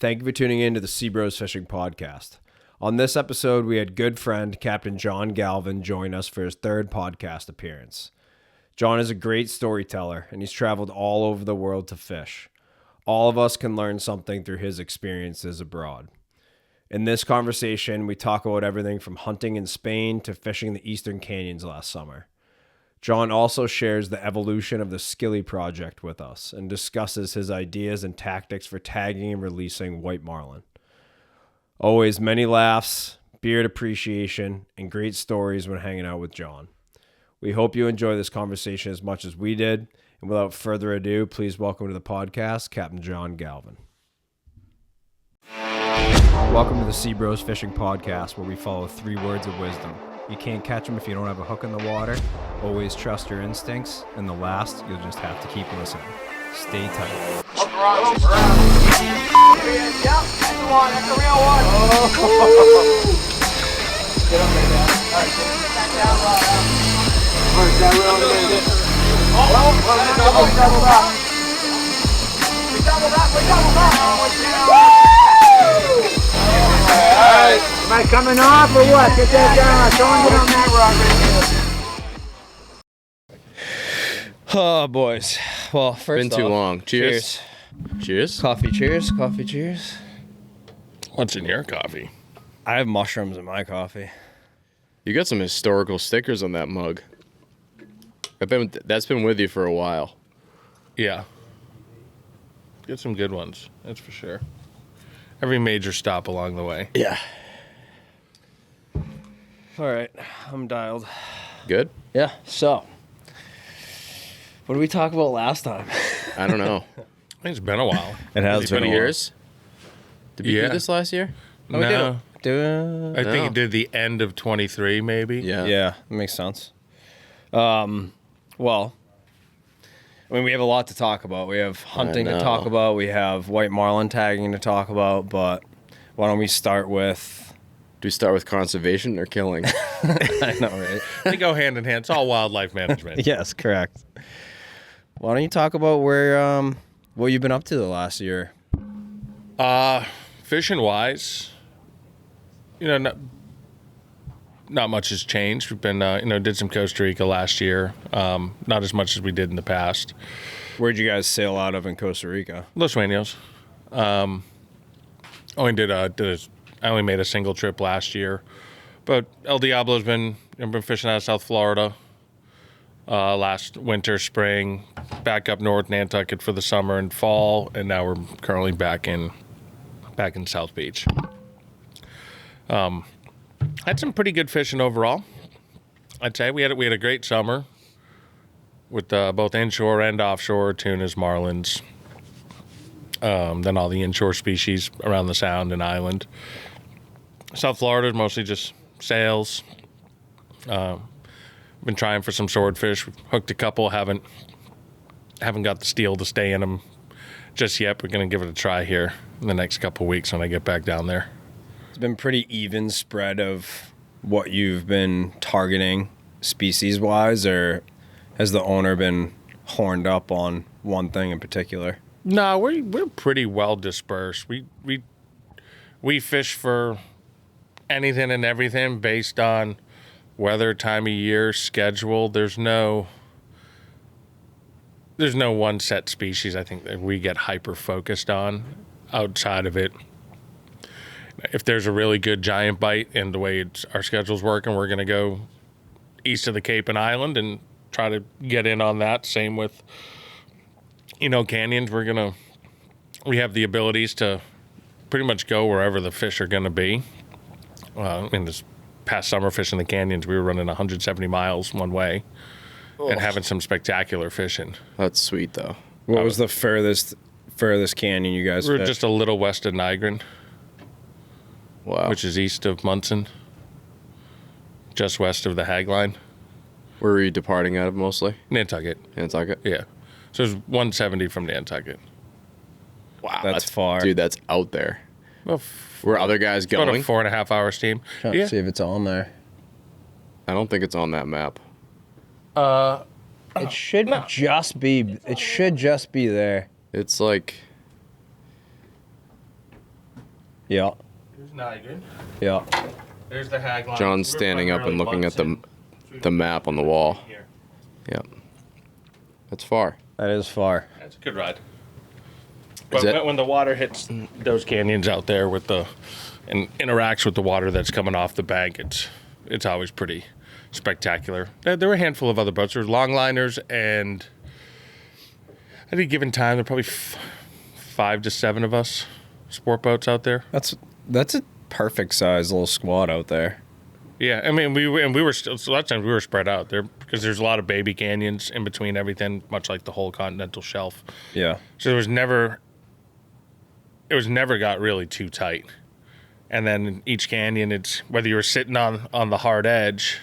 Thank you for tuning in to the SeaBros Fishing Podcast. On this episode, we had good friend Captain John Galvin join us for his third podcast appearance. John is a great storyteller, and he's traveled all over the world to fish. All of us can learn something through his experiences abroad. In this conversation, we talk about everything from hunting in Spain to fishing the Eastern Canyons last summer. John also shares the evolution of the Skilly project with us and discusses his ideas and tactics for tagging and releasing white marlin. Always many laughs, beard appreciation, and great stories when hanging out with John. We hope you enjoy this conversation as much as we did. And without further ado, please welcome to the podcast, Captain John Galvin. Welcome to the SeaBros Fishing Podcast, where we follow 3 words of wisdom. You can't catch them if you don't have a hook in the water. Always trust your instincts. And the last, you'll just have to keep listening. Stay tight. Yep, that's the one. That's the real one. Get up there, man. All right, get back down low. All right, that real good. We doubled up. We doubled up. All right. Am I coming off or what? Get that down. Don't get on that rock. Oh, boys. Well, first been too long. Cheers. Cheers. Coffee cheers. Coffee cheers. What's in your coffee? I have mushrooms in my coffee. You got some historical stickers on that mug. That's been with you for a while. Yeah. Get some good ones, that's for sure. Every major stop along the way. Yeah. All right, I'm dialed. Good? Yeah, so what did we talk about last time? I don't know. I think it's been a while. It has been 20 a while. years? Did we do this last year? Oh, No. I I think it did the end of 23, maybe. Yeah. Yeah, that makes sense. Well, I mean, we have a lot to talk about. We have hunting to talk about. We have white marlin tagging to talk about. But why don't we start with... Do we start with conservation or killing? I know, right? They go hand in hand. It's all wildlife management. Yes, correct. Why don't you talk about where what you've been up to the last year? Fishing wise, not much has changed. We've been, did some Costa Rica last year. Not as much as we did in the past. Where'd you guys sail out of in Costa Rica? Los Sueños. I only made a single trip last year, but El Diablo's been fishing out of South Florida last winter, spring, back up north Nantucket for the summer and fall, and now we're currently back in South Beach. Had some pretty good fishing overall. I'd say we had a great summer with both inshore and offshore tunas, marlins, then all the inshore species around the sound and island. South Florida is mostly just sails. Been trying for some swordfish. Hooked a couple. Haven't got the steel to stay in them just yet. We're gonna give it a try here in the next couple weeks when I get back down there. It's been pretty even spread of what you've been targeting species-wise, or has the owner been horned up on one thing in particular? No, we're pretty well dispersed. We fish for anything and everything based on weather, time of year, schedule. There's no one set species I think that we get hyper focused on outside of it. If there's a really good giant bite and the way our schedule's working, we're going to go east of the Cape and Island and try to get in on that. Same with, canyons. We have the abilities to pretty much go wherever the fish are going to be. In this past summer fishing the canyons, we were running 170 miles one way and having some spectacular fishing. That's sweet, though. What was the furthest canyon you guys We were fished? just a little west of Nigrin. Wow. Which is east of Munson, just west of the Hag Line. Where were you departing out of mostly? Nantucket. Nantucket? Yeah. So it's 170 from Nantucket. Wow. That's far. Dude, that's out there. Well, Where other guys about going? a 4.5 hour steam. Trying to see if it's on there. I don't think it's on that map. It should just be. It should just be there. It's like... Yeah. There's Niagara. Yeah. There's the hag line. John's standing up and looking at the map on the wall. Yeah. That's far. That is far. That's a good ride. Is But it- when the water hits those canyons out there and interacts with the water that's coming off the bank, it's always pretty spectacular. There were a handful of other boats. There were longliners, and at any given time, there were probably 5 to 7 of us sport boats out there. That's a perfect size little squad out there. Yeah, I mean, we were still, so a lot of times we were spread out there because there's a lot of baby canyons in between everything, much like the whole continental shelf. Yeah. So it never got really too tight. And then in each canyon, it's whether you were sitting on the hard edge,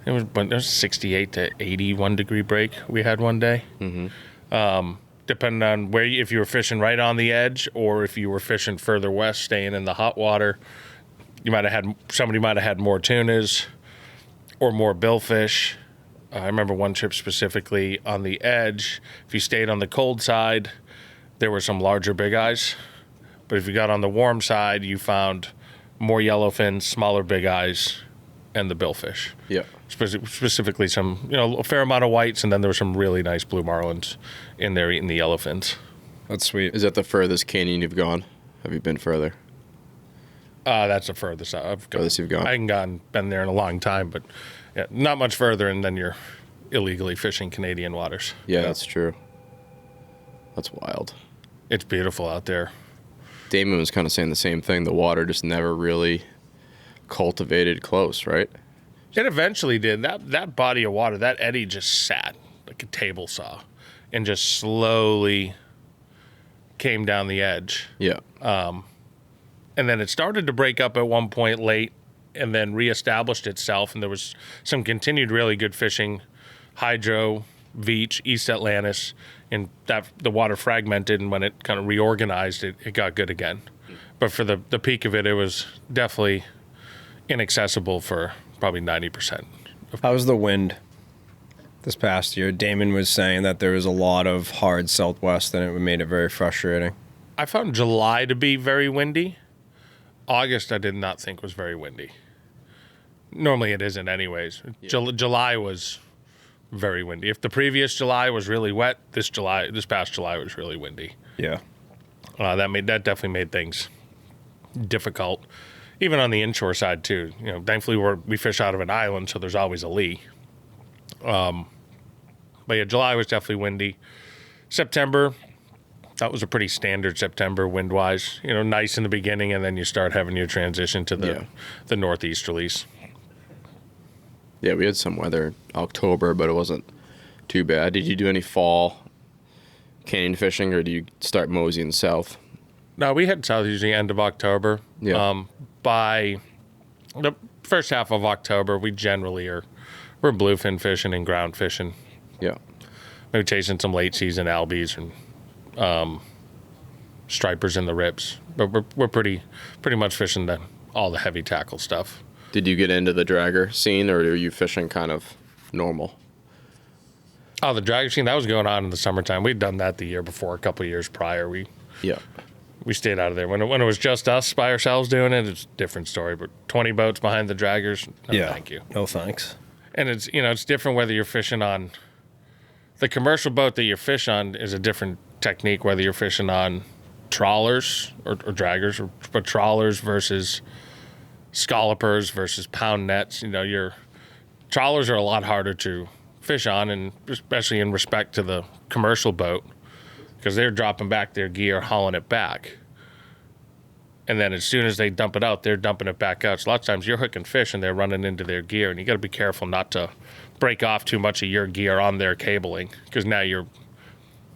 there was 68 to 81 degree break we had one day. Mm-hmm. Depending on if you were fishing right on the edge or if you were fishing further west, staying in the hot water, somebody might have had more tunas or more billfish. I remember one trip specifically on the edge. If you stayed on the cold side, there were some larger big eyes. But if you got on the warm side, you found more yellowfins, smaller big eyes, and the billfish. Yeah. Specifically some, a fair amount of whites, and then there were some really nice blue marlins in there eating the yellowfins. That's sweet. Is that the furthest canyon you've gone? Have you been further? That's the furthest I've gone. Furthest you've gone? I haven't been there in a long time, but yeah, not much further, and then you're illegally fishing Canadian waters. Yeah, that's true. That's wild. It's beautiful out there. Damon was kind of saying the same thing. The water just never really cultivated close, right? It eventually did. That body of water, that eddy just sat like a table saw and just slowly came down the edge. Yeah. And then it started to break up at one point late and then reestablished itself. And there was some continued really good fishing, hydro, Veach, East Atlantis, and the water fragmented. And when it kind of reorganized, it got good again. But for the peak of it, it was definitely inaccessible for probably 90%. How was the wind this past year? Damon was saying that there was a lot of hard southwest and it made it very frustrating. I found July to be very windy. August I did not think was very windy. Normally it isn't anyways. Yeah. July was very windy. If the previous July was really wet, this past July was really windy. Yeah. That definitely made things difficult. Even on the inshore side too. Thankfully we fish out of an island, so there's always a lee. But yeah, July was definitely windy. September, that was a pretty standard September wind-wise. Nice in the beginning, and then you start having your transition to the northeasterlies. Yeah, we had some weather October, but it wasn't too bad. Did you do any fall canyon fishing, or do you start moseying south? No, we head south usually end of October. Yeah. By the first half of October, we're bluefin fishing and ground fishing. Yeah. Maybe chasing some late season albies and stripers in the rips. But we're pretty much fishing all the heavy tackle stuff. Did you get into the dragger scene, or are you fishing kind of normal? Oh, the dragger scene, that was going on in the summertime. We'd done that the year before, a couple of years prior. We stayed out of there. When it was just us by ourselves doing it, it's a different story. But 20 boats behind the draggers, no, thank you. No thanks. And it's different whether you're fishing on the commercial boat that you fish on is a different technique, whether you're fishing on trawlers or draggers, but trawlers versus scallopers versus pound nets. Your trawlers are a lot harder to fish on, and especially in respect to the commercial boat, because they're dropping back their gear, hauling it back. And then as soon as they dump it out, they're dumping it back out. So a lot of times you're hooking fish and they're running into their gear, and you got to be careful not to break off too much of your gear on their cabling, because now you're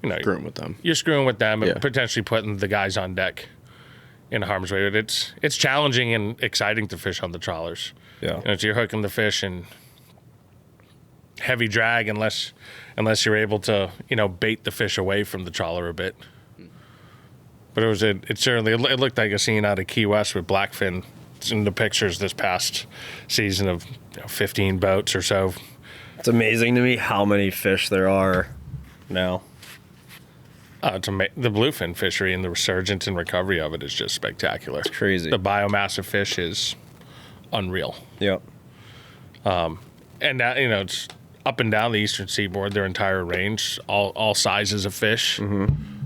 Screwing with them. You're screwing with them and potentially putting the guys on deck in harm's way. But it's challenging and exciting to fish on the trawlers. Yeah. You're hooking the fish and heavy drag unless you're able to bait the fish away from the trawler a bit. But it looked like a scene out of Key West with blackfin in the pictures this past season of 15 boats or so. It's amazing to me how many fish there are now. The bluefin fishery and the resurgence and recovery of it is just spectacular. It's crazy. The biomass of fish is unreal. Yep. And that, it's up and down the eastern seaboard, their entire range, all sizes of fish.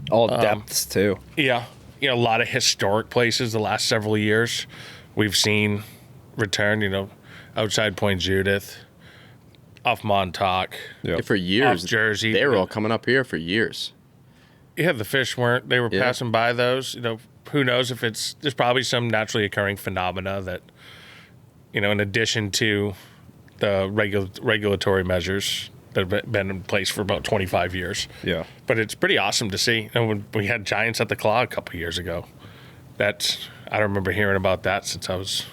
All depths too. Yeah. A lot of historic places the last several years we've seen return, outside Point Judith, off Montauk. Yep. Yeah, for years, Off Jersey. they were all coming up here for years. Yeah, the fish weren't. They were passing by those. Who knows if there's probably some naturally occurring phenomena that, in addition to the regulatory measures that have been in place for about 25 years. Yeah. But it's pretty awesome to see. And when we had giants at the claw a couple years ago, I remember hearing about that since I was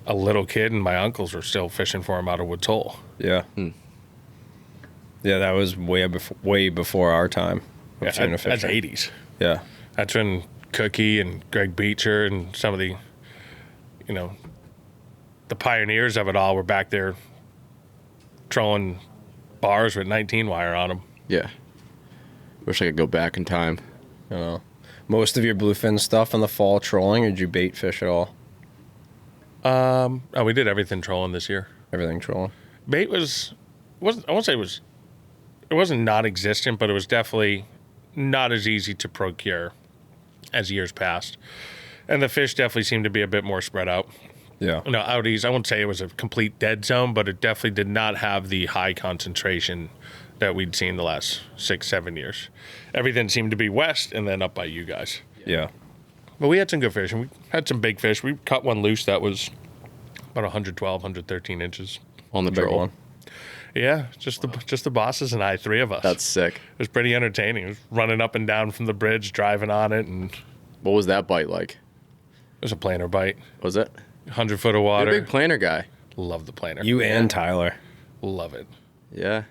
a little kid, and my uncles were still fishing for them out of Woods Hole. Yeah. Yeah, that was way before our time of tuna fishing. That's 80s. Yeah. That's when Cookie and Greg Beecher and some of the, the pioneers of it all were back there trolling bars with 19 wire on them. Yeah. Wish I could go back in time. You know, most of your bluefin stuff in the fall trolling, or did you bait fish at all? We did everything trolling this year. Everything trolling. Bait wasn't it wasn't non-existent, but it was definitely not as easy to procure as years past. And the fish definitely seemed to be a bit more spread out. Yeah. Out east, I wouldn't say it was a complete dead zone, but it definitely did not have the high concentration that we'd seen the last 6-7 years. Everything seemed to be west and then up by you guys. Yeah. But we had some good fish, and we had some big fish. We caught one loose that was about 112, 113 inches. On the Big troll. one. Yeah, just the bosses and I, three of us. That's sick. It was pretty entertaining. It was running up and down from the bridge, driving on it, and it What was that bite like? was a planer bite. Was it? 100 foot of You're water. a big planer guy. Love the planer. You and Tyler. Love it. Yeah.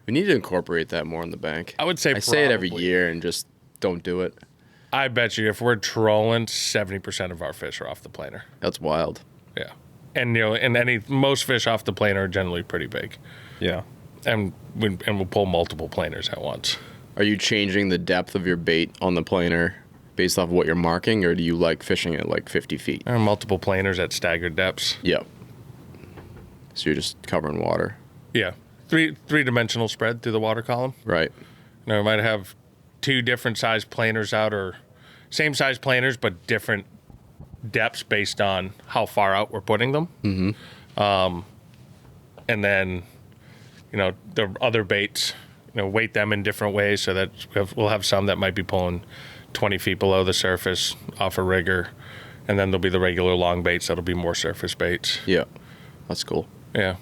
We need to incorporate that more in the bank. I would say I say it every probably. year and just don't do it. I bet you if we're trolling, 70% of our fish are off the planer. That's wild. Yeah. And most fish off the planer are generally pretty big. Yeah. And we'll pull multiple planers at once. Are you changing the depth of your bait on the planer based off of what you're marking, or do you like fishing at like 50 feet? There are multiple planers at staggered depths. Yep. So you're just covering water. Yeah. Three-dimensional spread through the water column. Right. We might have two different size planers out, or same size planers but different depths based on how far out we're putting them. Mm-hmm. And then, the other baits, weight them in different ways so that we'll have some that might be pulling 20 feet below the surface off a rigger, and then there'll be the regular long baits that'll be more surface baits. Yeah. That's cool. Yeah,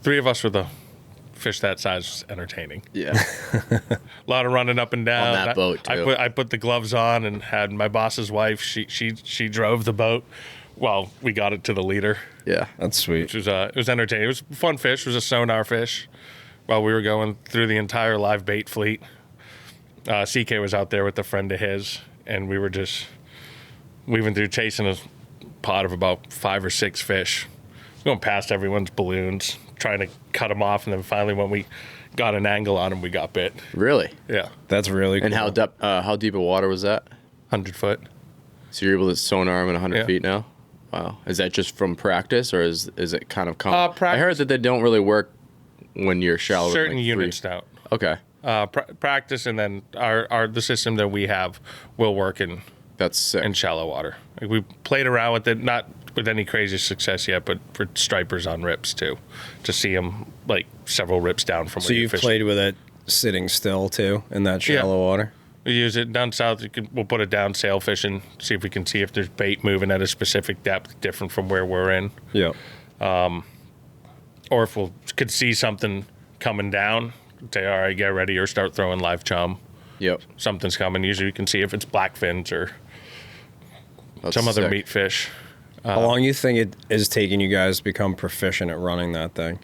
three of us with a fish that size was entertaining. Yeah. A lot of running up and down. On that boat, too. I put the gloves on and had my boss's wife. She drove the boat while we got it to the leader, Yeah. That's sweet. which was it was entertaining. It was a fun fish. It was a sonar fish. While we were going through the entire live bait fleet, CK was out there with a friend of his, and we were just weaving through, chasing a pod of about 5 or 6 fish, going past everyone's balloons, trying to cut them off, and then finally when we got an angle on them, we got bit. Really? Yeah, That's really cool. And how deep of water was that? 100 foot. So you're able to sonar them at 100 Yeah. feet now? Wow. Is that just from practice, or is it kind of common? I Practice. heard that they don't really work when you're shallow. Certain like units don't. Okay. Practice, and then the system that we have will work in That's sick. shallow water. Like, we played around with it, not with any crazy success yet, but for stripers on rips too, to see them like several rips down from So where you you've fish. played with it sitting still too in that shallow water? We use it down south. We'll put it down sail fishing, see if we can see if there's bait moving at a specific depth different from where we're in, Yeah. or if we could see something coming down, say, all right, get ready, or start throwing live chum. Yep. Something's coming. Usually you can see if it's blackfins or That's some other sick. meat fish. How long do you think it is taking you guys to become proficient at running that thing?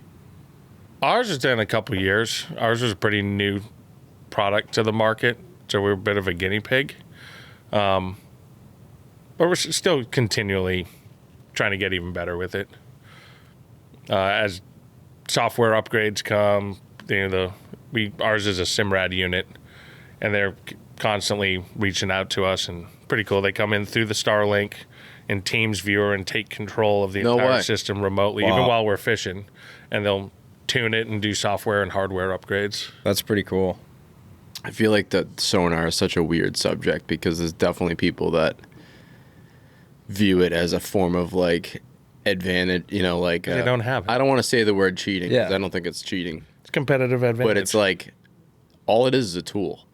Ours has been a couple years. Ours was a pretty new product to the market, so we're a bit of a guinea pig. But we're still continually trying to get even better with it. As software upgrades come, ours is a Simrad unit, and they're constantly reaching out to us, and pretty cool. They come in through the Starlink in Teams viewer and take control of the entire system remotely, even while we're fishing, and they'll tune it and do software and hardware upgrades. That's pretty cool. I feel like that sonar is such a weird subject because there's definitely people that view it as a form of like advantage, you know, like They don't have it. I don't want to say the word cheating. Yeah. 'Cause I don't think it's cheating, It's competitive advantage. but it's like all it is a tool.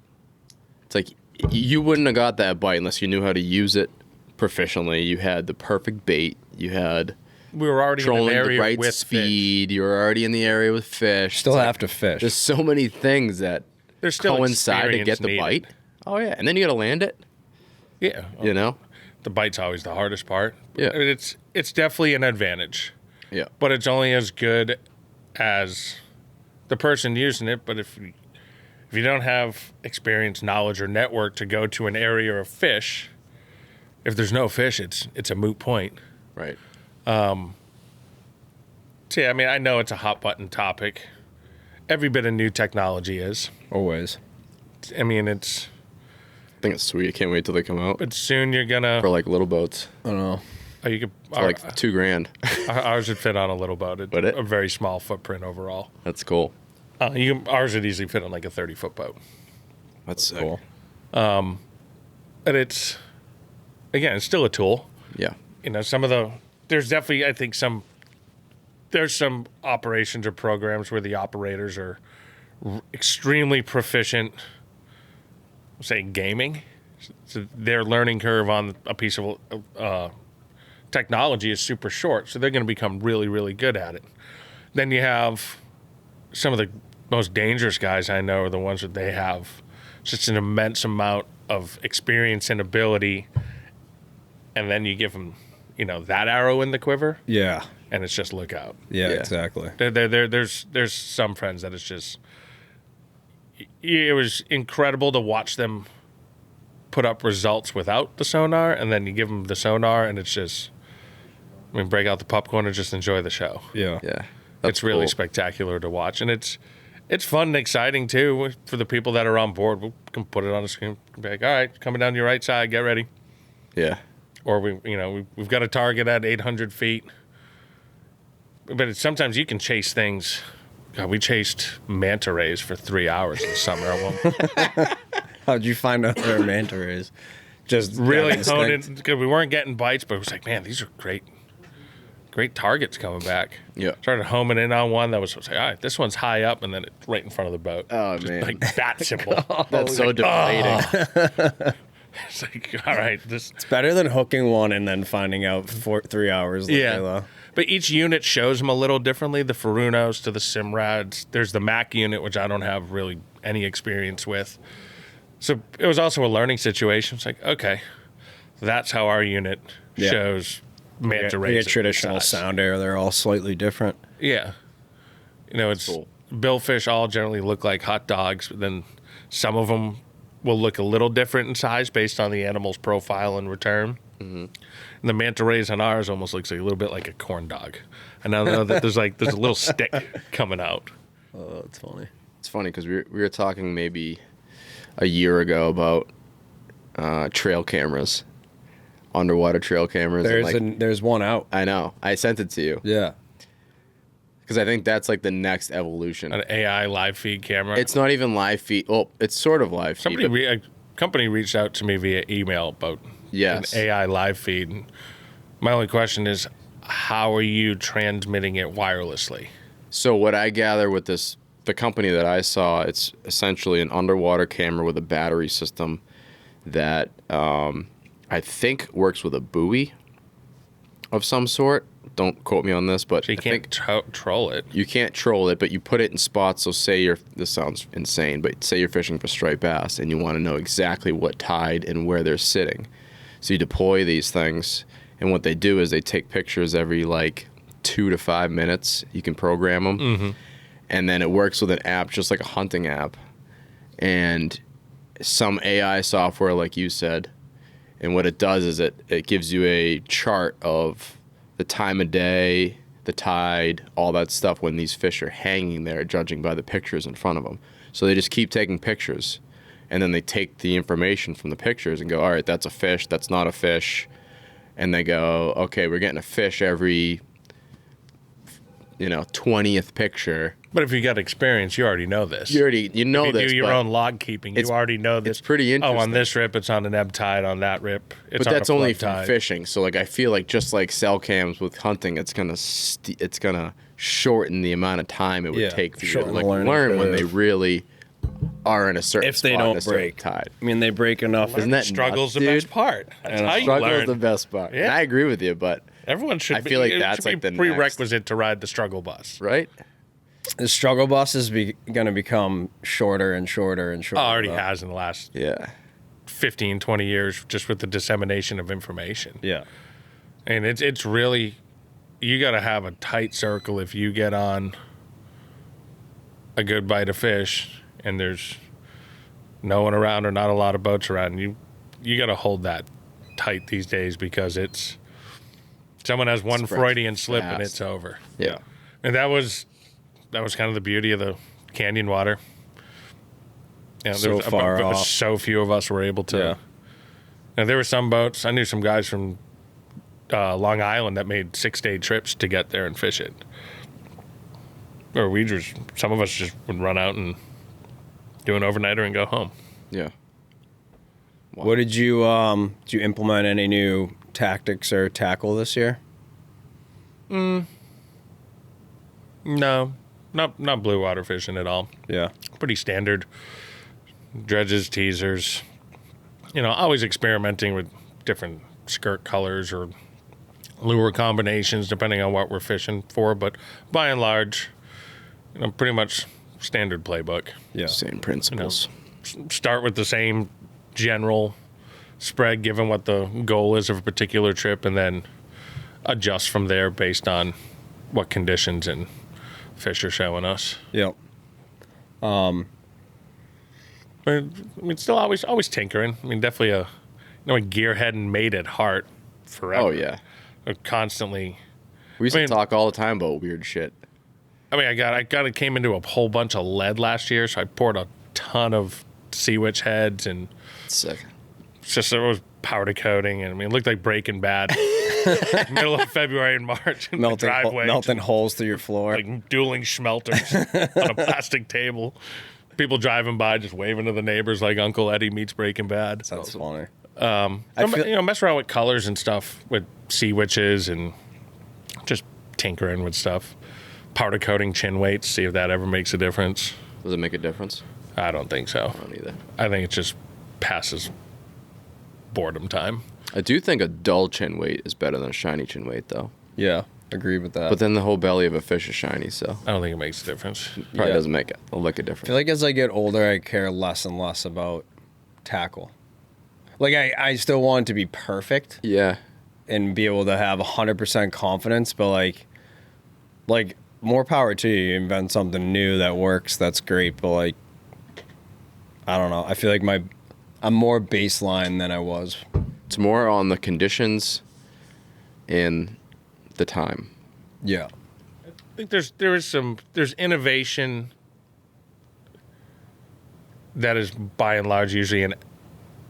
It's like you wouldn't have got that bite unless you knew how to use it proficiently. You had the perfect bait. You had we were already in an trolling the area right with speed. You were already in the area with fish. Still It's have like, to fish. there's so many things that There's still coincide to experience get the needed. bite. Oh yeah, and then you got to land it. Yeah, You know. the bite's always the hardest part. Yeah. I mean, it's definitely an advantage, Yeah. but it's only as good as the person using it. But if you don't have experience, knowledge, or network to go to an area of fish, if there's no fish, it's a moot point. Right. So yeah, I mean, I know it's a hot button topic. Every bit of new technology is. Always. I mean, it's. I think it's sweet. I can't wait till they come out But soon you're gonna. for like little boats. I don't know. Oh, you could. For like $2,000. Ours would fit on a little boat. Would it? A very small footprint overall. That's cool. Ours would easily fit on like a 30-foot boat. That's sick. Cool. And it's, again, it's still a tool. Yeah. You know, there's definitely, I think, there's some operations or programs where the operators are extremely proficient, say, gaming. So their learning curve on a piece of technology is super short, so they're going to become really, really good at it. Then you have some of the most dangerous guys I know are the ones that they have just an immense amount of experience and ability, and then you give them, you know, that arrow in the quiver, Yeah. and it's just look out. Yeah, Yeah. exactly. There's some friends that it's just, it was incredible to watch them put up results without the sonar, and then you give them the sonar, and it's just, I mean, break out the popcorn and just enjoy the show. Yeah. Yeah. It's really cool. spectacular to watch, and it's fun and exciting too for the people that are on board. We can put it on the screen, be like, all right, coming down your right side, get ready. Yeah. Or we've got a target at 800 feet. But sometimes you can chase things. God, we chased manta rays for 3 hours in the summer. How'd you find out there are manta rays? Just Really yeah, honed instinct. it because we weren't getting bites, but it was like, man, these are great targets coming back. Yeah. Started homing in on one that was like, all right, this one's high up, and then it's right in front of the boat. Oh, Just man. like that simple. That's so deflating. It's like, all right, this. It's better than hooking one and then finding out 3 hours later. Yeah. Though. But each unit shows them a little differently. The Furunos to the Simrads. There's the Mac unit, which I don't have really any experience with. So it was also a learning situation. It's like, okay, that's how our unit Yeah. shows manta Yeah, rays. traditional sound air. They're all slightly different. Yeah. You know, it's Cool. billfish all generally look like hot dogs, but then some of them will look a little different in size based on the animal's profile and return. Mm-hmm. And the manta rays on ours almost looks like a little bit like a corn dog. And I know that there's a little stick coming out. Oh, that's funny. It's funny because we were talking maybe a year ago about trail cameras, underwater trail cameras. and There's one out. I know. I sent it to you Yeah. because I think that's like the next evolution. An AI live feed camera. It's not even live feed. Oh, it's sort of live feed. but- a company reached out to me via email about Yes. an AI live feed. My only question is, how are you transmitting it wirelessly? So what I gather with the company that I saw, it's essentially an underwater camera with a battery system that I think works with a buoy of some sort. Don't quote me on this, but So you I think can't troll it. you can't troll it, but you put it in spots. So say this sounds insane, but say you're fishing for striped bass and you want to know exactly what tide and where they're sitting. So you deploy these things, and what they do is they take pictures every like 2 to 5 minutes. You can program them. Mm-hmm. And then it works with an app just like a hunting app and some AI software like you said. And what it does is it gives you a chart of the time of day, the tide, all that stuff when these fish are hanging there, judging by the pictures in front of them. So they just keep taking pictures. and then they take the information from the pictures and go, all right, that's a fish, that's not a fish. And they go, okay, we're getting a fish every, 20th picture. But if you got experience, you already know this. You know if you this. do your own log keeping, you already know this. It's pretty interesting. Oh, on this rip, it's on an ebb tide. On that rip, it's but on that's a only flood from tide. fishing. So like I feel like just like cell cams with hunting, it's gonna shorten the amount of time it would take for you to shorten the like learning learn when curve. they really are in a certain If they spot in don't a certain break. tide. I mean, they break enough. Isn't that Struggle's nuts, the dude? best part. That's how you Struggle is learn. the best part. Yeah. And I agree with you, but Everyone should. I feel like it that's should like be the prerequisite to ride the struggle bus. right? The struggle bus is going to become shorter and shorter and shorter. Oh, already though. has in the last Yeah. 15, 20 years, just with the dissemination of information. Yeah. And it's really, you got to have a tight circle if you get on a good bite of fish and there's no one around or not a lot of boats around. You got to hold that tight these days because it's someone has one Spreads Freudian slip and fast. it's over. Yeah. And that was kind of the beauty of the canyon water. Yeah, So far off. so few of us were able to. Yeah. And there were some boats. I knew some guys from Long Island that made 6-day trips to get there and fish it. Or some of us just would run out and do an overnighter and go home. Yeah. What did you implement any new tactics or tackle this year? No, not blue water fishing at all. Yeah. Pretty standard dredges, teasers. Always experimenting with different skirt colors or lure combinations depending on what we're fishing for. But by and large, pretty much standard playbook. Yeah. Same principles. Start with the same general spread given what the goal is of a particular trip and then adjust from there based on what conditions and fish are showing us. Yep. I mean, still always tinkering. I mean, definitely a gearhead and mate at heart forever. Oh yeah. Constantly. We used I mean- to talk all the time about weird shit. I mean, I came into a whole bunch of lead last year, so I poured a ton of sea witch heads and Sick. it was powder coating, and I mean, it looked like Breaking Bad. Middle of February and March in the driveway, melting holes through your floor. like dueling schmelters on a plastic table. People driving by just waving to the neighbors like Uncle Eddie meets Breaking Bad. That's funny. Mess around with colors and stuff with sea witches and just tinkering with stuff. Powder coating chin weights, see if that ever makes a difference. Does it make a difference? I don't think so. I don't either. I think it just passes boredom time. I do think a dull chin weight is better than a shiny chin weight, though. Yeah, agree with that. But then the whole belly of a fish is shiny, so I don't think it makes a difference. probably Yeah. doesn't make a lick of I difference. feel like as I get older, I care less and less about tackle. Like I still want it to be perfect Yeah. and be able to have 100% confidence, but like more power to you. You invent something new that works. That's great, but like I don't know. I feel like I'm more baseline than I was. It's more on the conditions and the time. Yeah. I think there's innovation that is by and large usually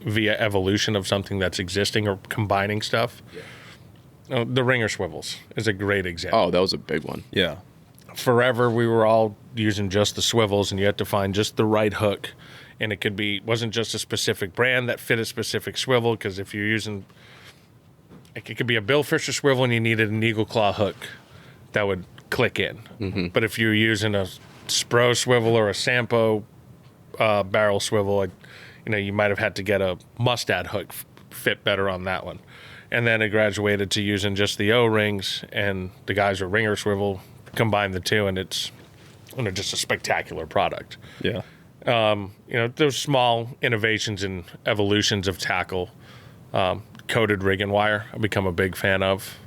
via evolution of something that's existing or combining stuff. Yeah. The ringer swivels is a great example. Oh, that was a big one. Yeah. Forever we were all using just the swivels and you had to find just the right hook, and wasn't just a specific brand that fit a specific swivel, because if you're using it could be a bill fisher swivel and you needed an eagle claw hook that would click in. Mm-hmm. But if you're using a SeaBros swivel or a Sampo barrel swivel, you might have had to get a mustad hook fit better on that one. And then it graduated to using just the O-rings, and the guys with ringer swivel combine the two, and it's just a spectacular product. Yeah. Those small innovations and evolutions of tackle, coated rig and wire, I've become a big fan of.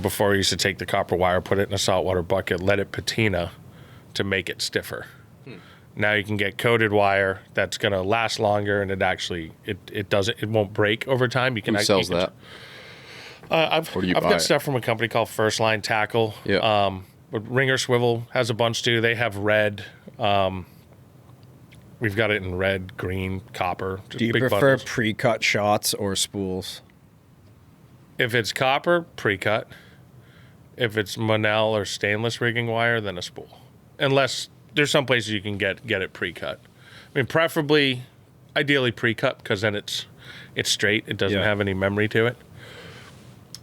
Before I used to take the copper wire, put it in a saltwater bucket, let it patina to make it stiffer. Now you can get coated wire that's going to last longer, and it won't break over time. Who sells that? I've got stuff from a company called First Line Tackle. Yeah. But Ringer Swivel has a bunch too. They have red We've got it in red, green, copper. Just Do you big prefer bundles. pre-cut shots or spools? If it's copper, pre-cut. If it's Monel or stainless rigging wire, then a spool. Unless there's some places you can get it pre-cut. I mean, preferably, ideally pre-cut, because then it's straight. It doesn't have any memory to it.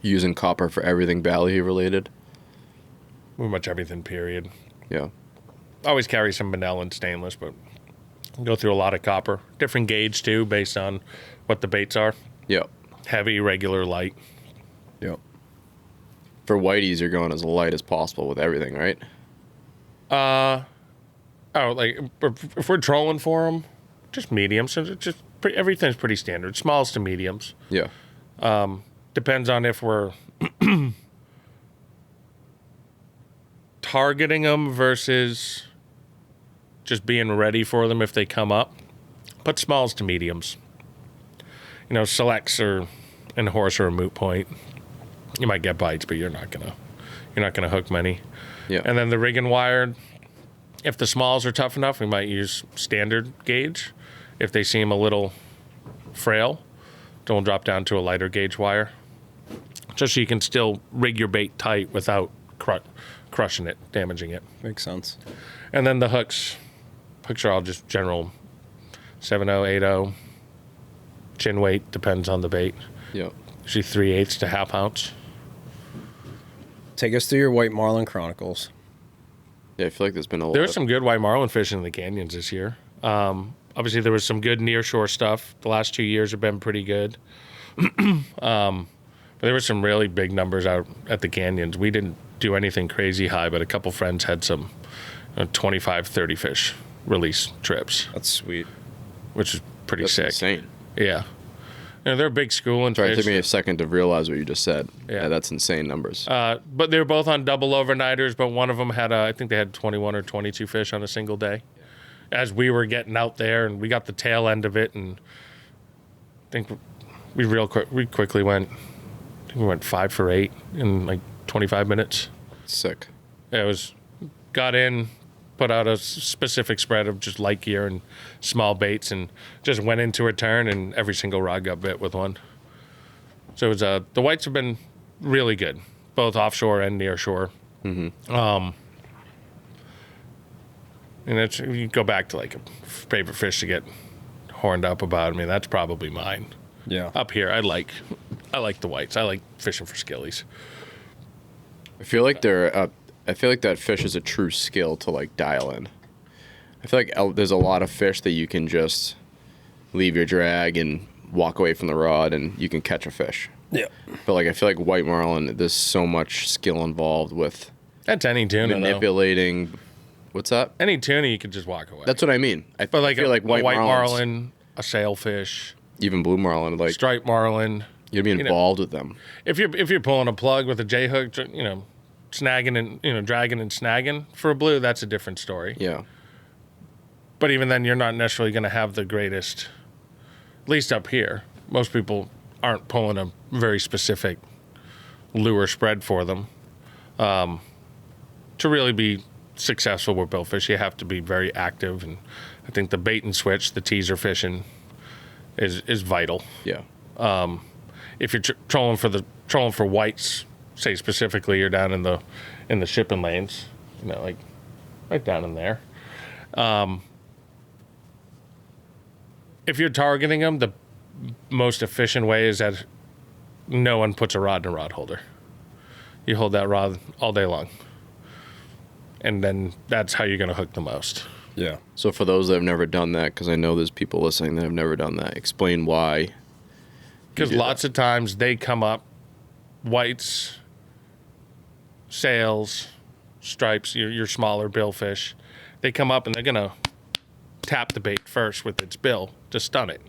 Using copper for everything Bally related. Pretty much everything, period. Yeah. Always carry some Monel and stainless, but go through a lot of copper. Different gauge, too, based on what the baits are. Yeah. Heavy, regular, light. Yep. For whiteys, you're going as light as possible with everything, right? Like if we're trolling for them, just mediums. So everything's pretty standard, smalls to mediums. Yeah. Depends on if we're targeting them versus just being ready for them if they come up. Put smalls to mediums. You know, selects or in horse or a moot point. You might get bites, but you're not gonna hook many. Yeah. And then the rig and wired, if the smalls are tough enough, we might use standard gauge. If they seem a little frail, then we'll drop down to a lighter gauge wire. Just so you can still rig your bait tight without crushing it, damaging it. Makes sense. And then the hooks are all just general 7/0, 8/0. Chin weight depends on the bait. Yeah. Usually 3/8 to half ounce. Take us through your white marlin chronicles. Yeah, I feel like there's been a lot. There's some good white marlin fishing in the canyons this year. Obviously, there was some good nearshore stuff. The last 2 years have been pretty good. But there were some really big numbers out at the canyons. We didn't do anything crazy high, but a couple friends had some 25, 30 fish release trips, That's sweet. which is pretty That's sick. insane. Yeah. You know, they're big schooling Sorry, it fish. took me a second to realize what you just said. Yeah. Yeah, that's insane numbers. But they were both on double overnighters, but one of them had, I think they had 21 or 22 fish on a single day. As we were getting out there, and we got the tail end of it, and I think we quickly went, I think we went 5 for 8 in like 25 minutes. Sick. Yeah, got in, put out a specific spread of just light gear and small baits, and just went into a turn, and every single rod got bit with one. So it was the whites have been really good, both offshore and near shore. Mm-hmm. And you go back to like a favorite fish to get horned up about. I mean, that's probably mine. Yeah. Up here, I like the whites. I like fishing for skillies. I feel like I feel like that fish is a true skill to like dial in. I feel like there's a lot of fish that you can just leave your drag and walk away from the rod and you can catch a fish. Yeah. But like I feel like white marlin, there's so much skill involved with That's any tuna, though. manipulating. What's that? Any tuna, you could just walk away. That's what I mean. But like feel like a white marlins, marlin, a sailfish, even blue marlin, like striped marlin. you'd be involved with them. If you're pulling a plug with a J hook, you know, snagging and dragging and snagging for a blue, that's a different story. Yeah. But even then, you're not necessarily going to have the greatest. At least up here, most people aren't pulling a very specific lure spread for them. To really be successful with billfish, you have to be very active, and I think the bait and switch, the teaser fishing, is vital. Yeah. If you're trolling for whites, say specifically, you're down in the shipping lanes, you know, like right down in there. If you're targeting them, the most efficient way is that no one puts a rod in a rod holder. You hold that rod all day long, and then that's how you're going to hook the most. Yeah. So for those that have never done that, because I know there's people listening that have never done that, explain why. Because lots of times they come up, whites, sails, stripes, your smaller billfish, they come up and they're gonna tap the bait first with its bill to stun it.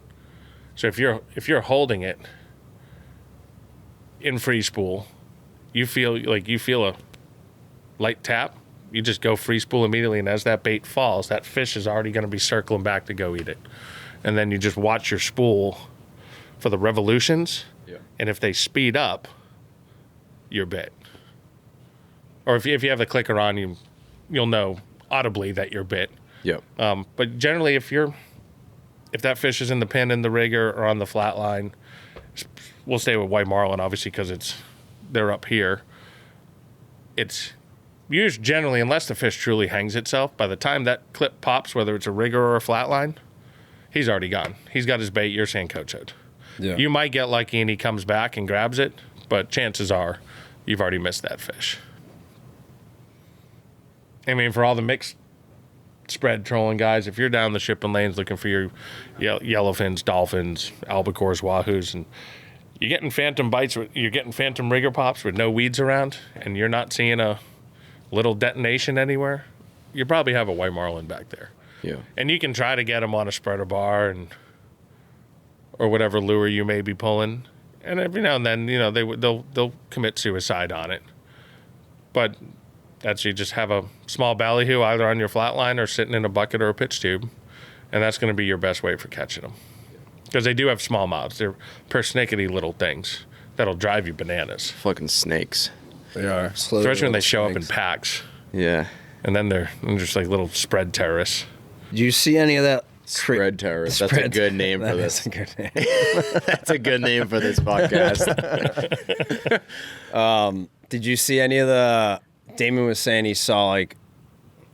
So if you're holding it in free spool, you feel a light tap, you just go free spool immediately, and as that bait falls, that fish is already going to be circling back to go eat it. And then you just watch your spool for the revolutions, and if they speed up, you're bit. Or if you have the clicker on, you'll know audibly that you're bit. Yep. But generally, if that fish is in the pin, in the rigger, or on the flat line, we'll stay with white marlin, obviously, because they're up here. It's used generally, unless the fish truly hangs itself, by the time that clip pops, whether it's a rigger or a flat line, he's already gone. He's got his bait, you're sandcochoed. Yeah. You might get lucky and he comes back and grabs it, but chances are you've already missed that fish. I mean, for all the mixed spread trolling guys, if you're down the shipping lanes looking for your yellowfins, dolphins, albacores, wahoos, and you're getting phantom bites, you're getting phantom rigger pops with no weeds around, and you're not seeing a little detonation anywhere, you probably have a white marlin back there. Yeah. And you can try to get them on a spreader bar or whatever lure you may be pulling, and every now and then, they'll commit suicide on it. But that's, you just have a small ballyhoo either on your flat line or sitting in a bucket or a pitch tube, and that's going to be your best way for catching them. Because they do have small mouths. They're persnickety little things that'll drive you bananas. Fucking snakes. They are. Especially when they show up in packs. Yeah. And then they're just like little spread terrorists. Do you see any of that? Spread terrorist. That's a good name for this. That's a good name. That's a good name for this podcast. Did you see any of the... Damon was saying he saw like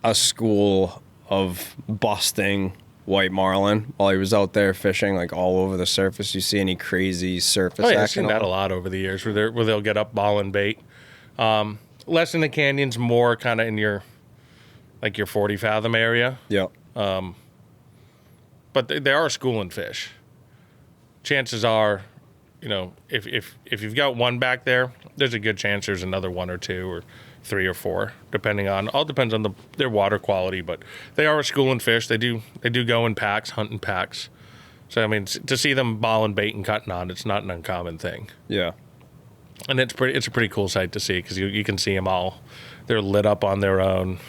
a school of busting white marlin while he was out there fishing, like all over the surface. You see any crazy surface I've action? seen that a lot over the years where they'll get up ball and bait. Less in the canyons, more kind of in your 40 fathom area. Yeah. But they are schooling fish. Chances are, if you've got one back there, there's a good chance there's another one or two or three or four, depends on their water quality. But they are schooling fish. They do go in packs, hunt in packs. So I mean, to see them balling bait and cutting on, it's not an uncommon thing. Yeah. And it's a pretty cool sight to see because you can see them all. They're lit up on their own,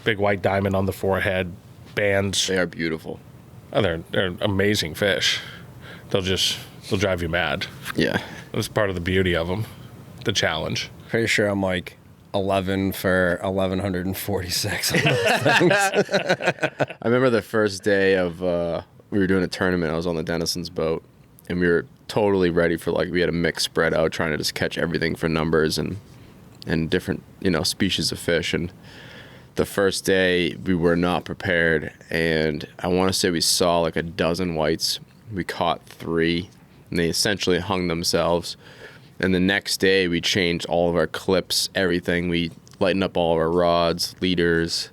big white diamond on the forehead, bands. They are beautiful. Oh, they're amazing fish. They'll drive you mad. Yeah. That's part of the beauty of them, the challenge. Pretty sure I'm like 11 for 1,146 on those things. I remember the first day of we were doing a tournament. I was on the Denison's boat, and we were totally ready for we had a mixed spread out, trying to just catch everything for numbers and different species of fish. And the first day we were not prepared, and I want to say we saw like a dozen whites. We caught 3, and they essentially hung themselves. And the next day we changed all of our clips, everything. We lightened up all of our rods, leaders,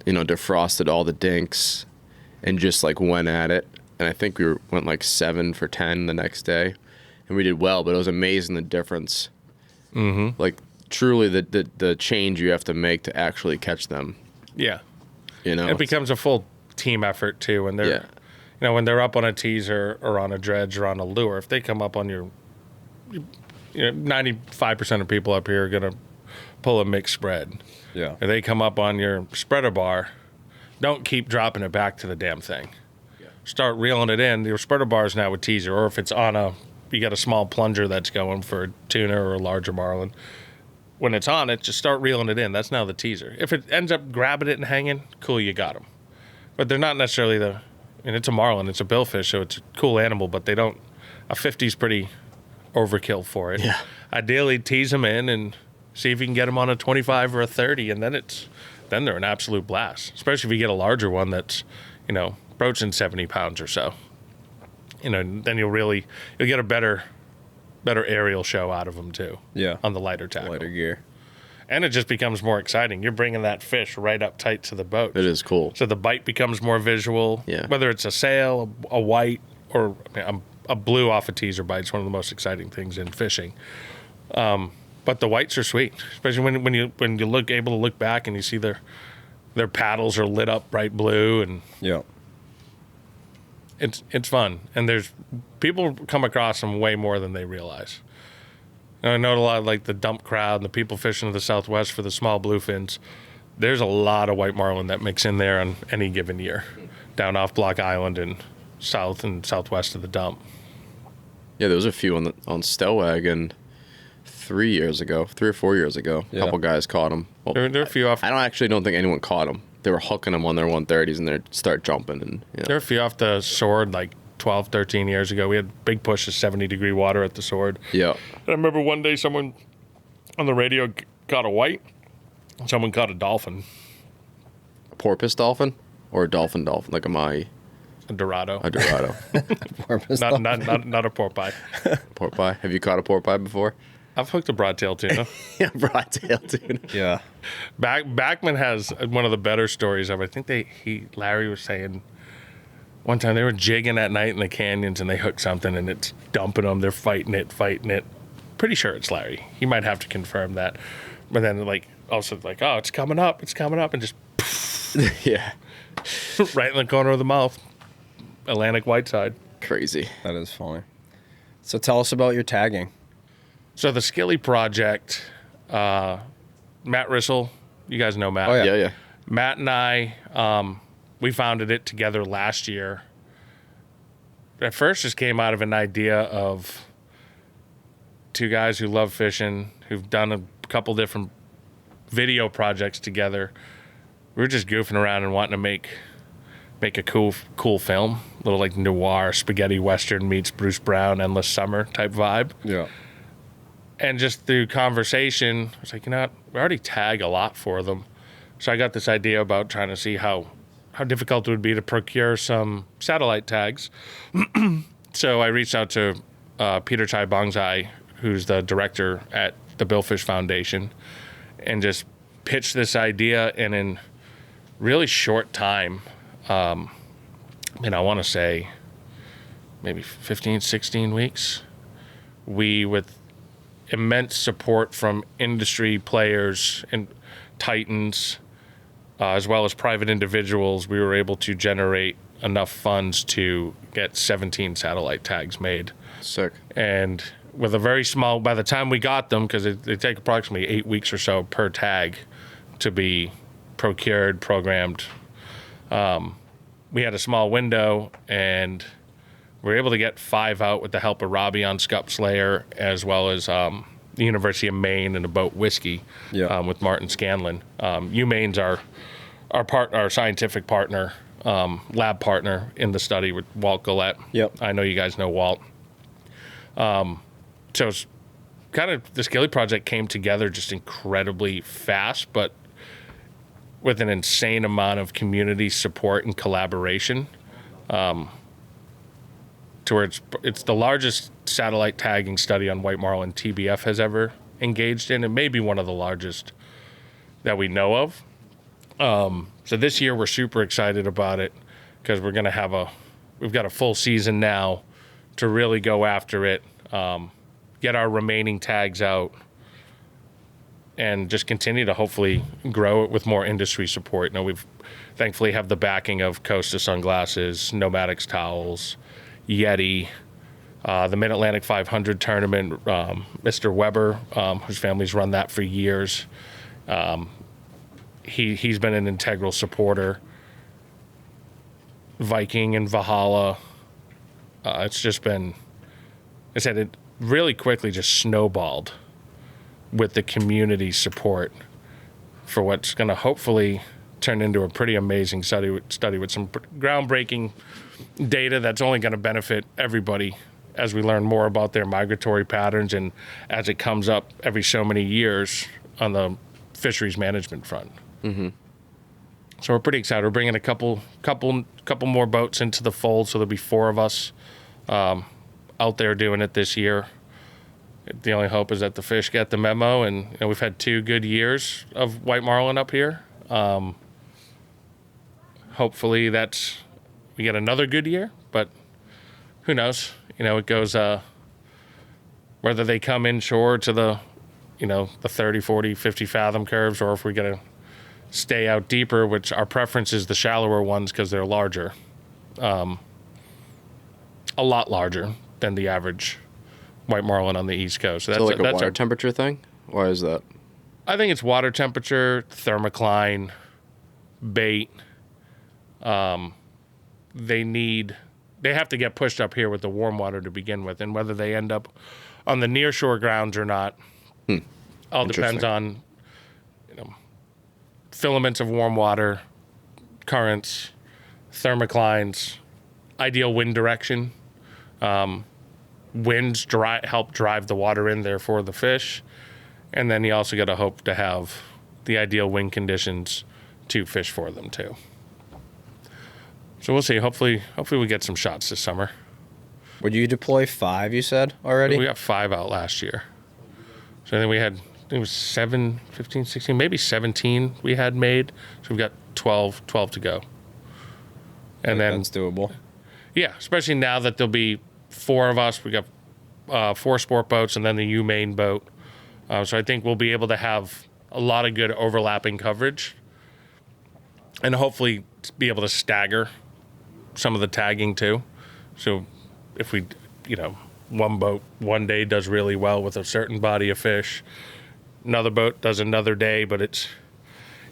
defrosted all the dinks, and just went at it. And I think we went 7 for 10 the next day, and we did well. But it was amazing the difference. Mm-hmm. Truly the change you have to make to actually catch them. Yeah. It becomes a full team effort too, and they're when they're up on a teaser or on a dredge or on a lure. If they come up on your 95% of people up here are gonna pull a mixed spread. Yeah. If they come up on your spreader bar, don't keep dropping it back to the damn thing. Yeah. Start reeling it in. Your spreader bar is now a teaser, or if it's on you got a small plunger that's going for a tuna or a larger marlin. When it's on it, just start reeling it in. That's now the teaser. If it ends up grabbing it and hanging, cool, you got them. But they're not necessarily it's a marlin, it's a billfish, so it's a cool animal, but a 50's pretty overkill for it. Yeah. Ideally, tease them in and see if you can get them on a 25 or a 30, and then they're an absolute blast. Especially if you get a larger one that's, approaching 70 pounds or so. Then you'll get a better aerial show out of them too. Yeah. On the lighter tackle. Lighter gear. And it just becomes more exciting. You're bringing that fish right up tight to the boat. It is cool. So the bite becomes more visual. Yeah. Whether it's a sail, a white, or a blue off a teaser bite. It's one of the most exciting things in fishing. But the whites are sweet, especially when you able to look back and you see their paddles are lit up bright blue, and Yeah. it's fun. And there's people come across them way more than they realize. I know a lot of the dump crowd and the people fishing to the southwest for the small bluefins. There's a lot of white marlin that mix in there on any given year, down off Block Island and south and southwest of the dump. Yeah, there was a few on Stellwagen 3 or 4 years ago. A couple guys caught them. Well, There are a few off. don't think anyone caught them. They were hooking them on their 130s and they'd start jumping. And There are a few off the Sword like 12, 13 years ago. We had big push of 70-degree water at the Sword. Yeah. And I remember one day someone on the radio caught a white. Someone caught a dolphin, A porpoise dolphin or a dolphin, like a mahi? a Dorado. A Dorado. Porpoise Not dolphin. a porpoise. Porpoise. Have you caught a porpoise before? I've hooked a broadtail tuna. Yeah, broadtail tuna. Yeah. Backman has one of the better stories of. I think Larry was saying one time they were jigging at night in the canyons and they hooked something and it's dumping them. They're fighting it. Pretty sure it's Larry. He might have to confirm that. But then also oh, it's coming up, and just Yeah. right in the corner of the mouth, Atlantic whiteside. Crazy. That is funny. So tell us about your tagging. So the Skilly project, Matt Rissell, you guys know Matt. Oh, yeah. Yeah. Matt and I, we founded it together last year. At first, just came out of an idea of two guys who love fishing, who've done a couple different video projects together. We were just goofing around and wanting to make a cool film, a little like noir spaghetti western meets Bruce Brown Endless Summer type vibe. Yeah. And just through conversation, I was like, you know what? We already tag a lot for them. So I got this idea about trying to see how difficult it would be to procure some satellite tags. So I reached out to Peter Chai Bongzai, who's the director at the Billfish Foundation, and just pitched this idea. And in really short time, I want to say maybe 15, 16 weeks, we, with immense support from industry players and titans, as well as private individuals, we were able to generate enough funds to get 17 satellite tags made. Sick. And with a very small, by the time we got them, because they take approximately 8 weeks or so per tag to be procured, programmed, we had a small window, and we were able to get 5 out with the help of Robbie on Scup Slayer, as well as the University of Maine and the boat Whiskey with Martin Scanlon. UMaine's our scientific partner, lab partner in the study with Walt Gillette. Yep. I know you guys know Walt. So it's kind of the Skilly project came together just incredibly fast, but with an insane amount of community support and collaboration. To where it's the largest satellite tagging study on white marlin TBF has ever engaged in. It may be one of the largest that we know of. So this year we're super excited about it because we've got a full season now to really go after it, get our remaining tags out, and just continue to hopefully grow it with more industry support. We've thankfully have the backing of Costa Sunglasses, Nomadics Towels, Yeti, the Mid-Atlantic 500 tournament, Mr. Weber, whose family's run that for years. He's been an integral supporter. Viking and Valhalla. It's just been, I said, it really quickly just snowballed with the community support for what's going to hopefully turn into a pretty amazing study with some groundbreaking data that's only going to benefit everybody as we learn more about their migratory patterns and as it comes up every so many years on the fisheries management front. Mm-hmm. So we're pretty excited. We're bringing a couple more boats into the fold, so there'll be 4 of us out there doing it this year. The only hope is that the fish get the memo, and we've had 2 good years of white marlin up here. Hopefully we get another good year, but who knows? It goes whether they come inshore to the 30, 40, 50 fathom curves, or if we got to stay out deeper, which our preference is the shallower ones because they're larger, a lot larger than the average white marlin on the East Coast. So that's like a water temperature thing? Why is that? I think it's water temperature, thermocline, bait. They have to get pushed up here with the warm water to begin with, and whether they end up on the nearshore grounds or not, All depends on, filaments of warm water, currents, thermoclines, ideal wind direction. Winds help drive the water in there for the fish. And then you also got to hope to have the ideal wind conditions to fish for them too. So we'll see. Hopefully we get some shots this summer. Would you deploy 5, you said, already? We got 5 out last year. So I think it was 7, 15, 16, maybe 17 we had made. So we've got 12 to go. And then that's doable. Yeah, especially now that there'll be 4 of us. We got 4 sport boats and then the main boat. So I think we'll be able to have a lot of good overlapping coverage and hopefully be able to stagger some of the tagging too. So if we, one boat one day does really well with a certain body of fish, another boat does another day, but it's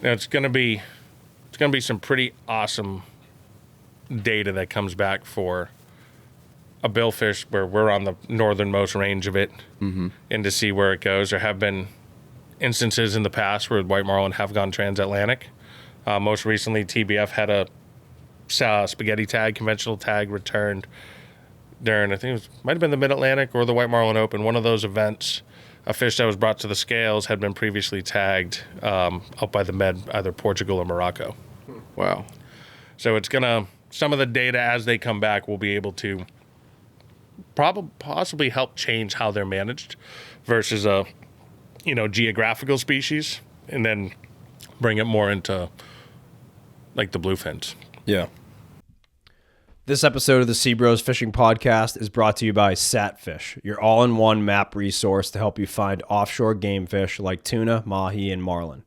going to be some pretty awesome data that comes back for a billfish where we're on the northernmost range of it, and to see where it goes. There have been instances in the past where white marlin have gone transatlantic. Most recently, TBF had a spaghetti tag, conventional tag returned during, I think might have been the Mid-Atlantic or the White Marlin Open. One of those events, a fish that was brought to the scales had been previously tagged out by the Med, either Portugal or Morocco. Wow. So it's some of the data as they come back will be able to possibly help change how they're managed versus a geographical species, and then bring it more into like the bluefins. Yeah. This episode of the SeaBros Fishing Podcast is brought to you by SatFish, your all-in-one map resource to help you find offshore game fish like tuna, mahi, and marlin.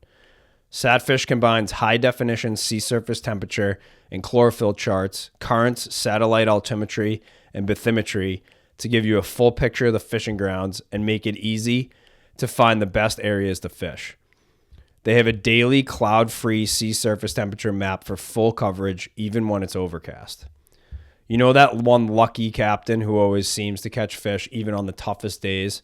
SatFish combines high-definition sea surface temperature and chlorophyll charts, currents, satellite altimetry, and bathymetry to give you a full picture of the fishing grounds and make it easy to find the best areas to fish. They have a daily cloud-free sea surface temperature map for full coverage, even when it's overcast. You know that one lucky captain who always seems to catch fish even on the toughest days?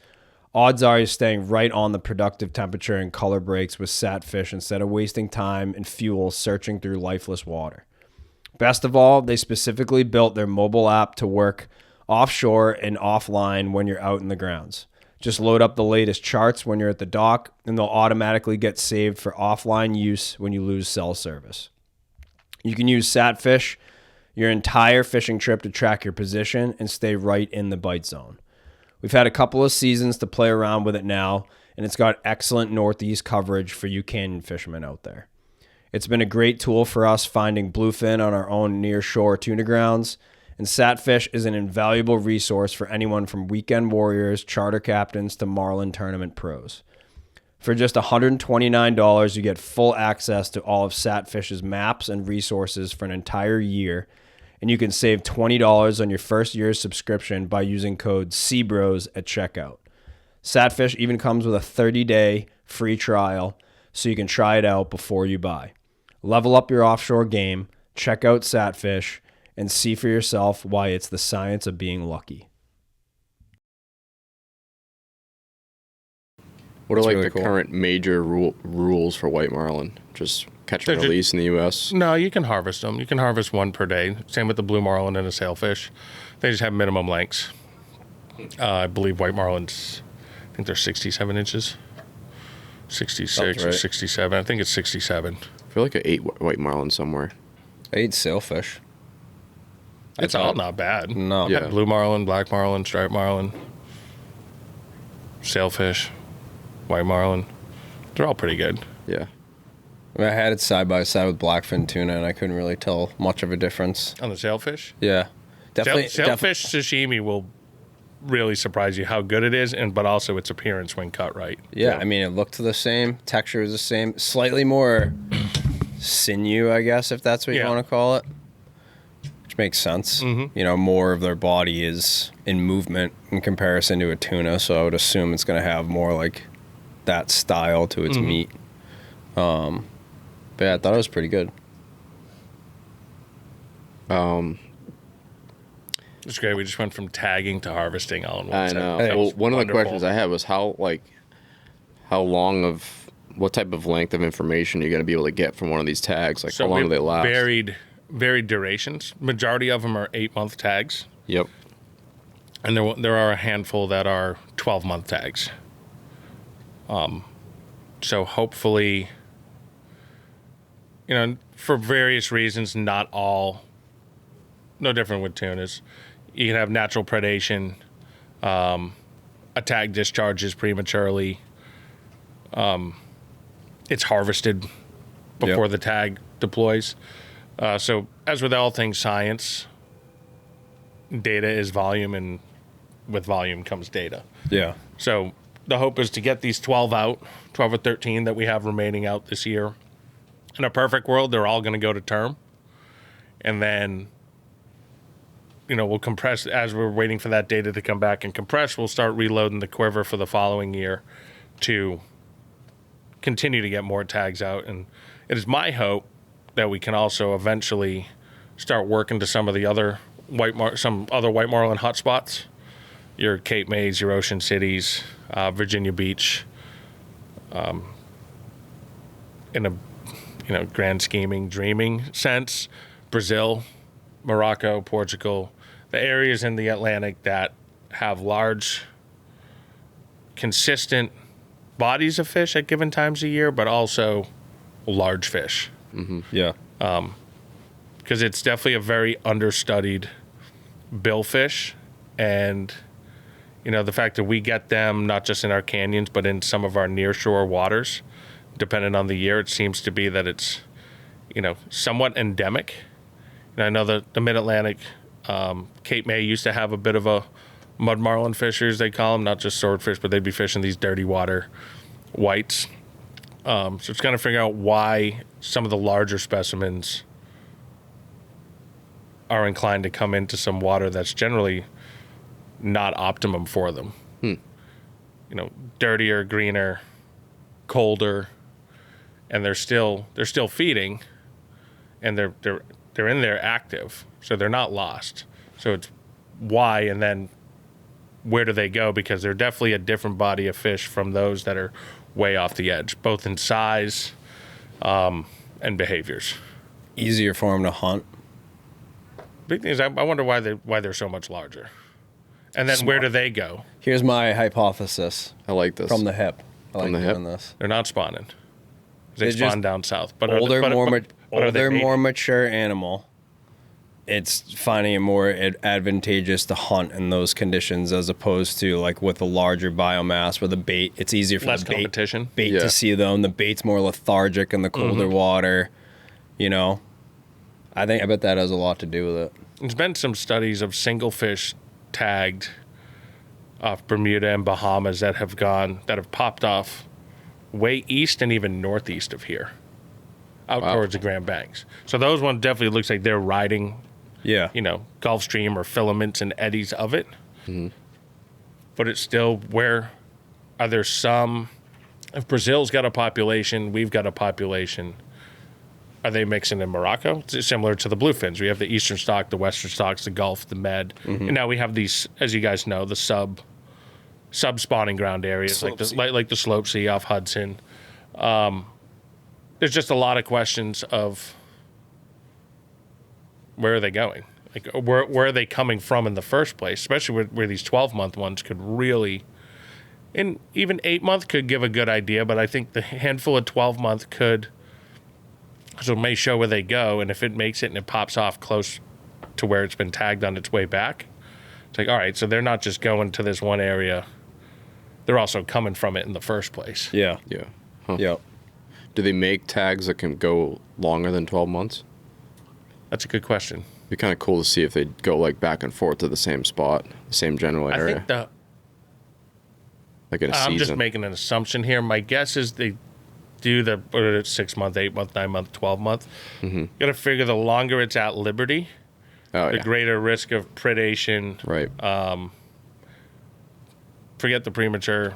Odds are he's staying right on the productive temperature and color breaks with SatFish instead of wasting time and fuel searching through lifeless water. Best of all, they specifically built their mobile app to work offshore and offline when you're out in the grounds. Just load up the latest charts when you're at the dock, and they'll automatically get saved for offline use when you lose cell service. You can use SatFish your entire fishing trip to track your position and stay right in the bite zone. We've had a couple of seasons to play around with it now, and it's got excellent northeast coverage for you canyon fishermen out there. It's been a great tool for us finding bluefin on our own near-shore tuna grounds, and SatFish is an invaluable resource for anyone from weekend warriors, charter captains, to marlin tournament pros. For just $129, you get full access to all of SatFish's maps and resources for an entire year, and you can save $20 on your first year's subscription by using code SeaBros at checkout. SatFish even comes with a 30-day free trial, so you can try it out before you buy. Level up your offshore game, check out SatFish, and see for yourself why it's the science of being lucky. What are That's like really the cool. current major rules for white marlin? Just catch and release in the U.S.? No, you can harvest them. You can harvest one per day. Same with the blue marlin and the sailfish. They just have minimum lengths. I believe white marlins, I think they're 67 inches. 66 or 67. I think it's 67. I feel like I ate white marlin somewhere. I ate sailfish. It's all not bad. No. Yeah. Blue marlin, black marlin, striped marlin, sailfish, white marlin. They're all pretty good. Yeah. I had it side by side with blackfin tuna, and I couldn't really tell much of a difference. On the sailfish? Yeah. Definitely. Sailfish sashimi will really surprise you how good it is, but also its appearance when cut right. Yeah, I mean, it looked the same. Texture was the same. Slightly more sinew, I guess, if that's what you want to call it. Which makes sense. Mm-hmm. You know, more of their body is in movement in comparison to a tuna, so I would assume it's going to have more like that style to its meat. But yeah, I thought it was pretty good. It's great. We just went from tagging to harvesting all in one I set. know. Hey, Well, one of the wonderful. questions I had was how what type of length of information are you going to be able to get from one of these tags? Like, how long do they last? Varied durations. Majority of them are 8-month tags. Yep. And there are a handful that are 12-month tags. So hopefully, for various reasons, not all, no different with tunas. You can have natural predation, a tag discharges prematurely. It's harvested before the tag deploys. So as with all things science, data is volume, and with volume comes data. Yeah. So the hope is to get these 12 or 13 that we have remaining out this year. In a perfect world, they're all going to go to term. And then, we'll compress as we're waiting for that data to come back and compress. We'll start reloading the quiver for the following year to continue to get more tags out. And it is my hope that we can also eventually start working to some of the other white marlin hotspots. Your Cape Mays, your Ocean Cities, Virginia Beach, in a grand scheming, dreaming sense, Brazil, Morocco, Portugal, the areas in the Atlantic that have large, consistent bodies of fish at given times a year, but also large fish. Mm-hmm. Yeah. Because it's definitely a very understudied billfish, and the fact that we get them not just in our canyons but in some of our nearshore waters, depending on the year, it seems to be that it's somewhat endemic. And I know the Mid-Atlantic, Cape May used to have a bit of a mud marlin fishers, they call them, not just swordfish, but they'd be fishing these dirty water whites. So it's kind of figuring out why some of the larger specimens are inclined to come into some water that's generally not optimum for them. Dirtier, greener, colder, and they're still feeding, and they're in there active, so they're not lost. So it's why, and then where do they go? Because they're definitely a different body of fish from those that are way off the edge, both in size and behaviors. Easier for them to hunt. Big thing is, I wonder why they're so much larger. And then where do they go? Here's my hypothesis. I like this. From the hip. I like From the hip? doing this. They're not spawning. They They're spawn down south. But older, older, more mature animal. It's finding it more advantageous to hunt in those conditions as opposed to like with a larger biomass where the bait, it's easier for less the competition. bait to see them. The bait's more lethargic in the colder water, I bet that has a lot to do with it. There's been some studies of single fish tagged off Bermuda and Bahamas that have popped off way east and even northeast of here, out towards the Grand Banks. So those ones definitely looks like they're riding, Gulf Stream or filaments and eddies of it. Mm-hmm. But it's still where are there some? If Brazil's got a population, we've got a population. Are they mixing in Morocco? It's similar to the bluefins. We have the eastern stock, the western stocks, the Gulf, the Med, and now we have these, as you guys know, the sub spawning ground areas like the Slope Sea off Hudson. There's just a lot of questions of where are they going, like where are they coming from in the first place, especially where these 12-month ones could really, and even 8-month could give a good idea, but I think the handful of 12-month could. So it may show where they go, and if it makes it and it pops off close to where it's been tagged on its way back, it's like, all right, so they're not just going to this one area. They're also coming from it in the first place. Yeah. Yeah. Huh. Yep. Do they make tags that can go longer than 12 months? That's a good question. It'd be kind of cool to see if they go like back and forth to the same spot, the same general area. I think like in a season. I'm just making an assumption here. My guess is they do the 6-month, 8-month, 9-month, 12-month. Mm-hmm. Got to figure the longer it's at liberty, the greater risk of predation. Right. Forget the premature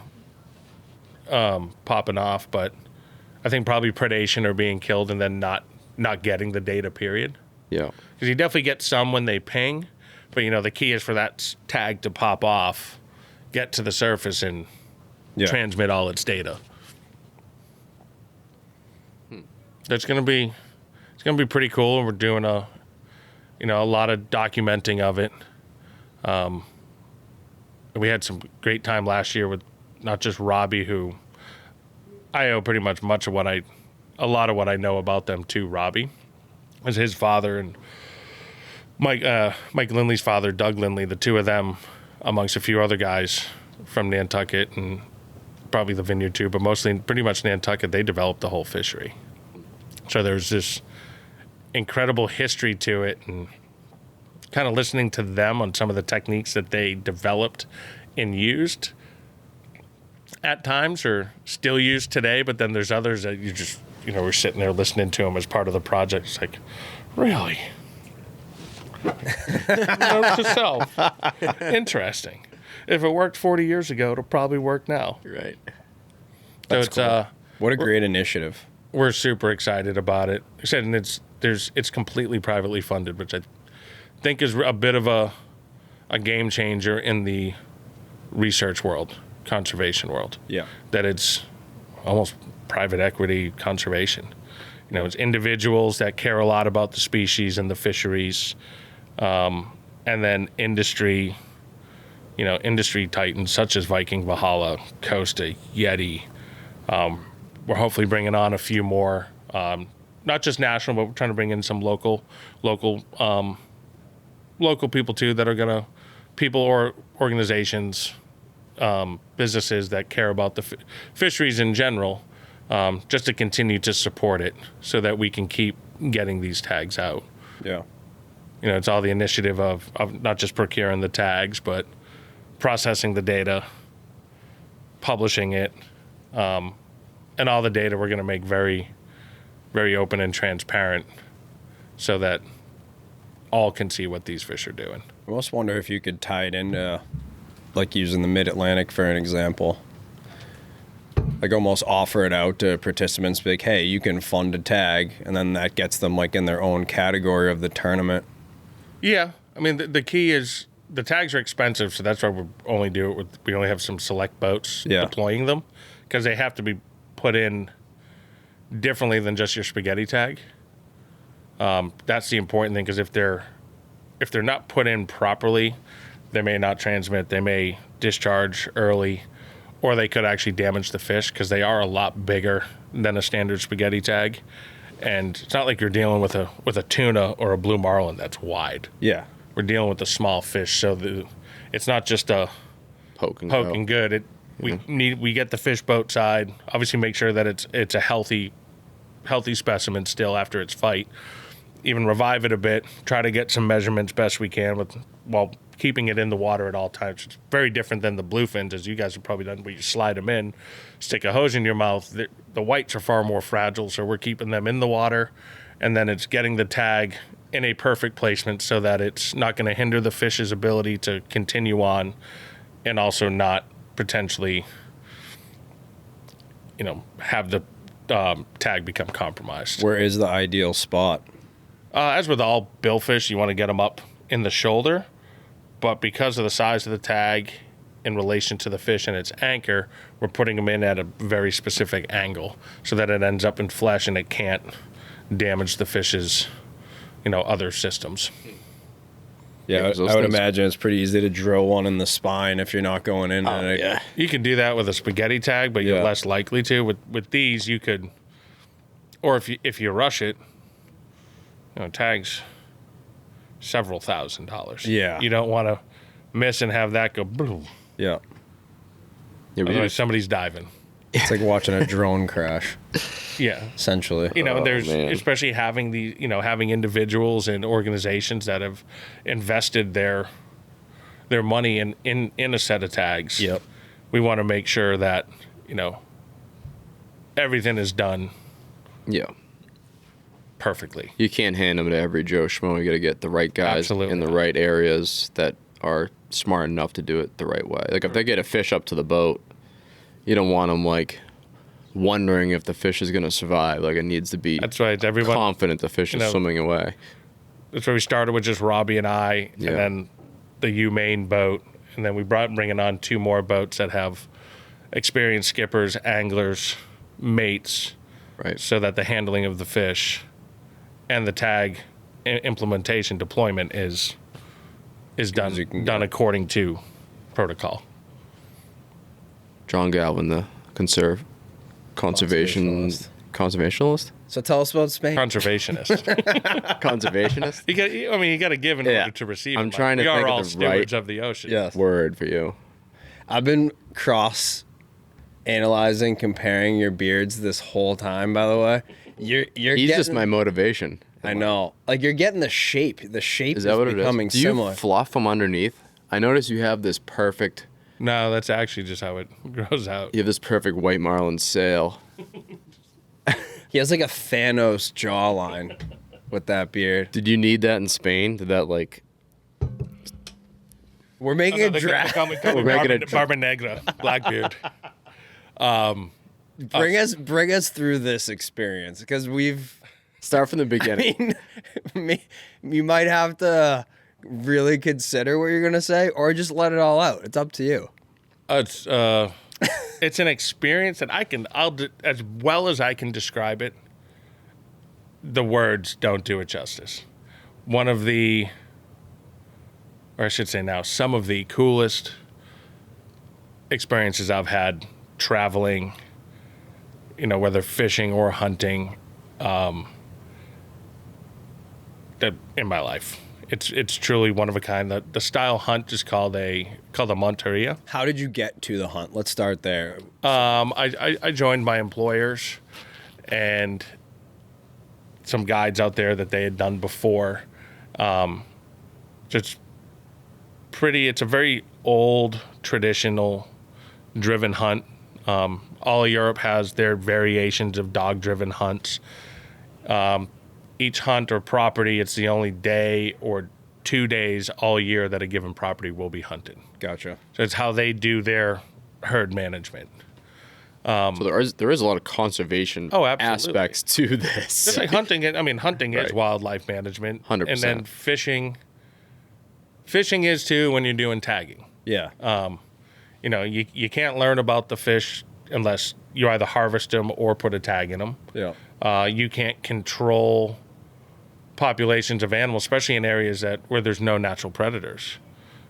popping off, but I think probably predation or being killed and then not getting the data period. Yeah. Because you definitely get some when they ping, but the key is for that tag to pop off, get to the surface, and transmit all its data. It's gonna be pretty cool. We're doing a lot of documenting of it. We had some great time last year with not just Robbie, who I owe pretty much a lot of what I know about them to Robbie, as his father and Mike Lindley's father, Doug Lindley, the two of them, amongst a few other guys from Nantucket and probably the vineyard too, but mostly pretty much Nantucket, they developed the whole fishery. So there's this incredible history to it, and kind of listening to them on some of the techniques that they developed and used at times or still used today, but then there's others that you just, we're sitting there listening to them as part of the project. It's like, really? Note to self. Interesting. If it worked 40 years ago, it'll probably work now. Right. So That's it's cool. What a great initiative. We're super excited about it. I said, and it's completely privately funded, which I think is a bit of a game changer in the research world, conservation world. Yeah. That it's almost private equity conservation. It's individuals that care a lot about the species and the fisheries, and then industry titans such as Viking, Valhalla, Costa, Yeti. We're hopefully bringing on a few more, not just national, but we're trying to bring in some local people too that are people or organizations, businesses that care about the fisheries in general, just to continue to support it so that we can keep getting these tags out. Yeah. It's all the initiative of not just procuring the tags, but processing the data, publishing it, and all the data we're going to make very, very open and transparent so that all can see what these fish are doing. I almost wonder if you could tie it into, like using the Mid-Atlantic for an example. Like almost offer it out to participants, be like, hey, you can fund a tag, and then that gets them like in their own category of the tournament. Yeah. I mean, the key is the tags are expensive, so that's why we only do it we only have some select boats deploying them, because they have to be put in differently than just your spaghetti tag. That's the important thing, because if they're not put in properly, they may not transmit, they may discharge early, or they could actually damage the fish because they are a lot bigger than a standard spaghetti tag. And it's not like you're dealing with a tuna or a blue marlin that's wide. Yeah. We're dealing with a small fish, so it's not just a poke and good. We get the fish boat side. Obviously, make sure that it's a healthy specimen still after its fight. Even revive it a bit. Try to get some measurements best we can while keeping it in the water at all times. It's very different than the bluefins, as you guys have probably done, where you slide them in, stick a hose in your mouth. The whites are far more fragile, so we're keeping them in the water, and then it's getting the tag in a perfect placement so that it's not going to hinder the fish's ability to continue on, and also not potentially, have the tag become compromised. Where is the ideal spot? As with all billfish, you want to get them up in the shoulder, but because of the size of the tag in relation to the fish and its anchor, we're putting them in at a very specific angle so that it ends up in flesh and it can't damage the fish's, other systems. Yeah, I would imagine it's pretty easy to drill one in the spine if you're not going in. Yeah. You can do that with a spaghetti tag, but you're less likely to. With these, you could, or if you rush it, tags several $1,000s. Yeah. You don't want to miss and have that go boom. Yeah. Otherwise, somebody's diving. It's like watching a drone crash. Yeah. Essentially. There's especially having having individuals and organizations that have invested their money in a set of tags. Yep. We want to make sure that, everything is done. Yeah. Perfectly. You can't hand them to every Joe Schmo. You got to get the right guys in the right areas that are smart enough to do it the right way. Like if they get a fish up to the boat, you don't want them like wondering if the fish is going to survive. Like it needs to be confident the fish is swimming away. That's where we started with just Robbie and I, and then the main boat, and then we bringing on 2 more boats that have experienced skippers, anglers, mates, Right. so that the handling of the fish and the tag implementation deployment is done according to protocol. John Galvin, the conservationalist. So tell us about Spain. Conservationist. Conservationist. You got to give in order to receive. I'm trying to we think are all of the stewards right of the ocean. Yes. word for you. I've been analyzing, comparing your beards this whole time, by the way. You're He's just my motivation. I know. Like, you're getting the shape. The shape Is that what it becoming is? Do you similar. fluff from underneath? I notice you have this perfect. No, that's actually just how it grows out. You have this perfect white marlin sail. He has like a Thanos jawline with that beard. Did you need that in Spain? Did that like? We're making a They draft. call me Barba Negra, Blackbeard. Bring us through this experience, because we've. Start from the beginning. You might have to really consider what you're gonna say, or just let it all out. It's up to you. It's an experience that I'll as well as I can describe it. The words don't do it justice. One of the, or I should say now, some of the coolest experiences I've had traveling, whether fishing or hunting, that in my life. It's truly one of a kind. The style hunt is called a monteria. How did you get to the hunt? Let's start there. I joined my employers and some guides out there that they had done before. It's a very old, traditional, driven hunt. All of Europe has their variations of dog-driven hunts. Each hunt or property, it's the only day or 2 days all year that a given property will be hunted. Gotcha. So it's how they do their herd management. So there is a lot of conservation aspects to this. Just like hunting, hunting is Right. wildlife management. 100%. And then fishing is too when you're doing tagging. Yeah. You can't learn about the fish unless you either harvest them or put a tag in them. Yeah. You can't control populations of animals, especially in areas where there's no natural predators.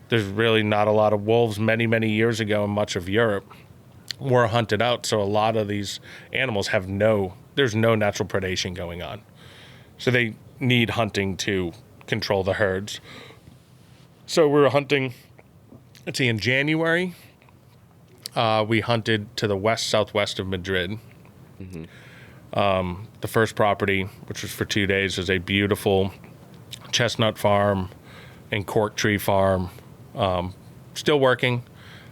There's really not a lot of wolves. Many, many years ago in much of Europe were hunted out, so a lot of these animals there's no natural predation going on. So they need hunting to control the herds. So we were hunting, let's see, in January, we hunted to the southwest of Madrid. Mm-hmm. The first property, which was for 2 days, was a beautiful chestnut farm and cork tree farm. Still working.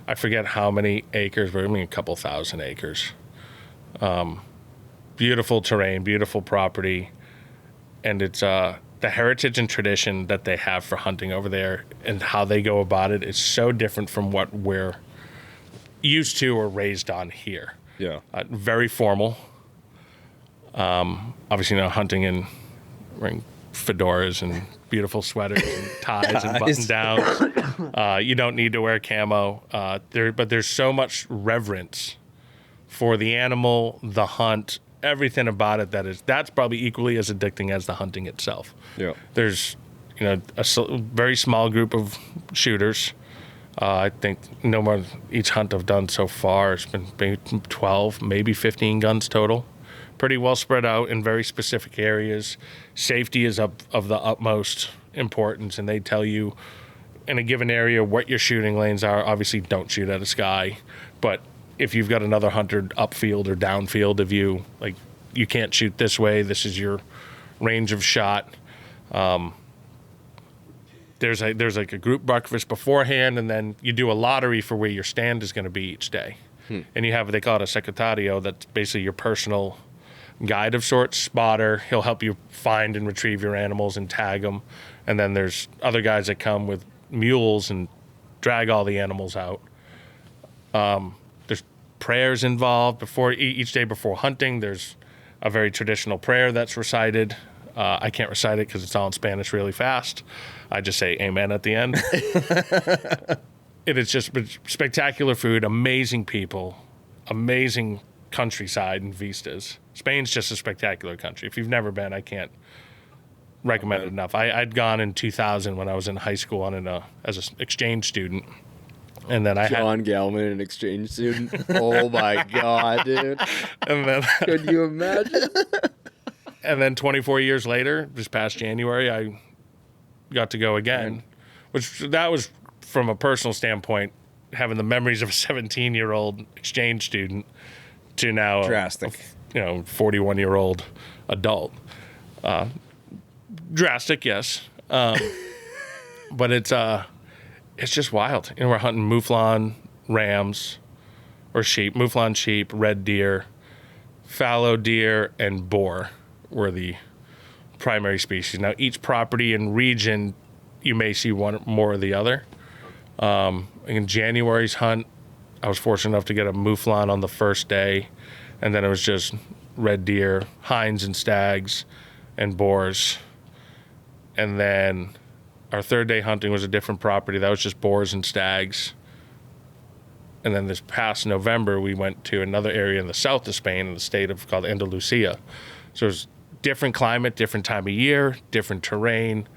I forget how many acres, but a couple thousand acres. Beautiful terrain, beautiful property. And it's the heritage and tradition that they have for hunting over there and how they go about it is so different from what we're used to or raised on here. Yeah. Very formal. Obviously, hunting and wearing fedoras and beautiful sweaters and ties and button downs. You don't need to wear camo. But there's so much reverence for the animal, the hunt, everything about it that's probably equally as addicting as the hunting itself. Yeah. There's a very small group of shooters. I think no more each hunt I've done so far, it's been maybe 12, maybe 15 guns total. Pretty well spread out in very specific areas. Safety is of the utmost importance, and they tell you in a given area what your shooting lanes are. Obviously, don't shoot at a sky, but if you've got another hunter upfield or downfield of you, like, you can't shoot this way. This is your range of shot. There's like a group breakfast beforehand, and then you do a lottery for where your stand is going to be each day. And you have what they call it a secretario. That's basically your personal guide of sorts, spotter. He'll help you find and retrieve your animals and tag them. And then there's other guys that come with mules and drag all the animals out. There's prayers involved before each day before hunting. There's a very traditional prayer that's recited. I can't recite it because it's all in Spanish really fast. I just say amen at the end. It is just spectacular food, amazing people, amazing countryside and vistas. Spain's just a spectacular country. If you've never been, I can't recommend it enough. I'd gone in 2000 when I was in high school as an exchange student. And then I John Galvin, an exchange student. Oh my God, dude. And then Could you imagine? And then 24 years later, this past January, I got to go again, which that was from a personal standpoint, having the memories of a 17-year-old exchange student to now Drastic. 41-year-old adult. Drastic, yes. But it's just wild. We're hunting mouflon rams or sheep, mouflon sheep, red deer, fallow deer, and boar were the primary species. Now, each property and region, you may see one more or the other. In January's hunt, I was fortunate enough to get a mouflon on the first day, and then it was just red deer, hinds and stags, and boars. And then our third day hunting was a different property. That was just boars and stags. And then this past November, we went to another area in the south of Spain, in the state called Andalusia. So it was different climate, different time of year, different terrain,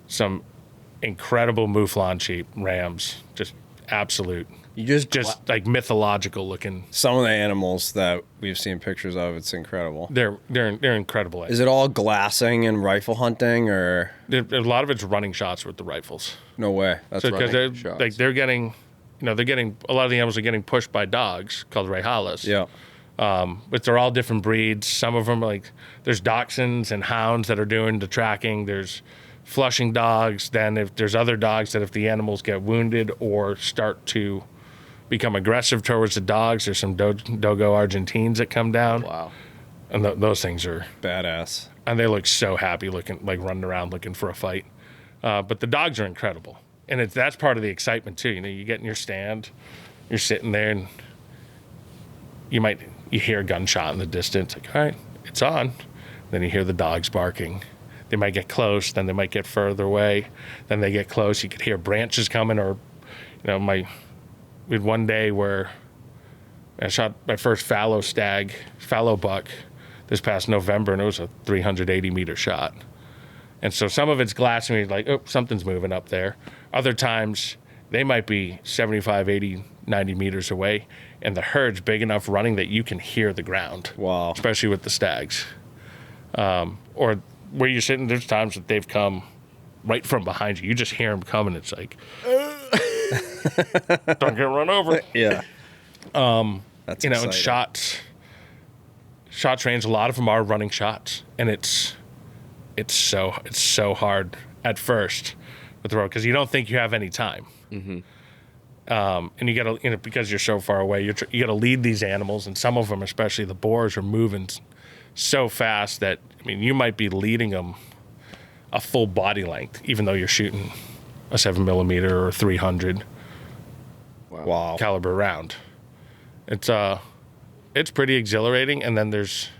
some incredible mouflon sheep, rams, just absolute, just like mythological looking. Some of the animals that we've seen pictures of, it's incredible. They're incredible. Is it all glassing and rifle hunting, or A lot of it's running shots with the rifles. no way? That's So because running they're shots. like they're getting a lot of the animals are getting pushed by dogs called rejalas. Yeah. But they're all different breeds. Some of them, like, there's dachshunds and hounds that are doing the tracking. There's flushing dogs. Then if there's other dogs that if the animals get wounded or start to become aggressive towards the dogs, there's some Dogo Argentines that come down. Wow. And those things are, Badass. and they look so happy looking, like running around looking for a fight. But the dogs are incredible. And that's part of the excitement too. You get in your stand, you're sitting there and you hear a gunshot in the distance. Like, all right, it's on. Then you hear the dogs barking. They might get close, then they might get further away. Then they get close. You could hear branches coming, or, we had one day where I shot my first fallow buck this past November, and it was a 380 meter shot. And so some of it's glassing me, like, oh, something's moving up there. Other times, they might be 75, 80, 90 meters away, and the herd's big enough running that you can hear the ground. Wow. Especially with the stags. Or where you're sitting, there's times that they've come right from behind you. You just hear them coming. It's like, don't get run over. Yeah. That's And exciting. shot range, a lot of them are running shots, and it's so hard at first with the road because you don't think you have any time. Mm-hmm. And you gotta, because you're so far away, you gotta lead these animals, and some of them, especially the boars, are moving so fast that you might be leading them a full body length, even though you're shooting a 7mm or 300 Wow. caliber round. It's pretty exhilarating, and then there's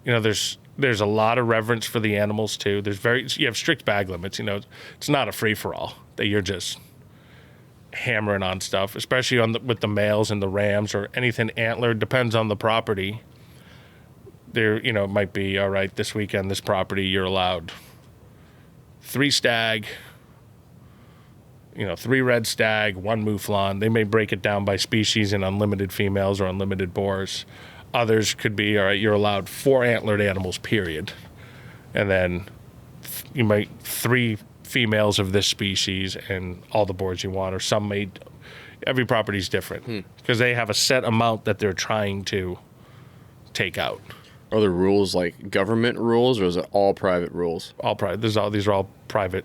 a lot of reverence for the animals too. You have strict bag limits. It's not a free for all that you're just hammering on stuff, especially with the males and the rams or anything antlered. Depends on the property. There, it might be, all right, this weekend, this property, you're allowed 3 stag, 3 red stag, 1 mouflon. They may break it down by species in unlimited females or unlimited boars. Others could be, all right, you're allowed 4 antlered animals, period. And then you might 3 females of this species and all the boars you want, or every property's different because they have a set amount that they're trying to take out. Are there rules like government rules, or is it all private rules? All private. These are all private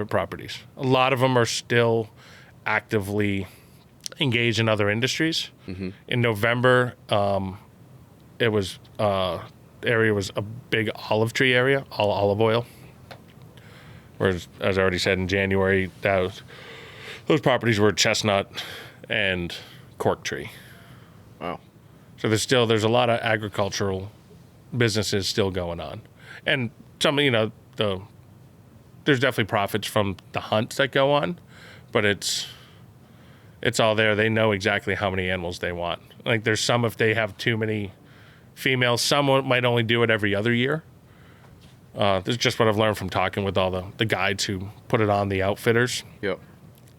properties. A lot of them are still actively engaged in other industries. Mm-hmm. In November, it was the area was a big olive tree area, all olive oil. Whereas, as I already said, in January, those properties were chestnut and cork tree. Wow. So there's a lot of agricultural businesses still going on, and some there's definitely profits from the hunts that go on, but it's all there. They know exactly how many animals they want. Like there's some, if they have too many females. Some might only do it every other year. This is just what I've learned from talking with all the guides who put it on, the outfitters. Yep.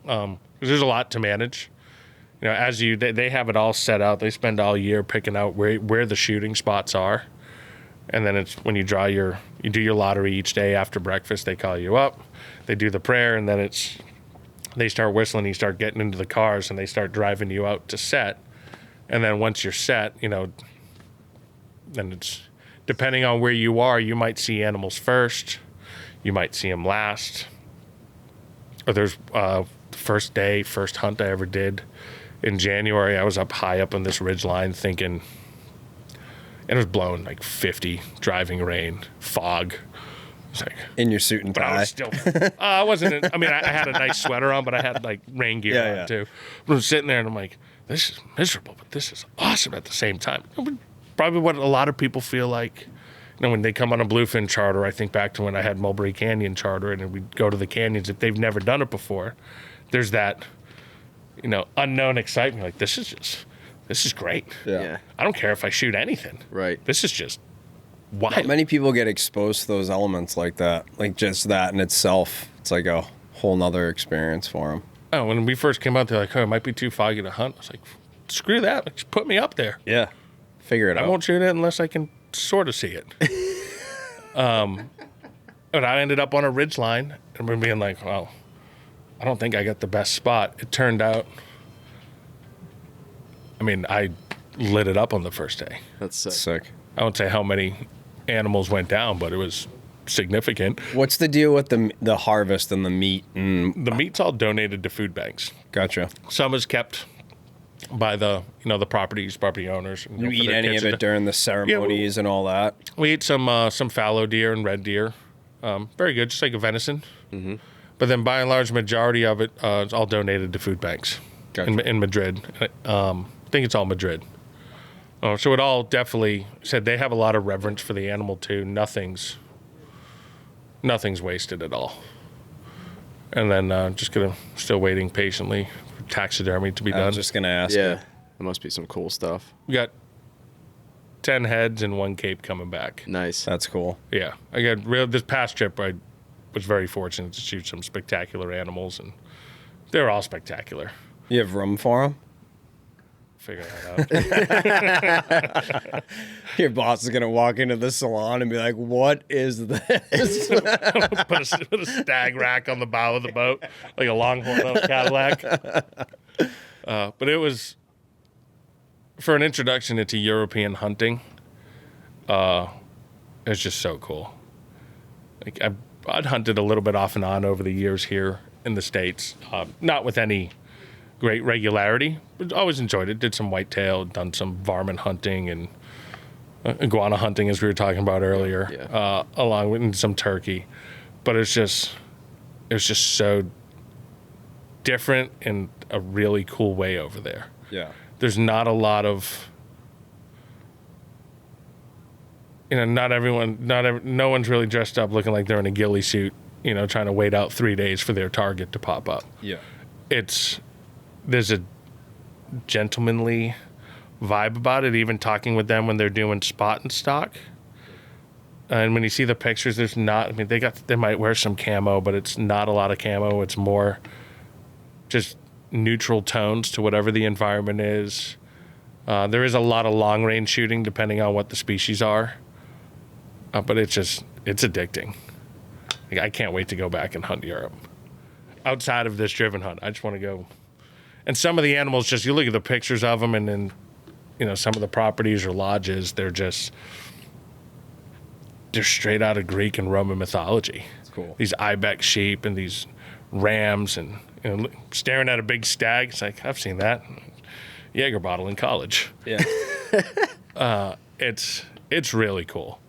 'Cause there's a lot to manage. You know, they have it all set out. They spend all year picking out where the shooting spots are. And then it's when you do your lottery each day after breakfast, they call you up, they do the prayer, and then they start whistling, you start getting into the cars, and they start driving you out to set. And then once you're set, you know, then it's, depending on where you are, you might see animals first, you might see them last. Or there's first hunt I ever did in January, I was up high up on this ridge line thinking, and it was blowing like 50, driving rain, fog. It's like, In your suit and but I tie. was still, I wasn't, I mean, I had a nice sweater on, but I had like rain gear on too. But I'm sitting there and I'm like, this is miserable, but this is awesome at the same time. Probably what a lot of people feel like, you know, when they come on a bluefin charter. I think back to when I had Mulberry Canyon charter and we'd go to the canyons. If they've never done it before, there's that, you know, unknown excitement. Like, this is great. Yeah. I don't care if I shoot anything. Right. This is just wild. Not many people get exposed to those elements like that. Like just that in itself, it's like a whole nother experience for them. Oh, when we first came out, they're like, oh, it might be too foggy to hunt. I was like, screw that. Just put me up there. Yeah. Figure it out. I won't shoot it unless I can sort of see it. But I ended up on a ridge line and we're being like, well, I don't think I got the best spot. It turned out, I mean, I lit it up on the first day. That's sick. Sick. I won't say how many animals went down, but it was significant. What's the deal with the harvest and the meat? And The meat's all donated to food banks. gotcha. Some is kept by the property owners. You for eat their any of kitchen. it during the ceremonies and all that? We ate some fallow deer and red deer. Very good, just like a venison. Mm-hmm. But then by and large, majority of it is all donated to food banks Gotcha. in Madrid. I think it's all Madrid. So it all definitely said they have a lot of reverence for the animal too. Nothing's wasted at all. And then still waiting patiently for taxidermy to be I done. was just gonna ask. Yeah. There must be some cool stuff. We got 10 heads and 1 cape coming back. Nice. That's cool. Yeah, this past trip, I was very fortunate to shoot some spectacular animals, and they're all spectacular. You have room for them? Figure that out. Your boss is gonna walk into the salon and be like, "What is this?" put a stag rack on the bow of the boat, like a Longhorn on a Cadillac. But it was, for an introduction into European hunting, it's just so cool. Like I'd hunted a little bit off and on over the years here in the States, not with any great regularity, but always enjoyed it. Did some whitetail, done some varmint hunting and iguana hunting, as we were talking about earlier, along with some turkey. But it was just so different in a really cool way over there. Yeah. There's not a lot of, no one's really dressed up looking like they're in a ghillie suit, trying to wait out 3 days for their target to pop up. Yeah. There's a gentlemanly vibe about it, even talking with them when they're doing spot and stock. And when you see the pictures, they might wear some camo, but it's not a lot of camo. It's more just neutral tones to whatever the environment is. There is a lot of long range shooting depending on what the species are. But it's addicting. Like, I can't wait to go back and hunt Europe. Outside of this driven hunt, I just want to go. And some of the animals, you look at the pictures of them, and then, some of the properties or lodges, they're straight out of Greek and Roman mythology. That's cool. These ibex sheep and these rams, and staring at a big stag. It's like, I've seen that Jaeger bottle in college. Yeah. It's really cool.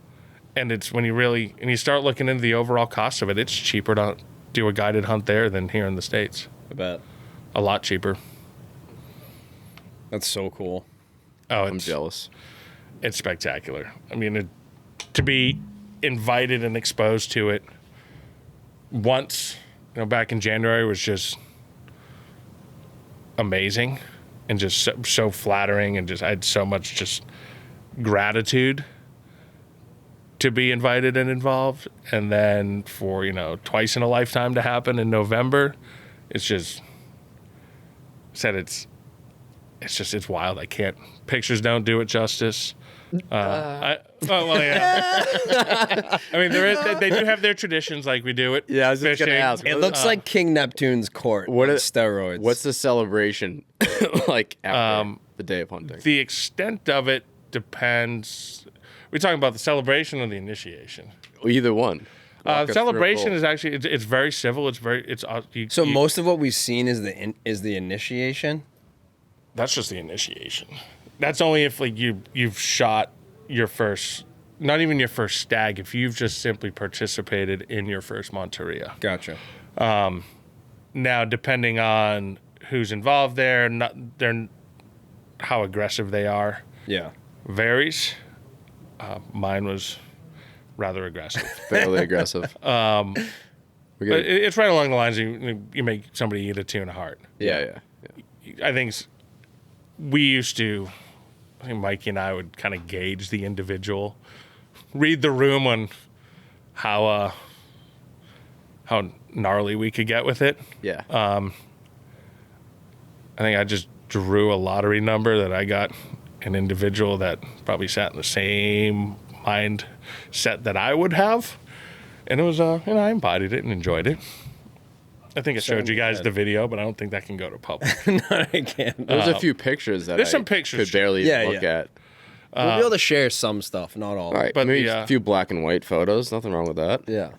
And it's when you start looking into the overall cost of it, it's cheaper to do a guided hunt there than here in the States. I bet. A lot cheaper. That's so cool. Oh, I'm jealous. It's spectacular. I mean, to be invited and exposed to it once, back in January was just amazing and just so flattering, and I had so much just gratitude to be invited and involved, and then for twice in a lifetime to happen in November, it's just said it's wild. I can't. Pictures don't do it justice. Yeah. I mean, they do have their traditions like we do it. Yeah, I was just gonna ask. It looks like King Neptune's court on steroids. What's the celebration like after the day of hunting? The extent of it depends. We're talking about the celebration or the initiation. Either one. Celebration is actually it's very civil. So most of what we've seen is the initiation. That's just the initiation. That's only if like you've shot your first, not even your first stag. If you've just simply participated in your first Monteria. Gotcha. Now, depending on who's involved there, how aggressive they are. Yeah. Varies. Mine was rather aggressive. Fairly aggressive. But it's right along the lines of you make somebody eat a tuna heart. Yeah. I think we used to, I think Mikey and I would kind of gauge the individual, read the room on how gnarly we could get with it. Yeah. I think I just drew a lottery number that I got an individual that probably sat in the same mindset that I would have. And it was, I embodied it and enjoyed it. I think I showed you guys the video, but I don't think that can go to public. No, I can't. There's a few pictures that some pictures could barely look at. We'll be able to share some stuff, not all. All right, but maybe a few black and white photos. Nothing wrong with that. Yeah.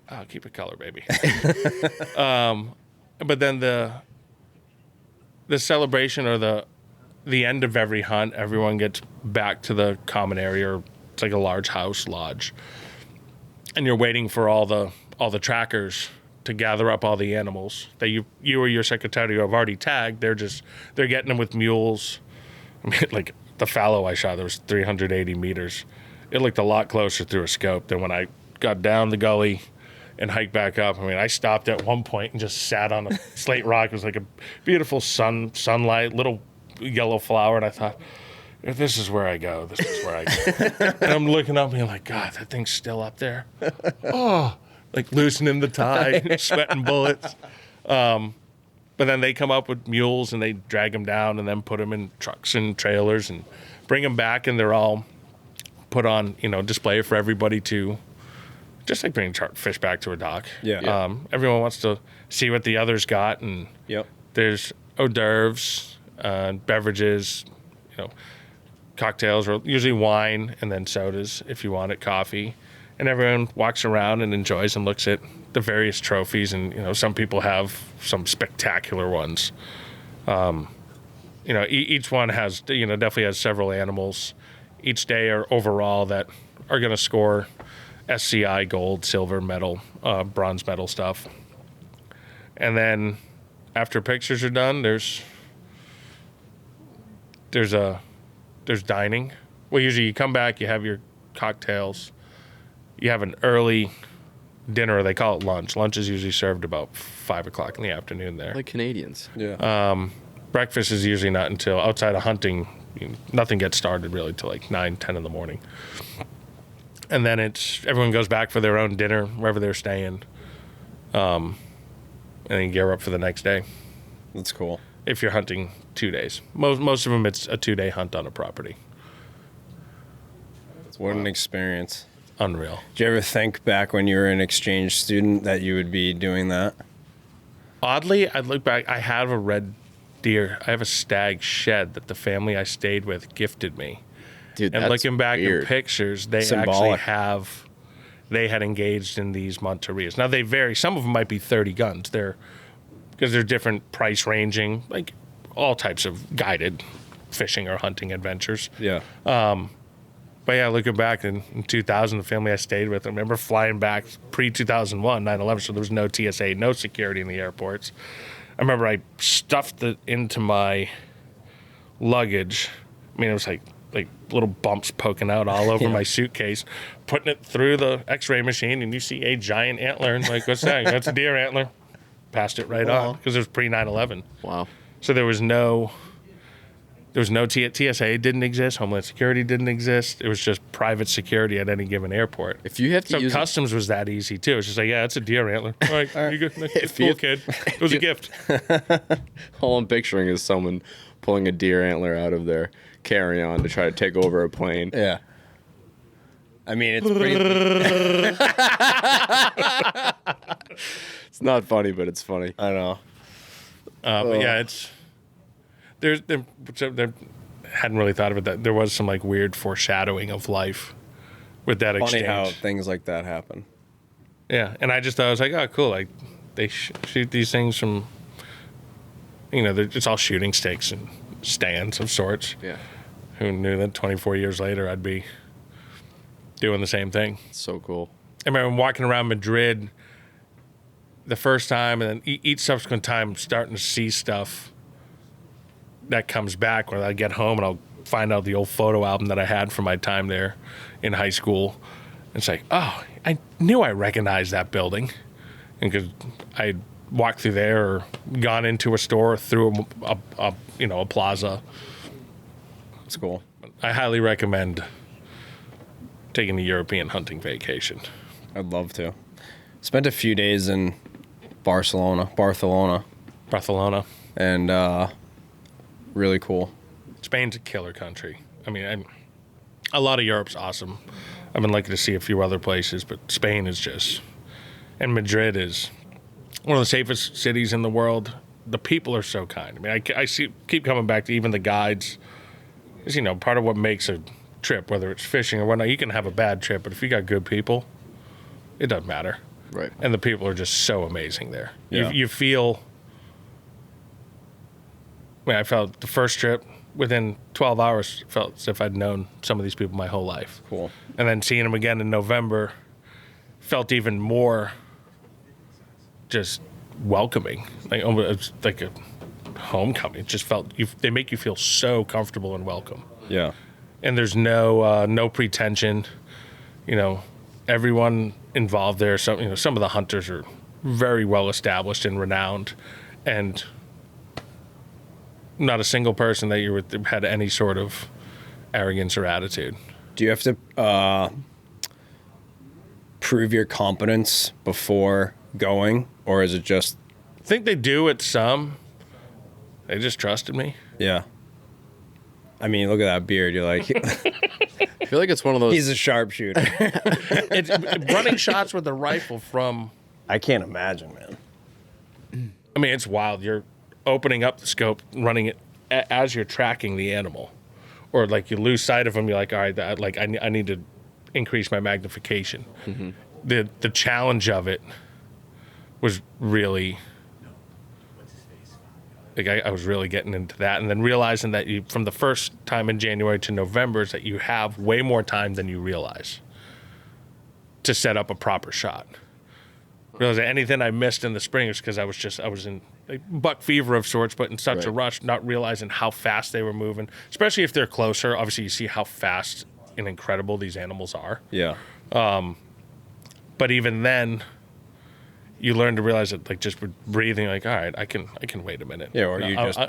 I'll keep it color, baby. But then the celebration or the end of every hunt, everyone gets back to the common area. Or it's like a large house lodge, and you're waiting for all the trackers to gather up all the animals that you or your secretary have already tagged. They're getting them with mules. I mean, like the fallow I shot, there was 380 meters. It looked a lot closer through a scope than when I got down the gully and hiked back up. I mean, I stopped at one point and just sat on a slate rock. It was like a beautiful sunlight, little yellow flower, and I thought, if this is where I go, this is where I go. And I'm looking up and being like, God, that thing's still up there. Oh, like loosening the tie, sweating bullets. But then they come up with mules and they drag them down and then put them in trucks and trailers and bring them back, and they're all put on, display for everybody to, just like bringing fish back to a dock. Yeah. Everyone wants to see what the others got, and there's hors d'oeuvres, beverages, cocktails, or usually wine, and then sodas if you want it, coffee. And everyone walks around and enjoys and looks at the various trophies, and some people have some spectacular ones. Each one has definitely has several animals each day or overall that are going to score SCI gold, silver medal, bronze medal stuff. And then after pictures are done, there's dining. Well, usually you come back, you have your cocktails. You have an early dinner, or they call it lunch. Lunch is usually served about 5 o'clock in the afternoon there. Like Canadians. Yeah. Breakfast is usually not until, outside of hunting, nothing gets started really till like 9, 10 in the morning. And then everyone goes back for their own dinner, wherever they're staying. And then gear up for the next day. That's cool. If you're hunting 2 days. Most of them, it's a 2-day hunt on a property. What an experience. Unreal. Did you ever think back when you were an exchange student that you would be doing that? Oddly, I look back, I have a red deer. I have a stag shed that the family I stayed with gifted me. Dude, and that's looking back weird. in pictures, they Symbolic. actually they had engaged in these Monterias. Now they vary. Some of them might be 30 guns. Because they're different price ranging, like all types of guided fishing or hunting adventures. Yeah. But yeah, looking back in 2000, the family I stayed with, I remember flying back pre-2001, 9/11, so there was no TSA, no security in the airports. I remember I stuffed it into my luggage. I mean, it was like little bumps poking out all over my suitcase, putting it through the x-ray machine, and you see a giant antler, and like, what's that? That's a deer antler. Passed it right on, because it was pre-9/11. Wow. So there was no There was no TSA didn't exist. Homeland Security didn't exist. It was just private security at any given airport. If you have to use customs was that easy too. It's just like, yeah, it's a deer antler. All right, you go. It's cool, kid. It was a gift. all I'm picturing is someone pulling a deer antler out of their carry-on to try to take over a plane. Yeah. I mean, it's pretty. It's not funny, but it's funny. I know. But yeah, it's there hadn't really thought of it. That there was some like weird foreshadowing of life with that Funny exchange. how things like that happen. Yeah, and I just thought, I was like, oh, cool. Like they shoot these things from, it's all shooting stakes and stands of sorts. Yeah. Who knew that 24 years later I'd be doing the same thing? It's so cool. I remember walking around Madrid the first time, and then each subsequent time starting to see stuff that comes back when I get home and I'll find out the old photo album that I had from my time there in high school. It's like, oh, I knew I recognized that building. And because I walked through there or gone into a store through a plaza. It's cool. I highly recommend taking a European hunting vacation. I'd love to. Spent a few days in Barcelona, and really cool. Spain's a killer country. I mean, a lot of Europe's awesome. I've been lucky to see a few other places, but Spain is just, and Madrid is one of the safest cities in the world. The people are so kind. I mean, I keep coming back to even the guides. Is, part of what makes a trip, whether it's fishing or whatnot, you can have a bad trip, but if you got good people, it doesn't matter. Right. And the people are just so amazing there. Yeah. You feel. I felt the first trip within 12 hours felt as if I'd known some of these people my whole life. Cool. And then seeing them again in November felt even more just welcoming. It's like a homecoming. It just felt they make you feel so comfortable and welcome. Yeah. And there's no pretension. Everyone involved there. Some of the hunters are very well established and renowned, and not a single person that you were had any sort of arrogance or attitude. Do you have to prove your competence before going, or is it just? I think they do at some. They just trusted me. Yeah. I mean, look at that beard. You're like, I feel like it's one of those. he's a sharpshooter. It's running shots with a rifle from. I can't imagine, man. I mean, it's wild. You're opening up the scope, running it as you're tracking the animal, or like you lose sight of them. You're like, all right, I need to increase my magnification. Mm-hmm. The challenge of it was really. Like I was really getting into that, and then realizing that from the first time in January to November is that you have way more time than you realize to set up a proper shot. Realize that anything I missed in the spring is because I was in like buck fever of sorts, but in such a rush, not realizing how fast they were moving. Especially if they're closer, obviously you see how fast and incredible these animals are. Yeah. But even then, you learn to realize that, like, just breathing, like, all right, I can wait a minute. Yeah, or you just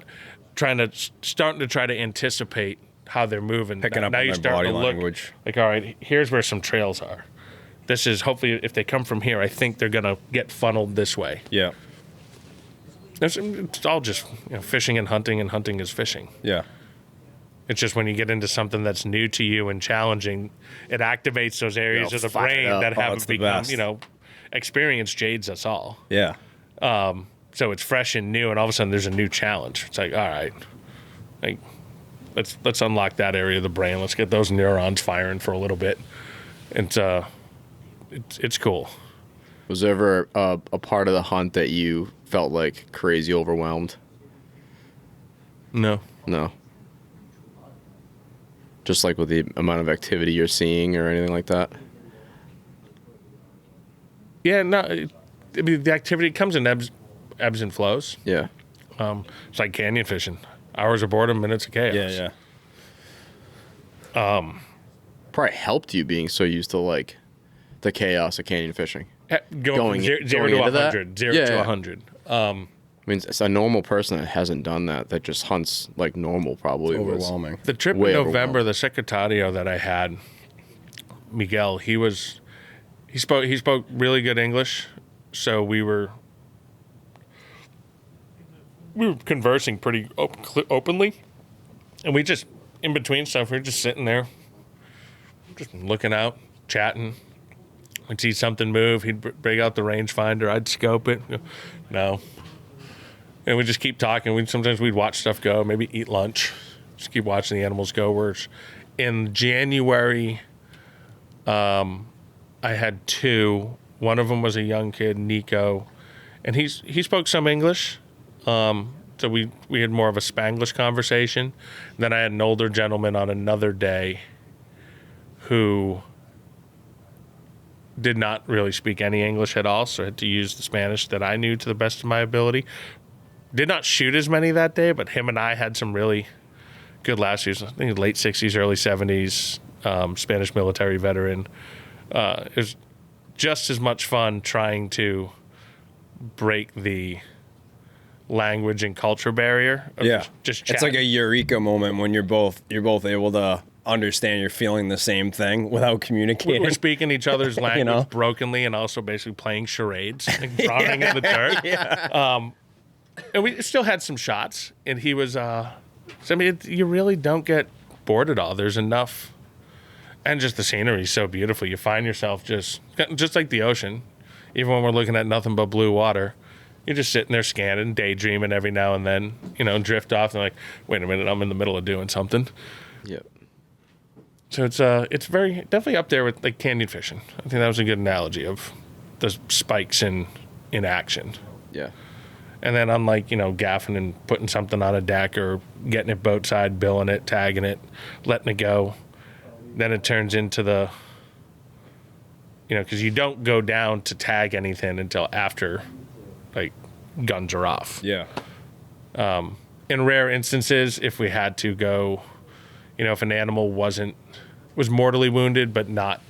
starting to try to anticipate how they're moving. Picking up now on you're their starting body to look language. like, all right, here's where some trails are. This is hopefully if they come from here, I think they're gonna get funneled this way. Yeah. It's all just fishing and hunting is fishing. Yeah. It's just when you get into something that's new to you and challenging, it activates those areas of the brain that haven't become, experience jades us all. Yeah. So it's fresh and new, and all of a sudden there's a new challenge. It's like, all right, like let's unlock that area of the brain. Let's get those neurons firing for a little bit. And it's cool. Was there ever a part of the hunt that you felt like crazy overwhelmed? No. Just like with the amount of activity you're seeing or anything like that? Yeah, no. I mean, the activity comes in ebbs and flows. Yeah. It's like canyon fishing. Hours of boredom, minutes of chaos. Yeah. Probably helped you being so used to like the chaos of canyon fishing. Going from zero to 100. That? 0 to 100. I mean, it's a normal person that hasn't done that just hunts like normal probably was Overwhelming. The trip in Way November, the secretario that I had, Miguel, he spoke really good English, so we were conversing pretty openly, and we just, in between stuff, we were just sitting there, just looking out, chatting. We'd see something move, he'd bring out the rangefinder, I'd scope it. No. And we'd just keep talking. Sometimes we'd watch stuff go, maybe eat lunch, just keep watching the animals go. Whereas in January, I had 2. One of them was a young kid, Nico, and he spoke some English. So we had more of a Spanglish conversation. Then I had an older gentleman on another day who did not really speak any English at all, so I had to use the Spanish that I knew to the best of my ability. Did not shoot as many that day, but him and I had some really good laughs. He was, I think, late 60s, early 70s, Spanish military veteran. It was just as much fun trying to break the language and culture barrier. Just it's like a eureka moment when you're both able to understand you're feeling the same thing without communicating. We're speaking each other's language brokenly and also basically playing charades, like drawing in the dirt. And we still had some shots, and he was, so I mean, you really don't get bored at all. There's enough, and just the scenery is so beautiful. You find yourself just like the ocean, even when we're looking at nothing but blue water. You're just sitting there scanning, daydreaming every now and then, drift off and like, wait a minute, I'm in the middle of doing something. Yep. So it's very definitely up there with like canyon fishing. I think that was a good analogy of the spikes in action. Yeah. And then unlike, gaffing and putting something on a deck or getting it boat side, billing it, tagging it, letting it go, then it turns into the, because you don't go down to tag anything until after, like, guns are off. Yeah. In rare instances, if we had to go, if an animal was mortally wounded but not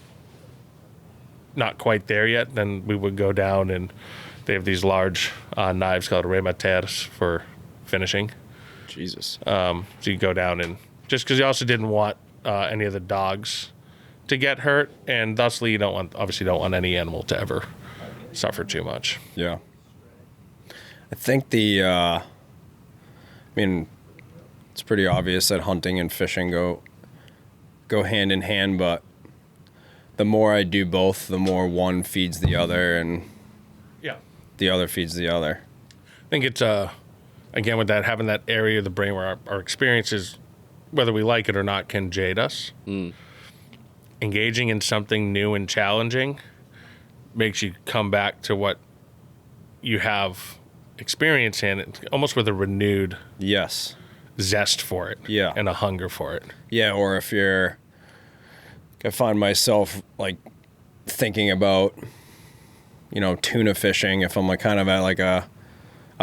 quite there yet, then we would go down, and they have these large knives called remateres for finishing. Jesus. So you go down, and just because you also didn't want any of the dogs to get hurt, and thusly you don't want any animal to ever suffer too much. Yeah. I think it's pretty obvious that hunting and fishing go hand in hand, but the more I do both, the more one feeds the other, and the other feeds the other. I think it's again with that, having that area of the brain where our experiences, whether we like it or not, can jade us. Engaging in something new and challenging makes you come back to what you have experience in, almost with a renewed zest for it, and a hunger for it. Yeah, or if I find myself like thinking about, tuna fishing, if I'm like kind of at like a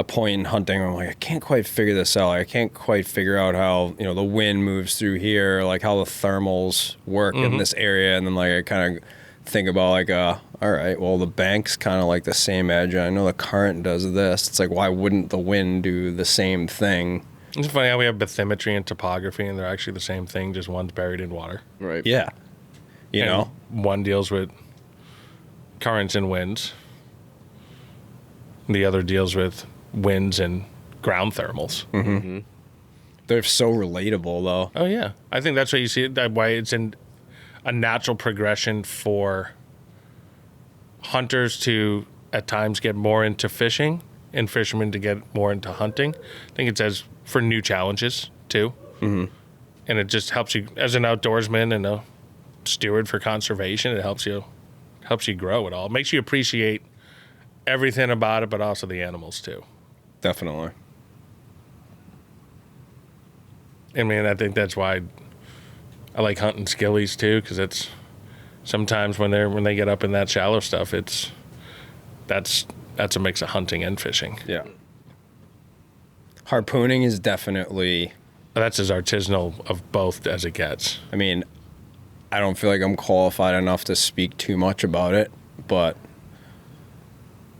point in hunting where I'm like, I can't quite figure this out. I can't quite figure out how, the wind moves through here, like how the thermals work in this area. And then like I kind of think about like, all right, well, the bank's kind of like the same edge. I know the current does this. It's like, why wouldn't the wind do the same thing? It's funny how we have bathymetry and topography, and they're actually the same thing, just one's buried in water. Right. Yeah. You know? One deals with currents and winds. The other deals with winds and ground thermals. Mm-hmm. They're so relatable, though. Oh, yeah. I think that's why you see it, that why it's in a natural progression for hunters to, at times, get more into fishing and fishermen to get more into hunting. I think it's as for new challenges, too. Mm-hmm. And it just helps you, as an outdoorsman and a steward for conservation, it helps you grow it all. It makes you appreciate everything about it, but also the animals, too. Definitely. I mean, I think that's why I like hunting skillies too, because it's sometimes when they get up in that shallow stuff, that's a mix of hunting and fishing. Yeah. Harpooning is definitely, that's as artisanal of both as it gets. I mean, I don't feel like I'm qualified enough to speak too much about it, but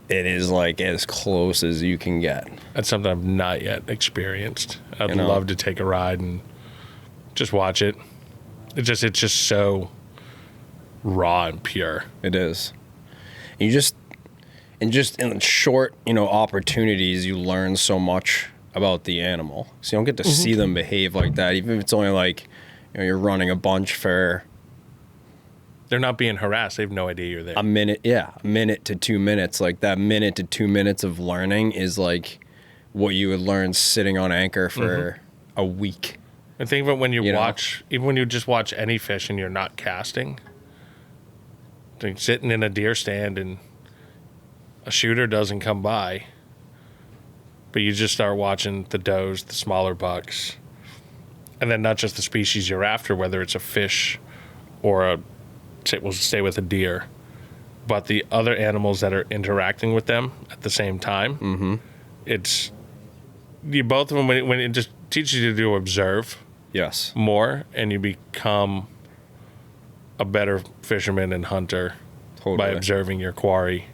it is like as close as you can get. That's something I've not yet experienced. I'd know? love to take a ride and just watch it. It's just so raw and pure. It is. You just in short, opportunities, you learn so much about the animal. So you don't get to see them behave like that, even if it's only like, you're running a bunch for They're not being harassed. They have no idea you're there. a minute to 2 minutes. Like that minute to 2 minutes of learning is like what you would learn sitting on anchor for a week. And think of it when you know? watch, even when you just watch any fish and you're not casting, like sitting in a deer stand and a shooter doesn't come by, but you just start watching the does, the smaller bucks, and then not just the species you're after, whether it's a fish or we'll stay with a deer, but the other animals that are interacting with them at the same time. Mm-hmm. It's you both of them when it just teaches you to observe. Yes. More, and you become a better fisherman and hunter by observing your quarry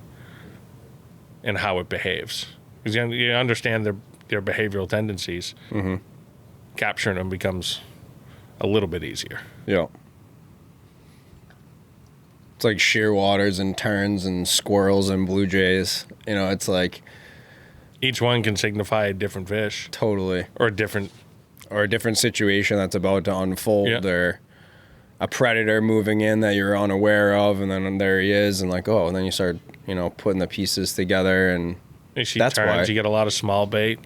and how it behaves. Because you understand their behavioral tendencies. Mm-hmm. Capturing them becomes a little bit easier. Yeah. It's like shearwaters and terns and squirrels and blue jays. It's like Each one can signify a different fish. Totally. Or a different situation that's about to unfold. Yeah. Or a predator moving in that you're unaware of, and then there he is, and like, oh, and then you start, putting the pieces together, and you see that's terns, why you get a lot of small bait.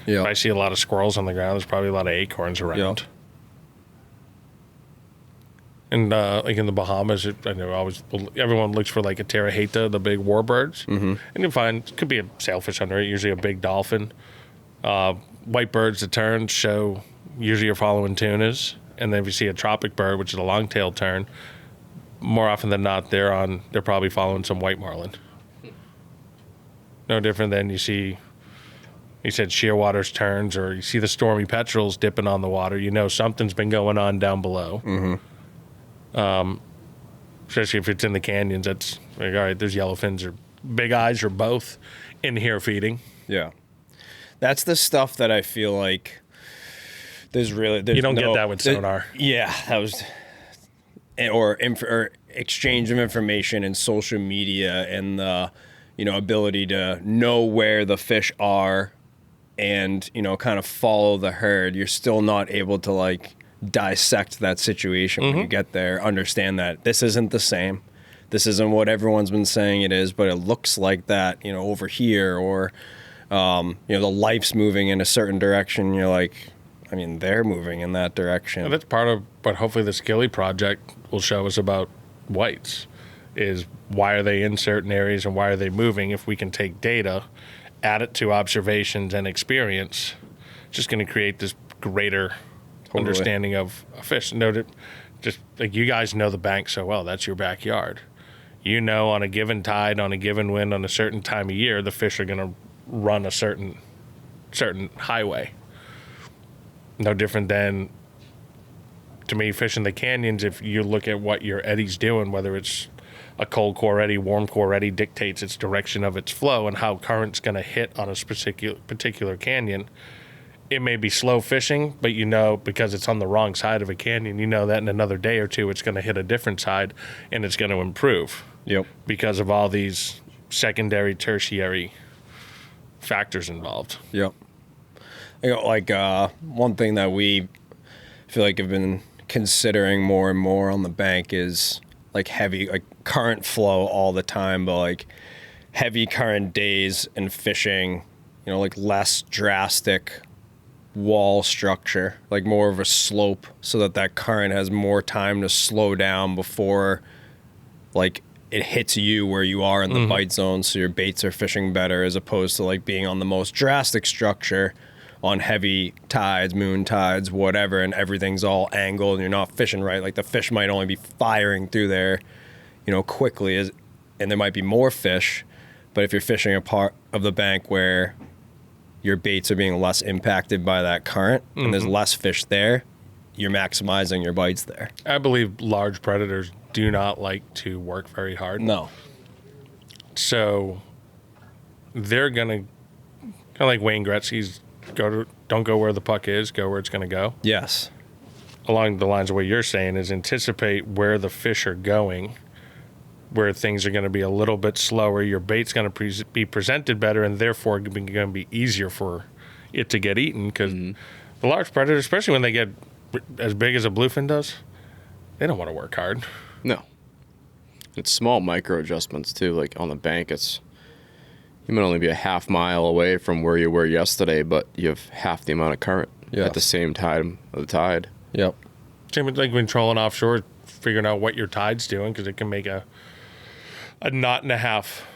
Yeah. If I see a lot of squirrels on the ground, there's probably a lot of acorns around. Yeah. And like in the Bahamas, everyone looks for like a terraheta, the big warbirds, and you find it could be a sailfish under it, usually a big dolphin. White birds, the terns show usually you're following tunas, and then if you see a tropic bird, which is a long-tailed tern, more often than not they're probably following some white marlin. No different than you see. You said shearwaters, terns, or you see the stormy petrels dipping on the water. Something's been going on down below. Especially if it's in the canyons. That's like, all right, there's yellowfins or big eyes or both in here feeding. Yeah. That's the stuff that I feel like there's You don't get that with sonar. Yeah, that was or exchange of information and social media and the ability to know where the fish are and kind of follow the herd. You're still not able to like dissect that situation when you get there, understand that this isn't the same. This isn't what everyone's been saying it is, but it looks like that, over here, or, the life's moving in a certain direction. You're like, they're moving in that direction. And that's part of what hopefully the Skilly project will show us about whites is why are they in certain areas and why are they moving. If we can take data, add it to observations and experience, it's just going to create this greater understanding of a fish. Just like you guys know the bank so well, that's your backyard. On a given tide, on a given wind, on a certain time of year, the fish are going to run a certain highway. No different than, to me, fishing the canyons. If you look at what your eddy's doing, whether it's a cold core eddy, warm core eddy, dictates its direction of its flow and how current's going to hit on a particular canyon. It may be slow fishing, but because it's on the wrong side of a canyon, that in another day or two it's going to hit a different side and it's going to improve. Yep. Because of all these secondary, tertiary factors involved. Yep. One thing that we feel like have been considering more and more on the bank is like heavy, like current flow all the time, but like heavy current days and fishing, like less drastic wall structure, like more of a slope, so that current has more time to slow down before like it hits you where you are in the bite zone, so your baits are fishing better, as opposed to like being on the most drastic structure on heavy tides, moon tides, whatever, and everything's all angled and you're not fishing right. Like the fish might only be firing through there quickly, and there might be more fish, but if you're fishing a part of the bank where your baits are being less impacted by that current and there's less fish there, you're maximizing your bites there. I believe large predators do not like to work very hard. No. So they're going to, kind of like Wayne Gretzky's, don't go where the puck is, go where it's going to go. Yes. Along the lines of what you're saying is anticipate where the fish are going, where things are going to be a little bit slower. Your bait's going to be presented better, and therefore going to be easier for it to get eaten, because the large predators, especially when they get as big as a bluefin does, they don't want to work hard. No. It's small micro adjustments too. Like on the bank, you might only be a half mile away from where you were yesterday, but you have half the amount of current at the same time of the tide. Yep. Same with like when trolling offshore, figuring out what your tide's doing, because it can make a knot and a half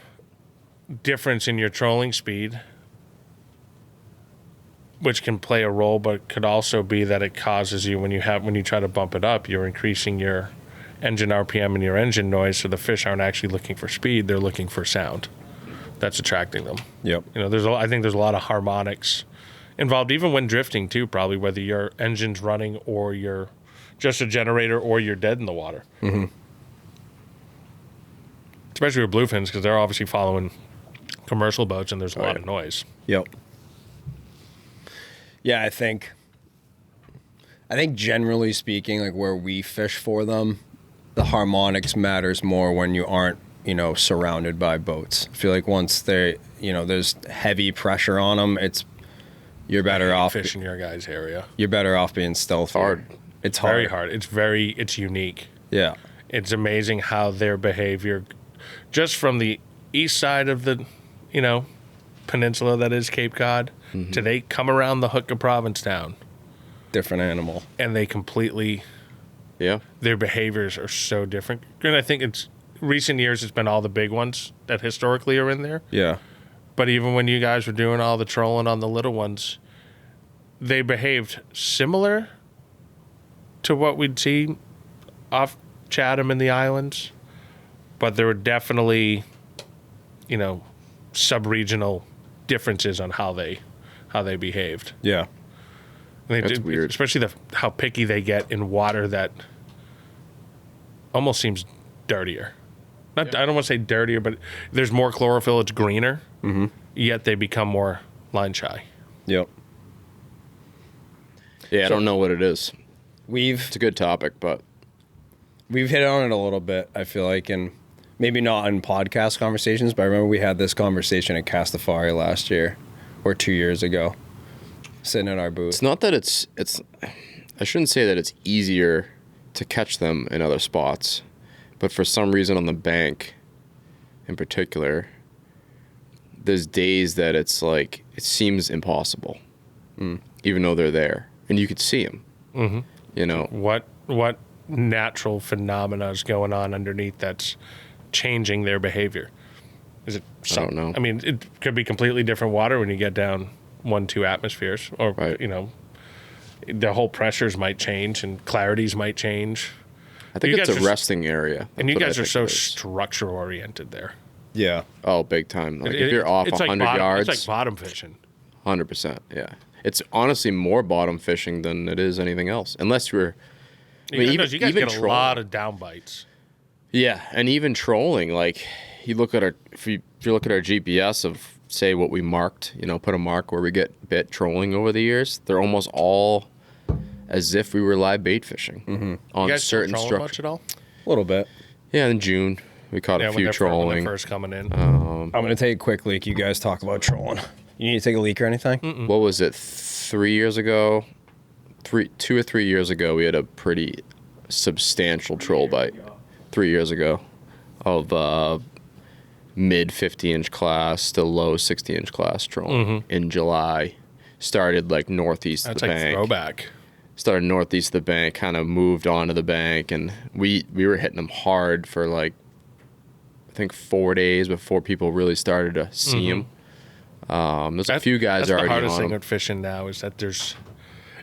difference in your trolling speed, which can play a role, but could also be that it causes you, when you try to bump it up, you're increasing your engine RPM and your engine noise, so the fish aren't actually looking for speed, they're looking for sound. That's attracting them. Yep. I think there's a lot of harmonics involved, even when drifting too, probably, whether your engine's running or you're just a generator or you're dead in the water. Mm-hmm. Especially with bluefins, because they're obviously following commercial boats and there's a lot of noise. Yep. Yeah, I think generally speaking, like where we fish for them, the harmonics matters more when you aren't, surrounded by boats. I feel like once there's heavy pressure on them, you're better off fishing your guys' area. You're better off being stealthy. Hard. It's hard. Very hard. It's unique. Yeah. It's amazing how their behavior, just from the east side of the, peninsula that is Cape Cod, to they come around the hook of Provincetown. Different animal. And they completely, their behaviors are so different. And I think recent years, it's been all the big ones that historically are in there. Yeah. But even when you guys were doing all the trolling on the little ones, they behaved similar to what we'd see off Chatham and the islands. But there were definitely, sub-regional differences on how they behaved. Yeah. That's weird. Especially how picky they get in water that almost seems dirtier. I don't want to say dirtier, but there's more chlorophyll. It's greener. Mm-hmm. Yet they become more line shy. Yep. Yeah, I don't know what it is. It's a good topic, but we've hit on it a little bit, I feel like, and maybe not in podcast conversations, but I remember we had this conversation at Castafari last year or 2 years ago, sitting in our booth. It's not that it's I shouldn't say that it's easier to catch them in other spots, but for some reason on the bank in particular, there's days that it's like, it seems impossible, even though they're there and you could see them. Mm-hmm. What natural phenomena is going on underneath that's changing their behavior? Is it I don't know. I mean, it could be completely different water when you get down 1-2 atmospheres, or the whole pressures might change and clarities might change. I think it's a resting area. And you guys are so structure oriented there. Yeah. Oh, big time. Like if you're off 100 yards. It's like bottom fishing. 100%, yeah. It's honestly more bottom fishing than it is anything else. Unless you're... you guys get a lot of down bites. Yeah, and even trolling, like you look at if you look at our GPS of, say, what we marked, put a mark where we get bit trolling over the years, they're almost all as if we were live bait fishing on you guys certain structures. Much at all? A little bit. Yeah, in June we caught a few trolling. When they're first coming in. I'm going to take a quick leak. You guys talk about trolling. You need to take a leak or anything? Mm-mm. What was it? 3 years ago? 2 or 3 years ago, we had a pretty substantial troll bite. 3 years ago, of mid 50-inch class to low 60-inch class trolling in July. Started like northeast of the bank. That's like throwback. Started northeast of the bank, kind of moved onto the bank, and we were hitting them hard for like, I think 4 days before people really started to see them. There's a few guys already on them. That's the hardest thing with fishing now is that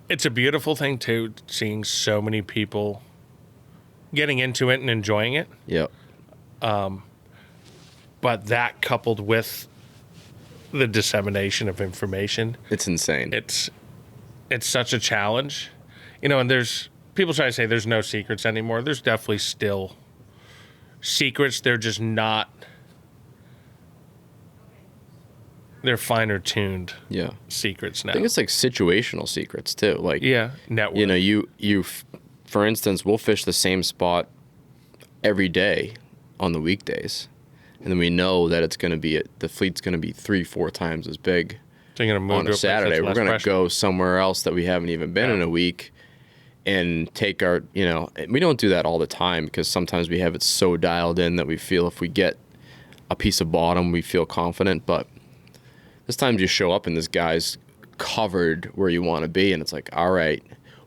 it's a beautiful thing too, seeing so many people getting into it and enjoying it. Yep. But that coupled with the dissemination of information, it's insane. It's such a challenge, and there's people try to say there's no secrets anymore. There's definitely still secrets. They're just not they're finer tuned Yeah. secrets now. I think it's like situational secrets too. Like, network. you know, for instance, we'll fish the same spot every day on the weekdays, and then we know that it's going to be the fleet's going to be 3-4 times as big. So you're gonna move on to a place Saturday. that's We're less going to pressure. go somewhere else that we haven't even been in a week, and take our, you know, we don't do that all the time because sometimes we have it so dialed in that we feel if we get a piece of bottom, we feel confident. But this time you show up and this guy's covered where you want to be, and it's like, all right,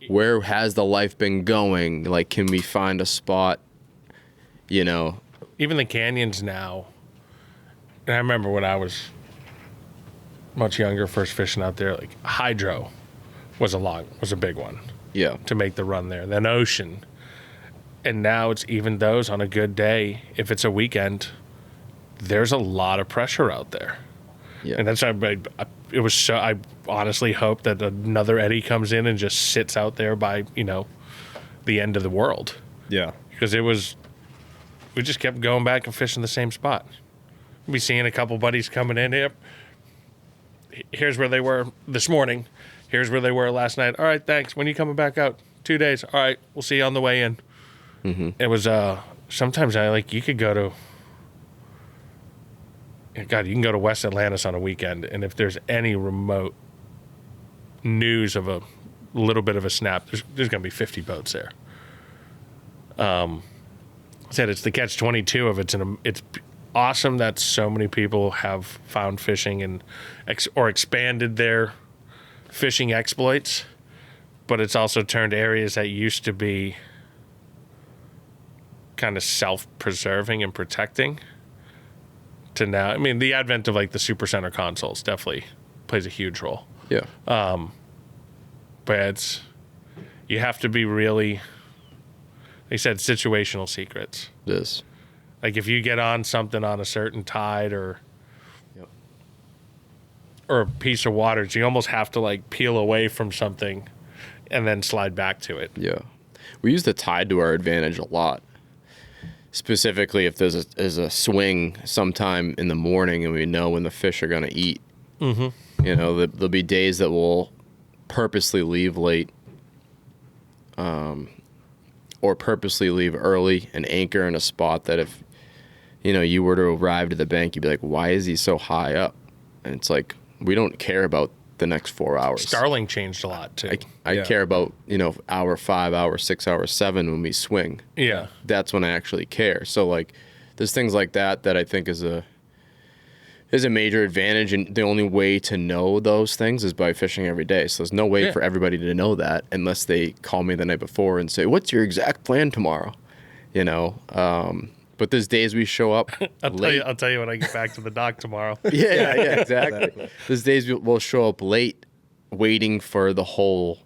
where has the life been going? Like, can we find a spot, you know? Even the canyons now. And I remember when I was much younger, first fishing out there, like hydro was a big one Yeah. to make the run there. Then ocean. And now it's even those on a good day. If it's a weekend, there's a lot of pressure out there. Yeah. And that's it was so I honestly hope that another eddy comes in and just sits out there by, you know, the end of the world. Yeah. Because we just kept going back and fishing the same spot. We seeing a couple buddies coming in. Yep. Here's where they were this morning. Here's where they were last night. All right, thanks. When are you coming back out? 2 days. All right, we'll see you on the way in. Mm-hmm. It was sometimes you could go to you can go to West Atlantis on a weekend, and if there's any remote news of a little bit of a snap, there's going to be 50 boats there. I said it's the catch-22 of it's awesome that so many people have found fishing and or expanded their fishing exploits, but it's also turned areas that used to be kind of self-preserving and protecting to now. I mean, the advent of like the Super Center consoles definitely plays a huge role. Yeah. But you have to be really, they said, situational secrets. It is. Like if you get on something on a certain tide or Yep. or a piece of water, you almost have to like peel away from something and then slide back to it. Yeah. We use the tide to our advantage a lot. Specifically, if there's a swing sometime in the morning and we know when the fish are going to eat. Mm-hmm. You know, there'll be days that we'll purposely leave late or purposely leave early and anchor in a spot that if, you know, you were to arrive to the bank, you'd be like, why is he so high up? And it's like, we don't care about the next 4 hours. Starling changed a lot too. I care about, you know, hour 5, hour 6, hour 7 when we swing. Yeah. That's when I actually care. So like there's things like that I think is a major advantage, and the only way to know those things is by fishing every day. So there's no way for everybody to know that unless they call me the night before and say, what's your exact plan tomorrow? You know, but there's days we show up late. I'll tell you when I get back to the dock tomorrow. Yeah, exactly. There's days we'll show up late waiting for the whole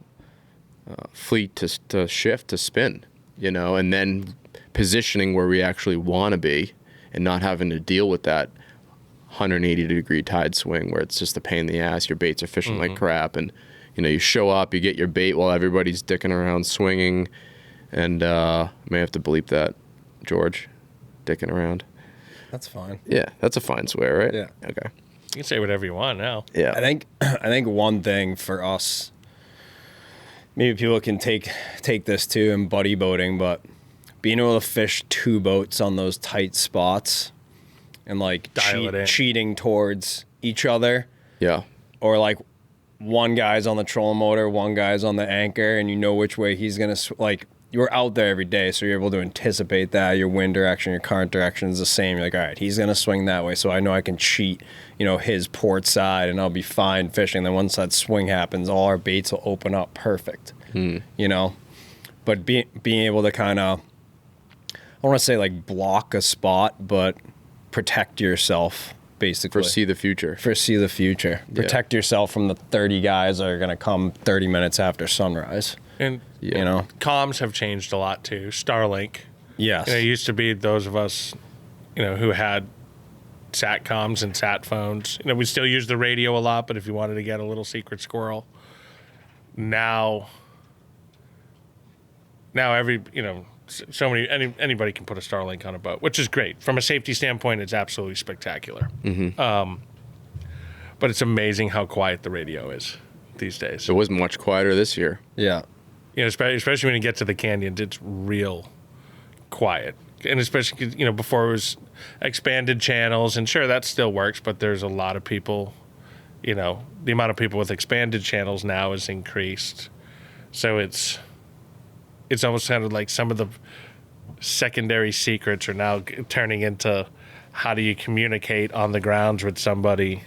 fleet to shift, to spin, you know, and then positioning where we actually want to be and not having to deal with that 180-degree tide swing where it's just a pain in the ass. Your baits are fishing like crap, and, you know, you show up, you get your bait while everybody's dicking around swinging, and may have to bleep that, George. Dicking around. That's fine. Yeah, that's a fine swear, right? Yeah. Okay. You can say whatever you want now. Yeah. I think one thing for us, maybe people can take this too in buddy boating, but being able to fish 2 boats on those tight spots and like cheating towards each other, Yeah. or like one guy's on the trolling motor, one guy's on the anchor, and you know which way he's gonna like. You're out there every day, so you're able to anticipate that. Your wind direction, your current direction is the same. You're like, all right, he's going to swing that way, so I know I can cheat, you know, his port side, and I'll be fine fishing. Then once that swing happens, all our baits will open up perfect, you know. But being able to kind of, I don't want to say like block a spot, but protect yourself, basically. Foresee the future. Foresee the future. Protect yourself from the 30 guys that are going to come 30 minutes after sunrise. And You know? comms have changed a lot too. Starlink. Yes. You know, it used to be those of us, you know, who had sat comms and sat phones. You know, we still use the radio a lot, but if you wanted to get a little secret squirrel, now every, you know, so many anybody can put a Starlink on a boat, which is great from a safety standpoint. It's absolutely spectacular. But it's amazing how quiet the radio is these days. It was much quieter this year. Yeah. You know, especially when you get to the canyons, it's real quiet. And especially, you know, before it was expanded channels, and sure, that still works, but there's a lot of people, you know, the amount of people with expanded channels now is increased. So it's almost kind of like some of the secondary secrets are now turning into how do you communicate on the grounds with somebody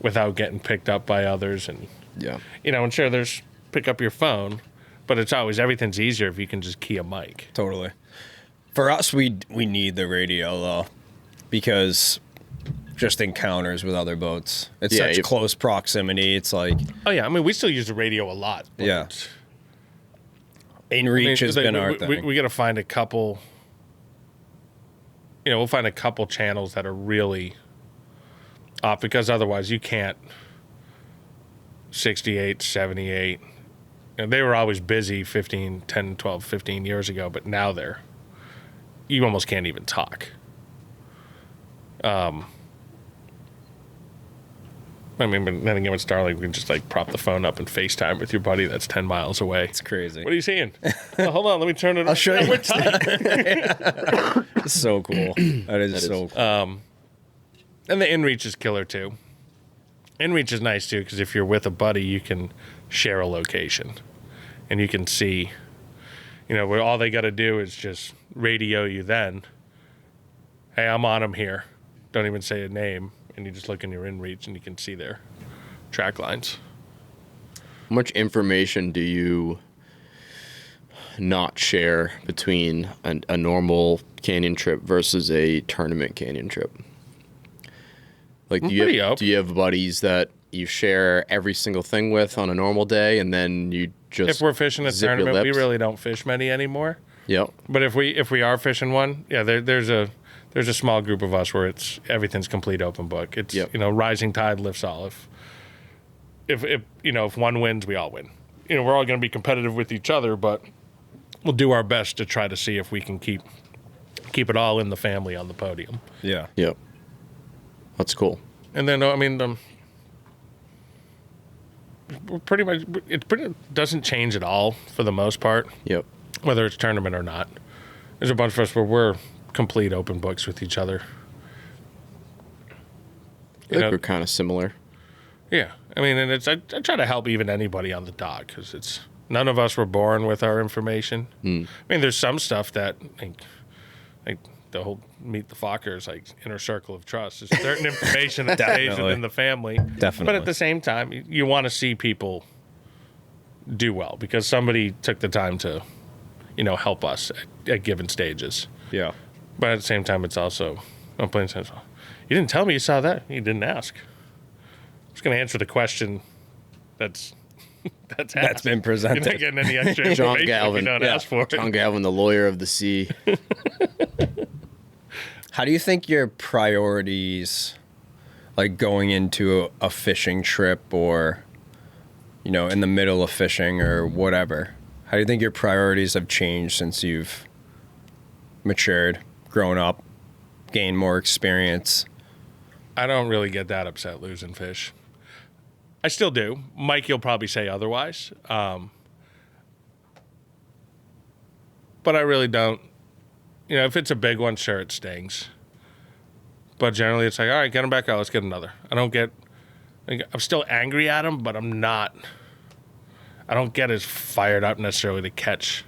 without getting picked up by others. And, Yeah. you know, and sure, there's pick up your phone, but it's always, everything's easier if you can just key a mic. Totally. For us, we need the radio, though, because just encounters with other boats. It's such close proximity. It's like... Oh, yeah. I mean, we still use the radio a lot. Yeah. In-reach has been our thing. We got to find a couple... You know, we'll find a couple channels that are really off, because otherwise you can't... 68, 78... And they were always busy 10, 12, 15 years ago, but now you almost can't even talk. I mean, but then again with Starlink, we can just like prop the phone up and FaceTime with your buddy that's 10 miles away. It's crazy. What are you seeing? Oh, hold on, let me turn it on. I'll show you. We're tight. It's so cool. That is so cool. And the inReach is killer too. InReach is nice too, because if you're with a buddy, you can share a location. And you can see, you know, where all they got to do is just radio you then. Hey, I'm on them here. Don't even say a name. And you just look in your InReach and you can see their track lines. How much information do you not share between a normal canyon trip versus a tournament canyon trip? Like, do you have buddies that you share every single thing with on a normal day, and then you just if we're fishing a tournament, we really don't fish many anymore. Yep. But if we are fishing one, yeah, there's a small group of us where everything's complete open book. It's you know, rising tide lifts all. If you know, if one wins, we all win. You know, we're all going to be competitive with each other, but we'll do our best to try to see if we can keep it all in the family on the podium. Yeah. Yep. That's cool. And then I mean, pretty much doesn't change at all for the most part. Yep. Whether it's tournament or not, there's a bunch of us where we're complete open books with each other. I think we're kind of similar. Yeah, I mean, and I try to help even anybody on the dock, because none of us were born with our information. I mean, there's some stuff that like the whole meet the Fockers, like inner circle of trust. There's certain information that stays within the family. Definitely. But at the same time, you want to see people do well, because somebody took the time to, you know, help us at given stages. Yeah. But at the same time, it's also, I'm playing sense. You didn't tell me you saw that. You didn't ask. I was going to answer the question that's been presented. You're not getting any extra information John Galvin. if you don't ask for it. John Galvin, the lawyer of the sea. How do you think your priorities, like going into a fishing trip or, you know, in the middle of fishing or whatever, how do you think your priorities have changed since you've matured, grown up, gained more experience? I don't really get that upset losing fish. I still do. Mike, you'll probably say otherwise. But I really don't. You know, if it's a big one, sure, it stings. But generally, it's like, all right, get him back out. Let's get another. I'm still angry at him, but I don't get as fired up necessarily to catch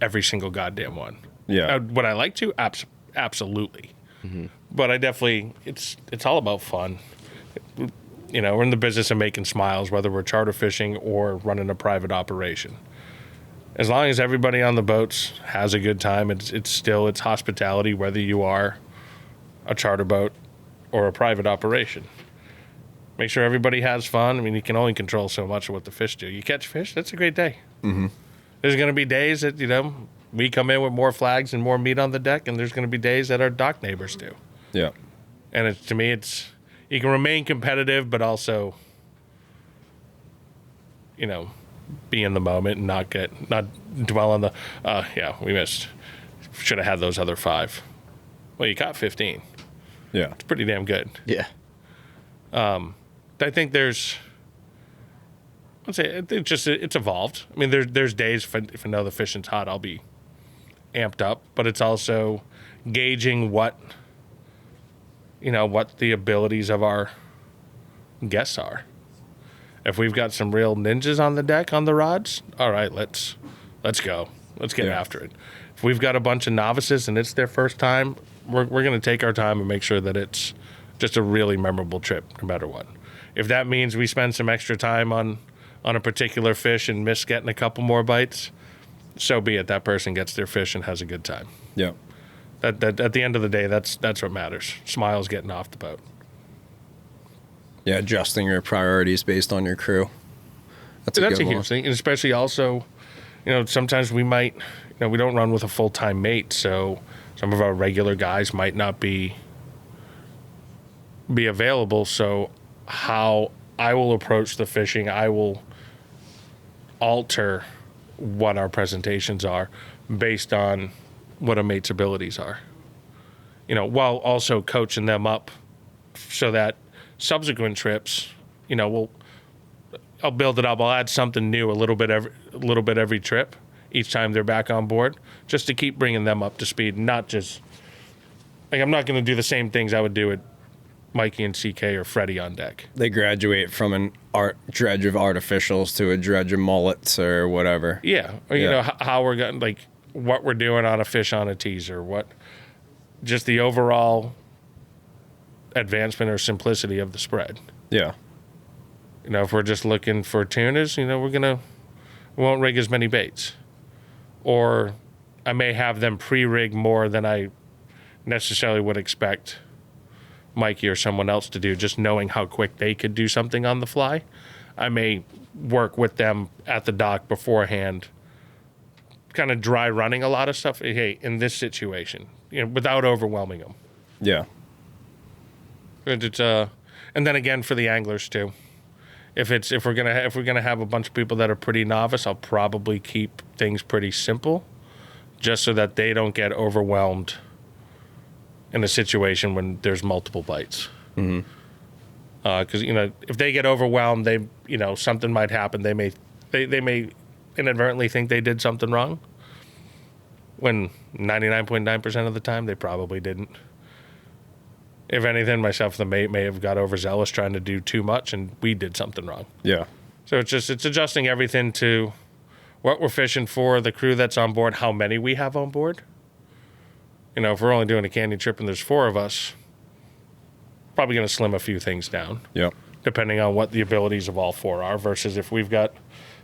every single goddamn one. Yeah. Would I like to? Absolutely. Mm-hmm. But I definitely, it's all about fun. You know, we're in the business of making smiles, whether we're charter fishing or running a private operation. As long as everybody on the boats has a good time, it's hospitality, whether you are a charter boat or a private operation. Make sure everybody has fun. I mean, you can only control so much of what the fish do. You catch fish, that's a great day. Mm-hmm. There's going to be days that, you know, we come in with more flags and more meat on the deck, and there's going to be days that our dock neighbors do. Yeah. And to me, you can remain competitive, but also, you know, be in the moment and not dwell on the, we missed. Should have had those other 5. Well, you caught 15. Yeah. It's pretty damn good. Yeah. Then I think there's, I'd say it's evolved. I mean, there's days if I know the fishing's hot, I'll be amped up, but it's also gauging what the abilities of our guests are. If we've got some real ninjas on the deck on the rods, all right, let's go. Let's get after it. If we've got a bunch of novices and it's their first time, we're going to take our time and make sure that it's just a really memorable trip no matter what. If that means we spend some extra time on a particular fish and miss getting a couple more bites, so be it. That person gets their fish and has a good time. Yeah. That at the end of the day, that's what matters. Smiles getting off the boat. Yeah, adjusting your priorities based on your crew. That's a huge thing, and especially also, sometimes we might, we don't run with a full-time mate, so some of our regular guys might not be available. So how I will approach the fishing, I will alter what our presentations are based on what a mate's abilities are. While also coaching them up so that subsequent trips, I'll build it up. I'll add something new a little bit every trip, each time they're back on board, just to keep bringing them up to speed. Not just I'm not going to do the same things I would do at Mikey and CK or Freddie on deck. They graduate from an dredge of artificials to a dredge of mullets or whatever. Yeah, or how we're going, what we're doing on a fish on a teaser, just the overall advancement or simplicity of the spread. Yeah. If we're just looking for tunas, we won't rig as many baits. Or I may have them pre-rig more than I necessarily would expect Mikey or someone else to do, just knowing how quick they could do something on the fly. I may work with them at the dock beforehand, kind of dry running a lot of stuff. Hey, in this situation, without overwhelming them. Yeah. It's and then again for the anglers too. If we're gonna have a bunch of people that are pretty novice, I'll probably keep things pretty simple, just so that they don't get overwhelmed in a situation when there's multiple bites. Mm-hmm. Because if they get overwhelmed, something might happen. They may inadvertently think they did something wrong, when 99.9% of the time they probably didn't. If anything, myself and the mate may have got overzealous trying to do too much, and we did something wrong. Yeah. So it's adjusting everything to what we're fishing for, the crew that's on board, how many we have on board. If we're only doing a canyon trip and there's 4 of us, probably going to slim a few things down. Yeah. Depending on what the abilities of all 4 are, versus if we've got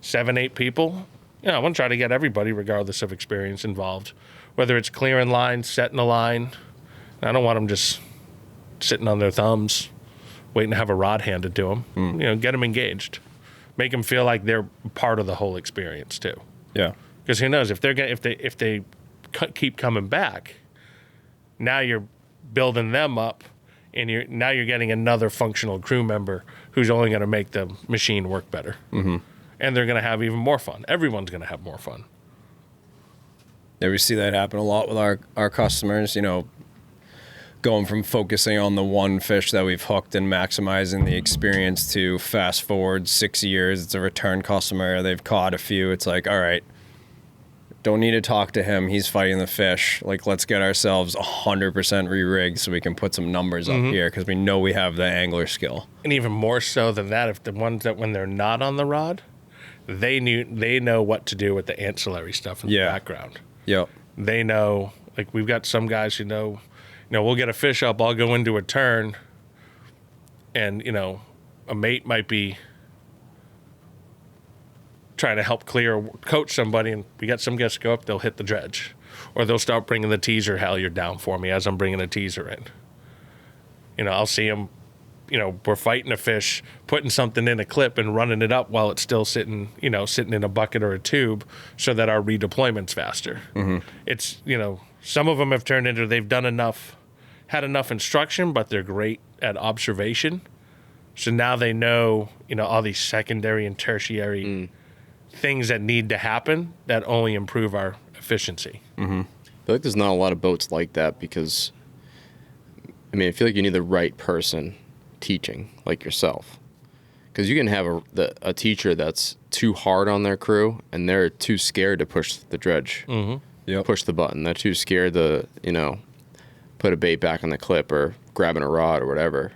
7, 8 people, I want to try to get everybody, regardless of experience, involved. Whether it's clearing lines, setting a line. I don't want them just sitting on their thumbs, waiting to have a rod handed to them. Get them engaged, make them feel like they're part of the whole experience too. Yeah. Because who knows, if they keep coming back, now you're building them up, and you're getting another functional crew member who's only going to make the machine work better. Mm-hmm. And they're going to have even more fun. Everyone's going to have more fun. Yeah, we see that happen a lot with our customers, going from focusing on the one fish that we've hooked and maximizing the experience to fast forward 6 years. It's a return customer. They've caught a few. It's like, all right, don't need to talk to him. He's fighting the fish. Let's get ourselves 100% re-rigged so we can put some numbers up here, because we know we have the angler skill. And even more so than that, if the ones that when they're not on the rod, they know what to do with the ancillary stuff in the background. Yep. They know, we've got some guys who know, we'll get a fish up, I'll go into a turn, and, a mate might be trying to help clear or coach somebody, and we got some guests go up, they'll hit the dredge. Or they'll start bringing the teaser halyard down for me as I'm bringing a teaser in. I'll see them, we're fighting a fish, putting something in a clip and running it up while it's still sitting in a bucket or a tube, so that our redeployment's faster. Mm-hmm. It's, some of them have turned into, they've had enough instruction, but they're great at observation. So now they know, all these secondary and tertiary things that need to happen that only improve our efficiency. Mm-hmm. I feel like there's not a lot of boats like that, because, I feel like you need the right person teaching, like yourself. Because you can have a teacher that's too hard on their crew, and they're too scared to push the dredge, push the button. They're too scared to, put a bait back on the clip or grabbing a rod or whatever.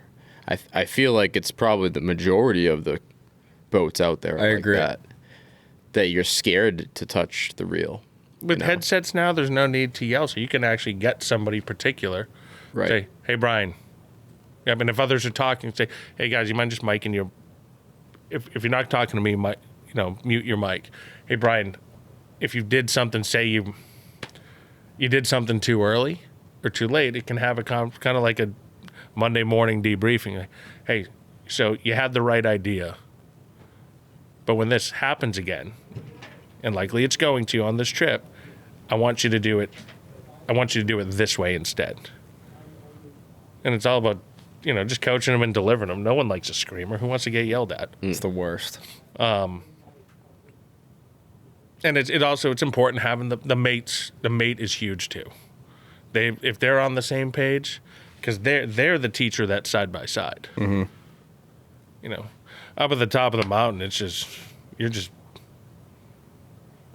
I feel like it's probably the majority of the boats out there. I agree. That you're scared to touch the reel. With headsets now, there's no need to yell, so you can actually get somebody particular. Right. Say, hey, Bryan. Yeah, I mean, if others are talking, say, hey, guys, you mind just miking your... If you're not talking to me, mute your mic. Hey, Bryan, if you did something, say you did something too early or too late, it can have a kind of like a Monday morning debriefing. Like, hey, so you had the right idea, but when this happens again, and likely it's going to on this trip, I want you to do it this way instead. And it's all about, just coaching them and delivering them. No one likes a screamer. Who wants to get yelled at? It's the worst. And it's important having the mates. The mate is huge too. If they're on the same page, because they're the teacher that's side by side. Mm-hmm. Up at the top of the mountain, you're just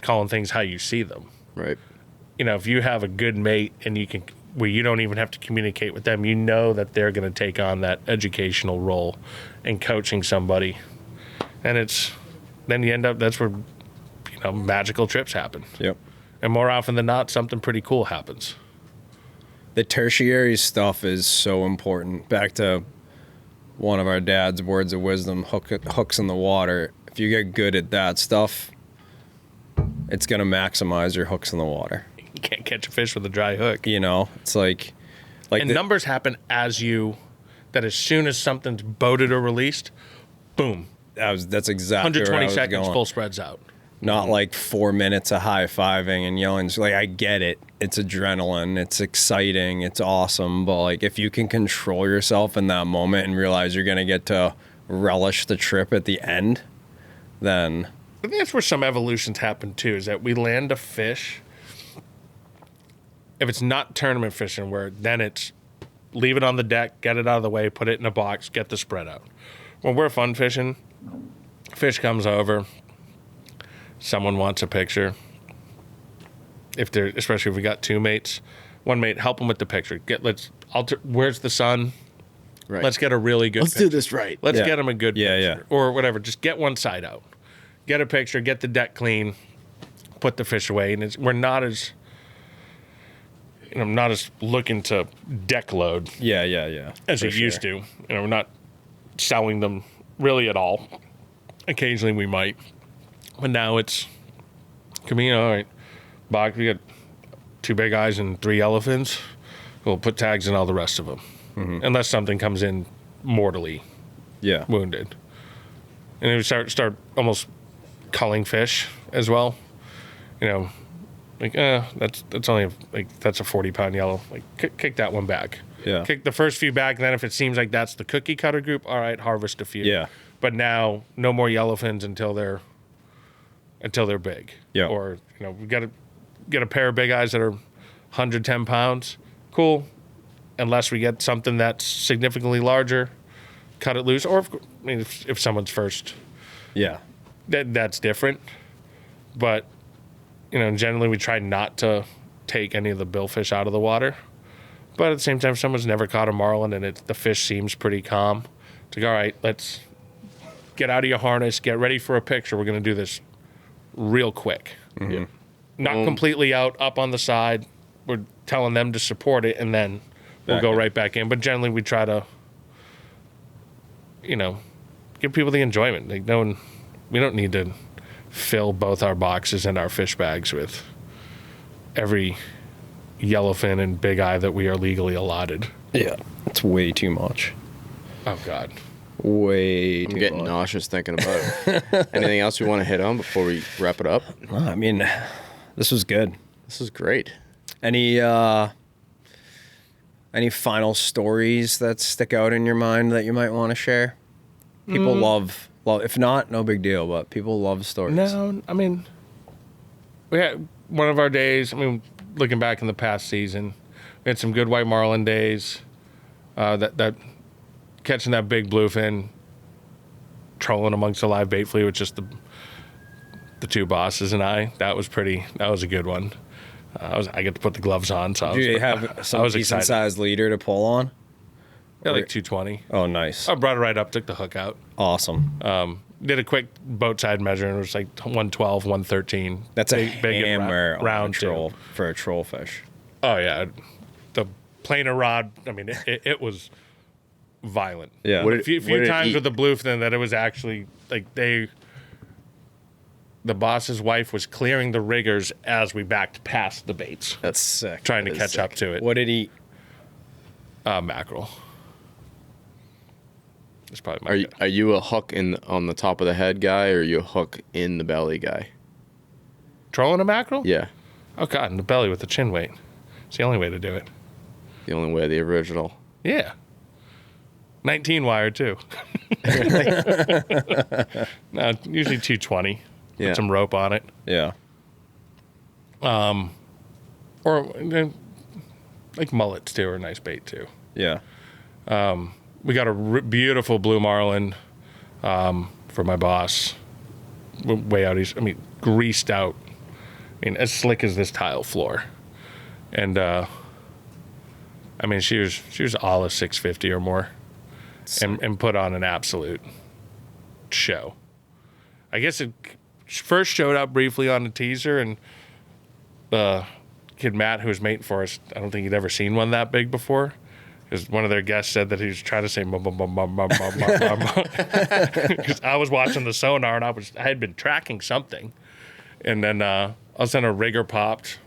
calling things how you see them. Right. If you have a good mate and where you don't even have to communicate with them, that they're going to take on that educational role in coaching somebody. And then you end up, that's where, magical trips happen. Yep. And more often than not, something pretty cool happens. The tertiary stuff is so important. Back to one of our dad's words of wisdom, hooks in the water. If you get good at that stuff, it's going to maximize your hooks in the water. You can't catch a fish with a dry hook. It's like and numbers happen as soon as something's boated or released, boom. That's exactly 120 seconds, going. full spreads out. Not like 4 minutes of high-fiving and yelling. Like, I get it. It's adrenaline. It's exciting. It's awesome. But, if you can control yourself in that moment and realize you're going to get to relish the trip at the end, then... I think that's where some evolutions happen, too, is that we land a fish. If it's not tournament fishing, where then it's leave it on the deck, get it out of the way, put it in a box, get the spread out. When we're fun fishing, fish comes over, someone wants a picture. Especially if we got two mates, one mate, help them with the picture. Where's the sun? Right. Let's get a really good picture. Do this right. Let's get them a good picture. Yeah. Or whatever. Just get one side out. Get a picture, get the deck clean, put the fish away. And we're not as... I'm not as looking to deck load. Yeah. As we used to. We're not selling them really at all. Occasionally we might. But now it's, all right, box, we got 2 big eyes and 3 yellowfins. We'll put tags in all the rest of them. Mm-hmm. Unless something comes in mortally wounded. And then we start almost culling fish as well. That's only that's a 40-pound yellow. Kick that one back. Yeah. Kick the first few back, and then if it seems like that's the cookie cutter group, all right, harvest a few. Yeah. But now no more yellowfins until they're big. Yeah. Or we got to get a pair of big eyes that are 110 pounds. Cool. Unless we get something that's significantly larger, cut it loose. Or if someone's first. Yeah. That's different. But generally we try not to take any of the billfish out of the water. But at the same time, if someone's never caught a marlin and the fish seems pretty calm, it's like, all right, let's get out of your harness, get ready for a picture. We're going to do this real quick. Mm-hmm. Not completely out, up on the side. We're telling them to support it, and then we'll go right back in. But generally we try to, give people the enjoyment. We don't need to fill both our boxes and our fish bags with every yellowfin and big eye that we are legally allotted. Yeah, it's way too much. Oh, God. Way too much. I'm getting nauseous thinking about it. Anything else we want to hit on before we wrap it up? I mean, this was good. This is great. Any final stories that stick out in your mind that you might want to share? People love, if not, no big deal, but people love stories. No, I mean, we had one of our days, looking back in the past season, we had some good white marlin days. That catching that big bluefin, trolling amongst the live bait fleet with just the two bosses and I. That was a good one. I get to put the gloves on, so Do you have some decent sized leader to pull on? Yeah, like 220. Oh, nice. I brought it right up, took the hook out. Awesome. Did a quick boat side measure, and it was like 112, 113. That's a hammer round troll for a troll fish. Oh, yeah. The planer rod, I mean, it was violent. Yeah. A few times with the bluefin that it was actually, like, the boss's wife was clearing the riggers as we backed past the baits. That's sick. Trying to catch up to it. What did he eat? Mackerel. It's probably my Are you a hook on the top of the head guy, or are you a hook in the belly guy? Trolling a mackerel? Yeah. Oh, God, in the belly with the chin weight. It's the only way to do it. The only way, the original. Yeah. 19 wire, too. No, usually 220. Yeah. Put some rope on it. Yeah. Or, like mullets, too, are a nice bait, too. Yeah. We got a beautiful blue marlin for my boss. Way out east. I mean, greased out. I mean, as slick as this tile floor. And, I mean, she was all of 650 or more. And put on an absolute show. I guess it first showed up briefly on the teaser, and kid Matt, who was mating for us, I don't think he'd ever seen one that big before. Because one of their guests said that he was trying to say mum, mum, mum, mum, mum, mum, mum, mum. Because I was watching the sonar, and I had been tracking something. And then all of a sudden a rigger popped,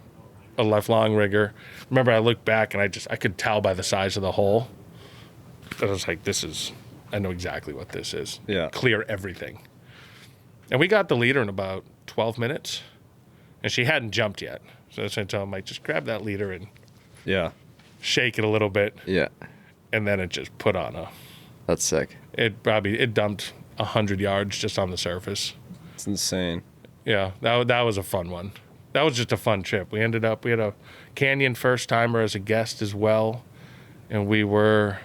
a lifelong rigger. Remember, I looked back, and I could tell by the size of the hole. I was like, I know exactly what this is. Yeah. Clear everything. And we got the leader in about 12 minutes. And she hadn't jumped yet. So I was trying to tell him, like, just grab that leader and Yeah. shake it a little bit. Yeah. And then it just put on That's sick. it dumped 100 yards just on the surface. It's insane. Yeah, that was a fun one. That was just a fun trip. We had a Canyon first timer as a guest as well. And we were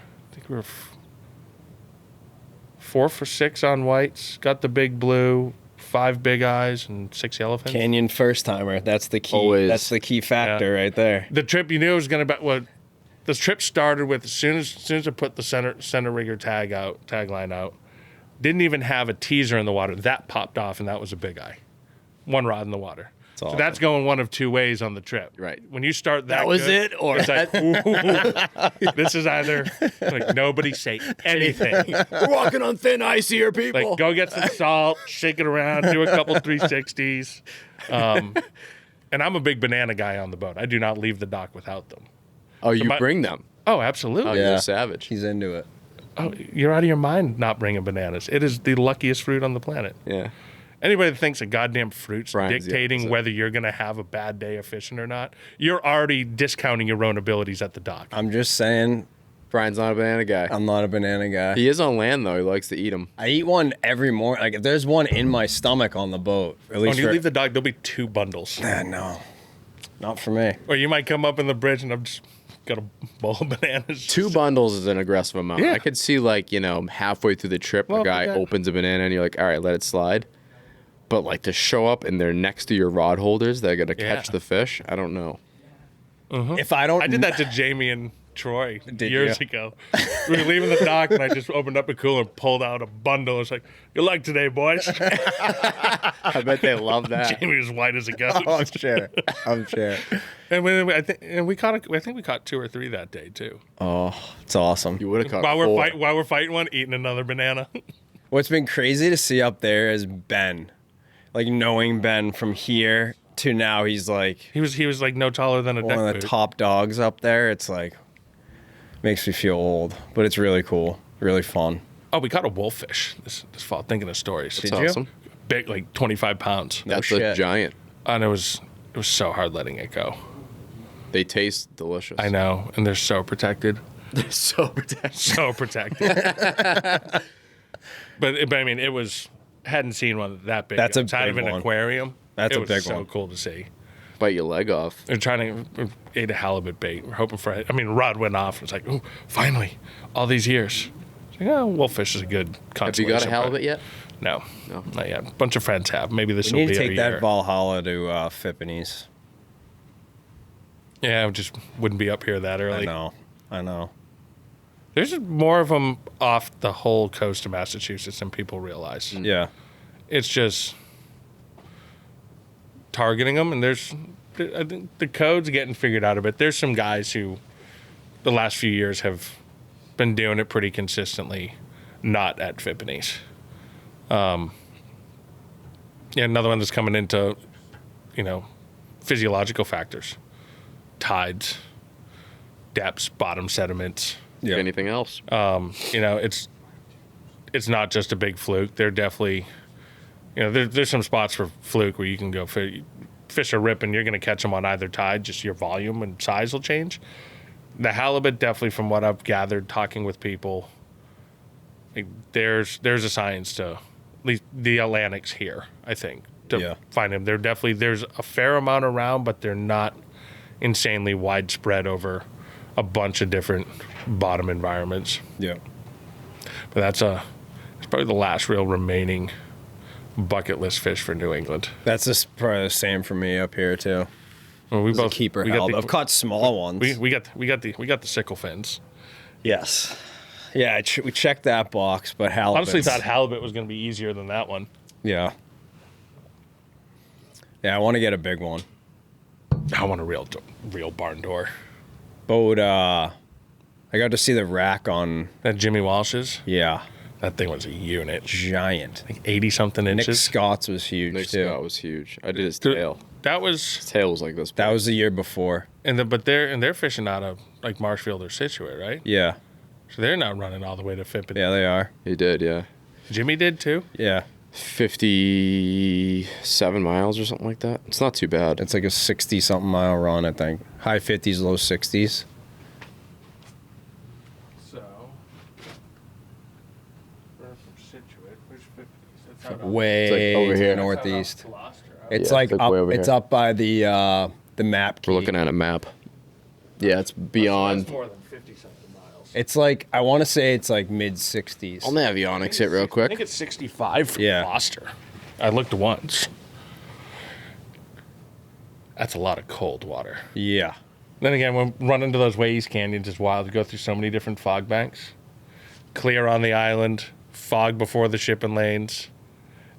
4 for 6 on whites, got the big blue, 5 big eyes, and 6 yellowfins. Canyon first timer. That's the key. Always. That's the key factor right there. The trip, you knew it was going to be what. The trip started with as soon as I put the center rigger tagline out, didn't even have a teaser in the water. That popped off, and that was a big eye. One rod in the water. Awesome. So that's going one of two ways on the trip. Right. When you start that was good, it, or it's like, ooh, this is either like nobody say anything. we're walking on thin ice here, people. Like go get some salt, shake it around, do a couple 360s. And I'm a big banana guy on the boat. I do not leave the dock without them. Oh, you bring them. Oh, absolutely. Oh, Yeah. you're a savage. He's into it. Oh, you're out of your mind not bringing bananas. It is the luckiest fruit on the planet. Yeah. Anybody that thinks a goddamn fruit's Brian's the dictating opposite. whether you're going to have a bad day of fishing or not, you're already discounting your own abilities at the dock. I'm just saying, Brian's not a banana guy. I'm not a banana guy. He is on land, though. He likes to eat them. I eat one every morning. Like if there's one in my stomach on the boat, at When least you leave the dock, there'll be 2 bundles. no, not for me. Or you might come up in the bridge and I've just got a bowl of bananas. 2 bundles is an aggressive amount. Yeah. I could see, like, halfway through the trip, Well, a guy yeah. opens a banana and you're like, all right, let it slide. But, like, to show up and they're next to your rod holders, they're going to catch Yeah. the fish, I don't know. If I don't, I did that to Jamie and Troy Did years you? ago. We were leaving the dock and I just opened up a cooler and pulled out a bundle. It's like, good luck today, boys. I bet they love that. Jamie was white as a ghost. Oh, I'm sure. I'm sure. And I think we caught 2 or 3 that day too. Oh, it's awesome. You would have caught While 4. we're fighting one, eating another banana. What's been crazy to see up there is Ben. Like knowing Ben from here to now, he's like He was like no taller than a one of deck the boot. top dogs up there. It's like makes me feel old, but it's really cool, really fun. Oh, we caught a wolffish this fall. Thinking of stories. Did That's you? awesome. Big, like 25 pounds. That's shit. a giant. And it was so hard letting it go. They taste delicious. I know, and they're so protected. They're so protected. So protected. but I mean, hadn't seen one that big. That's a outside of big an one. aquarium. That's it a was big so one. cool to see. Bite your leg off. We're trying to ate a halibut bait. We're hoping for it. I mean, rod went off. It's like, oh, finally, all these years. Yeah, wolffish is a good Have consolation. you got a halibut yet? No, No. not yet. A bunch of friends have. Maybe this We will need be to a take year. that Valhalla to Fippinies. Yeah, I just wouldn't be up here that early. I know. There's more of them off the whole coast of Massachusetts than people realize. Yeah. It's just targeting them, and I think the code's getting figured out a bit. There's some guys who the last few years have been doing it pretty consistently, not at Fippinies. Yeah, another one that's coming into, physiological factors, tides, depths, bottom sediments. Yeah. Anything else? It's not just a big fluke. They're definitely, there's some spots for fluke where you can go fish a rip and you're going to catch them on either tide. Just your volume and size will change. The halibut, definitely, from what I've gathered talking with people, there's a science to at least the Atlantic's here, I think, to find them. There's a fair amount around, but they're not insanely widespread over a bunch of different bottom environments. Yeah. But it's probably the last real remaining bucket list fish for New England. That's just probably the same for me up here too. Well, we both Keeper we got halibut. I've caught small ones. we got the sickle fins. Yes. Yeah, we checked that box, but halibut. Honestly, thought halibut was going to be easier than that one. Yeah. Yeah, I want to get a big one. I want a real barn door. But I got to see the rack on. That Jimmy Walsh's. Yeah. That thing was a unit. Giant. Like 80-something inches. Nick Scott's was huge Nick too. Scott was huge. I did his tail. That was. His tail was like this. That was the year before. But they're fishing out of like Marshfield or Scituate, right? Yeah. So they're not running all the way to Fippin. Yeah, they are. He did, yeah. Jimmy did too. Yeah. 57 miles or something like that. It's not too bad. It's like a 60-something mile run, I think. High 50s, low 60s. So. We're from Scituate. Where's 50s? Way It's like over here. northeast. Yeah, It's like it's like up. way over It's here. up by the map key. We're looking at a map. Yeah, it's beyond. That's more than 50-something miles. It's like I want to say it's like mid 60s. I'll have Avionics hit real I quick. think it's 65 for Yeah. Foster. I looked once. That's a lot of cold water. Yeah. Then again, when run into those ways canyons, it's wild to go through so many different fog banks. Clear on the island, fog before the shipping lanes.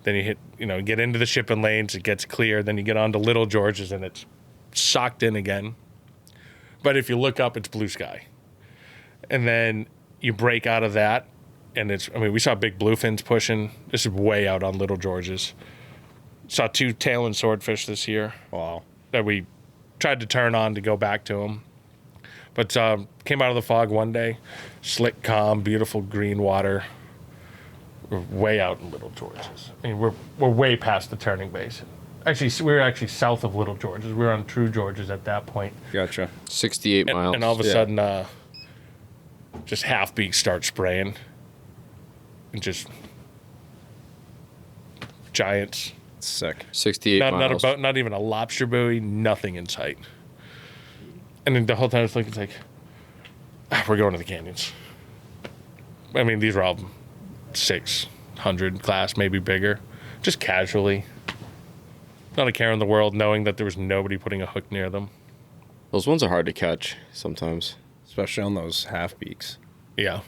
Then you get into the shipping lanes, it gets clear. Then you get onto Little George's and it's socked in again. But if you look up, it's blue sky. And then you break out of that, and we saw big bluefins pushing. This is way out on Little George's. Saw 2 tail and swordfish this year Wow. that we tried to turn on to go back to them. But came out of the fog one day, slick, calm, beautiful green water. We're way out in Little George's. I mean, we're way past the turning basin. Actually, we were actually south of Little George's. We were on True George's at that point. Gotcha. 68 miles. And all of a Yeah. sudden, just half beaks start spraying. And just giants. Sick. 68 Not a miles. boat, not even a lobster buoy, nothing in sight. And then the whole time I was looking, it's like, we're going to the canyons. I mean, these are all 600 class, maybe bigger, just casually. Not a care in the world, knowing that there was nobody putting a hook near them. Those ones are hard to catch sometimes. Especially on those half beaks. Yeah.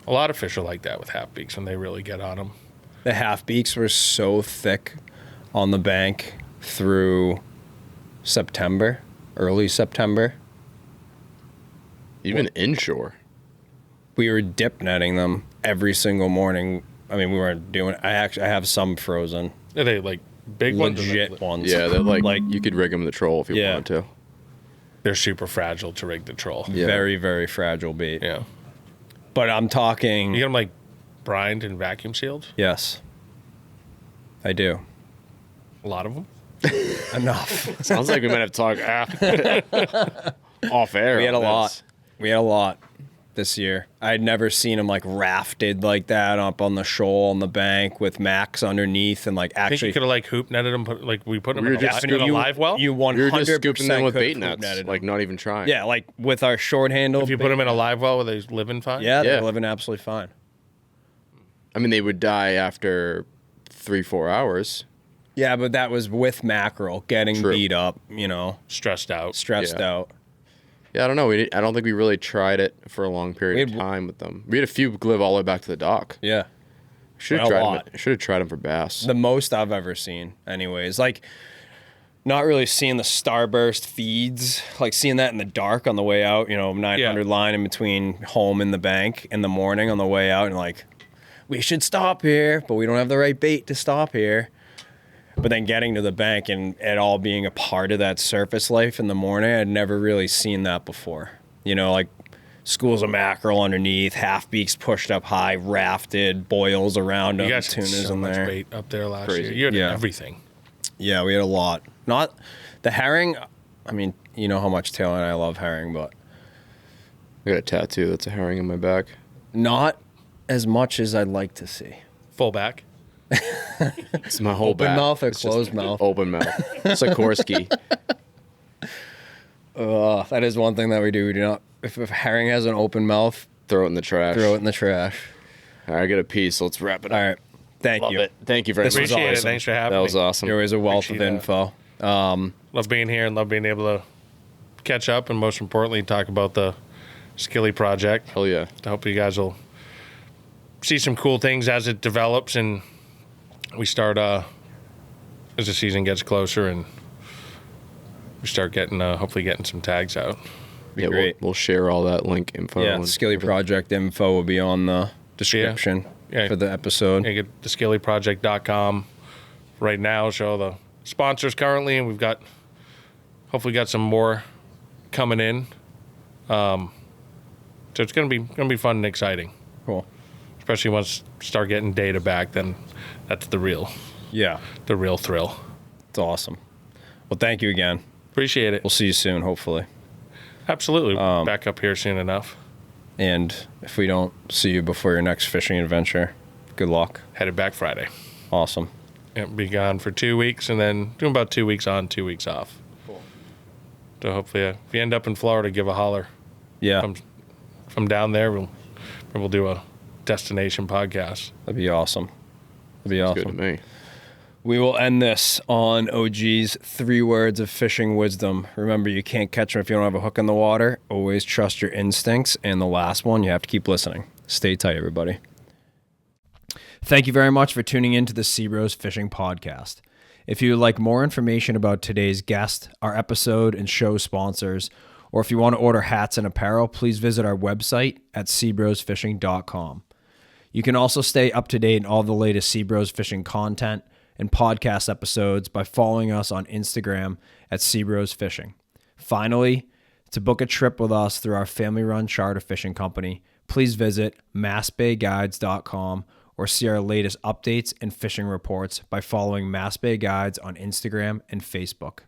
A lot of fish are like that with half beaks when they really get on them. The half beaks were so thick on the bank through September, early September. Even inshore. We were dip netting them every single morning. I mean, we weren't doing. I have some frozen, Are they like big ones? legit ones. Yeah, they're like, Like- you could rig them in the troll if you Yeah. wanted to. They're super fragile to rig the troll. Yeah. Very, very fragile bait. Yeah. But I'm talking. You get them like brined and vacuum sealed? Yes, I do. A lot of them? Enough. Sounds like we might have to talk off air. We had a on lot. this. We had a lot this year. I'd never seen them like rafted like that up on the shoal on the bank with Max underneath and like I think you actually. could have like hoop netted them, we put them We in, were just in a live well? You 100% We were just scooping them with could bait hoop nets, netted like them. not even trying. Yeah, like with our short handle. If you put them in a live well, were they living fine? Yeah, they're Yeah. living absolutely fine. I mean, they would die after 3-4 hours. Yeah, but that was with mackerel getting True. beat up, Stressed out. stressed Yeah. out. Yeah, I don't know. I don't think we really tried it for a long period of time with them. We had a few live all the way back to the dock. Yeah. Should A have tried lot. them. Should have tried them for bass. The most I've ever seen, anyways. Like, not really seeing the starburst feeds, like seeing that in the dark on the way out, 900 line in between home and the bank in the morning on the way out, and like, we should stop here, but we don't have the right bait to stop here. But then getting to the bank and it all being a part of that surface life in the morning, I'd never really seen that before. Like schools of mackerel underneath, half beaks pushed up high, rafted, boils around You them, guys had tunas so in much there. bait up there last Crazy. year. You had Yeah. everything. Yeah, we had a lot. Not the herring. I mean, you know how much Taylor and I love herring, but I got a tattoo that's a herring in my back. not as much as I'd like to see. Full back. It's my whole Open back. mouth or It's just closed mouth? Open mouth. Sikorsky. That is one thing that we do. We do not. If a herring has an open mouth, Throw it in the trash. throw it in the trash. All right, I got a piece. Let's wrap it up. All right. Thank Love you. it. Thank you very This much. was Appreciate it. awesome. Thanks for having That was me. awesome. You're always a wealth of Appreciate that. info. Love being here and love being able to catch up and most importantly talk about the Skilly project. Hell yeah. I hope you guys will see some cool things as it develops and we start as the season gets closer and we start getting hopefully getting some tags out. Yeah, great. we'll share all that link info. Yeah, and Skilly everything. Project info will be on the description Yeah. for the episode. You get theskillyproject.com right now, show the sponsors currently, and we've got hopefully got some more coming in. So it's gonna be fun and exciting, Cool. especially once start getting data back. Then that's the real Yeah, thrill. it's awesome. Well, thank you again. Appreciate it. We'll see you soon, hopefully. Absolutely. Back up here soon enough. And if we don't see you before your next fishing adventure, good luck. Headed back Friday. Awesome. And be gone for 2 weeks, and then doing about 2 weeks on, 2 weeks off. Cool. So hopefully, if you end up in Florida, give a holler. Yeah, From down there, we'll do a destination podcast. that'd be awesome. That'd be Good to awesome. me. We will end this on OG's 3 words of fishing wisdom. Remember, you can't catch them if you don't have a hook in the water. Always trust your instincts. And the last one, you have to keep listening. Stay tight, everybody. Thank you very much for tuning in to the SeaBros Fishing Podcast. If you would like more information about today's guest, our episode, and show sponsors, or if you want to order hats and apparel, please visit our website at SeaBrosFishing.com. You can also stay up to date on all the latest SeaBros Fishing content and podcast episodes by following us on Instagram at SeaBros Fishing. Finally, to book a trip with us through our family-run charter fishing company, please visit massbayguides.com or see our latest updates and fishing reports by following Mass Bay Guides on Instagram and Facebook.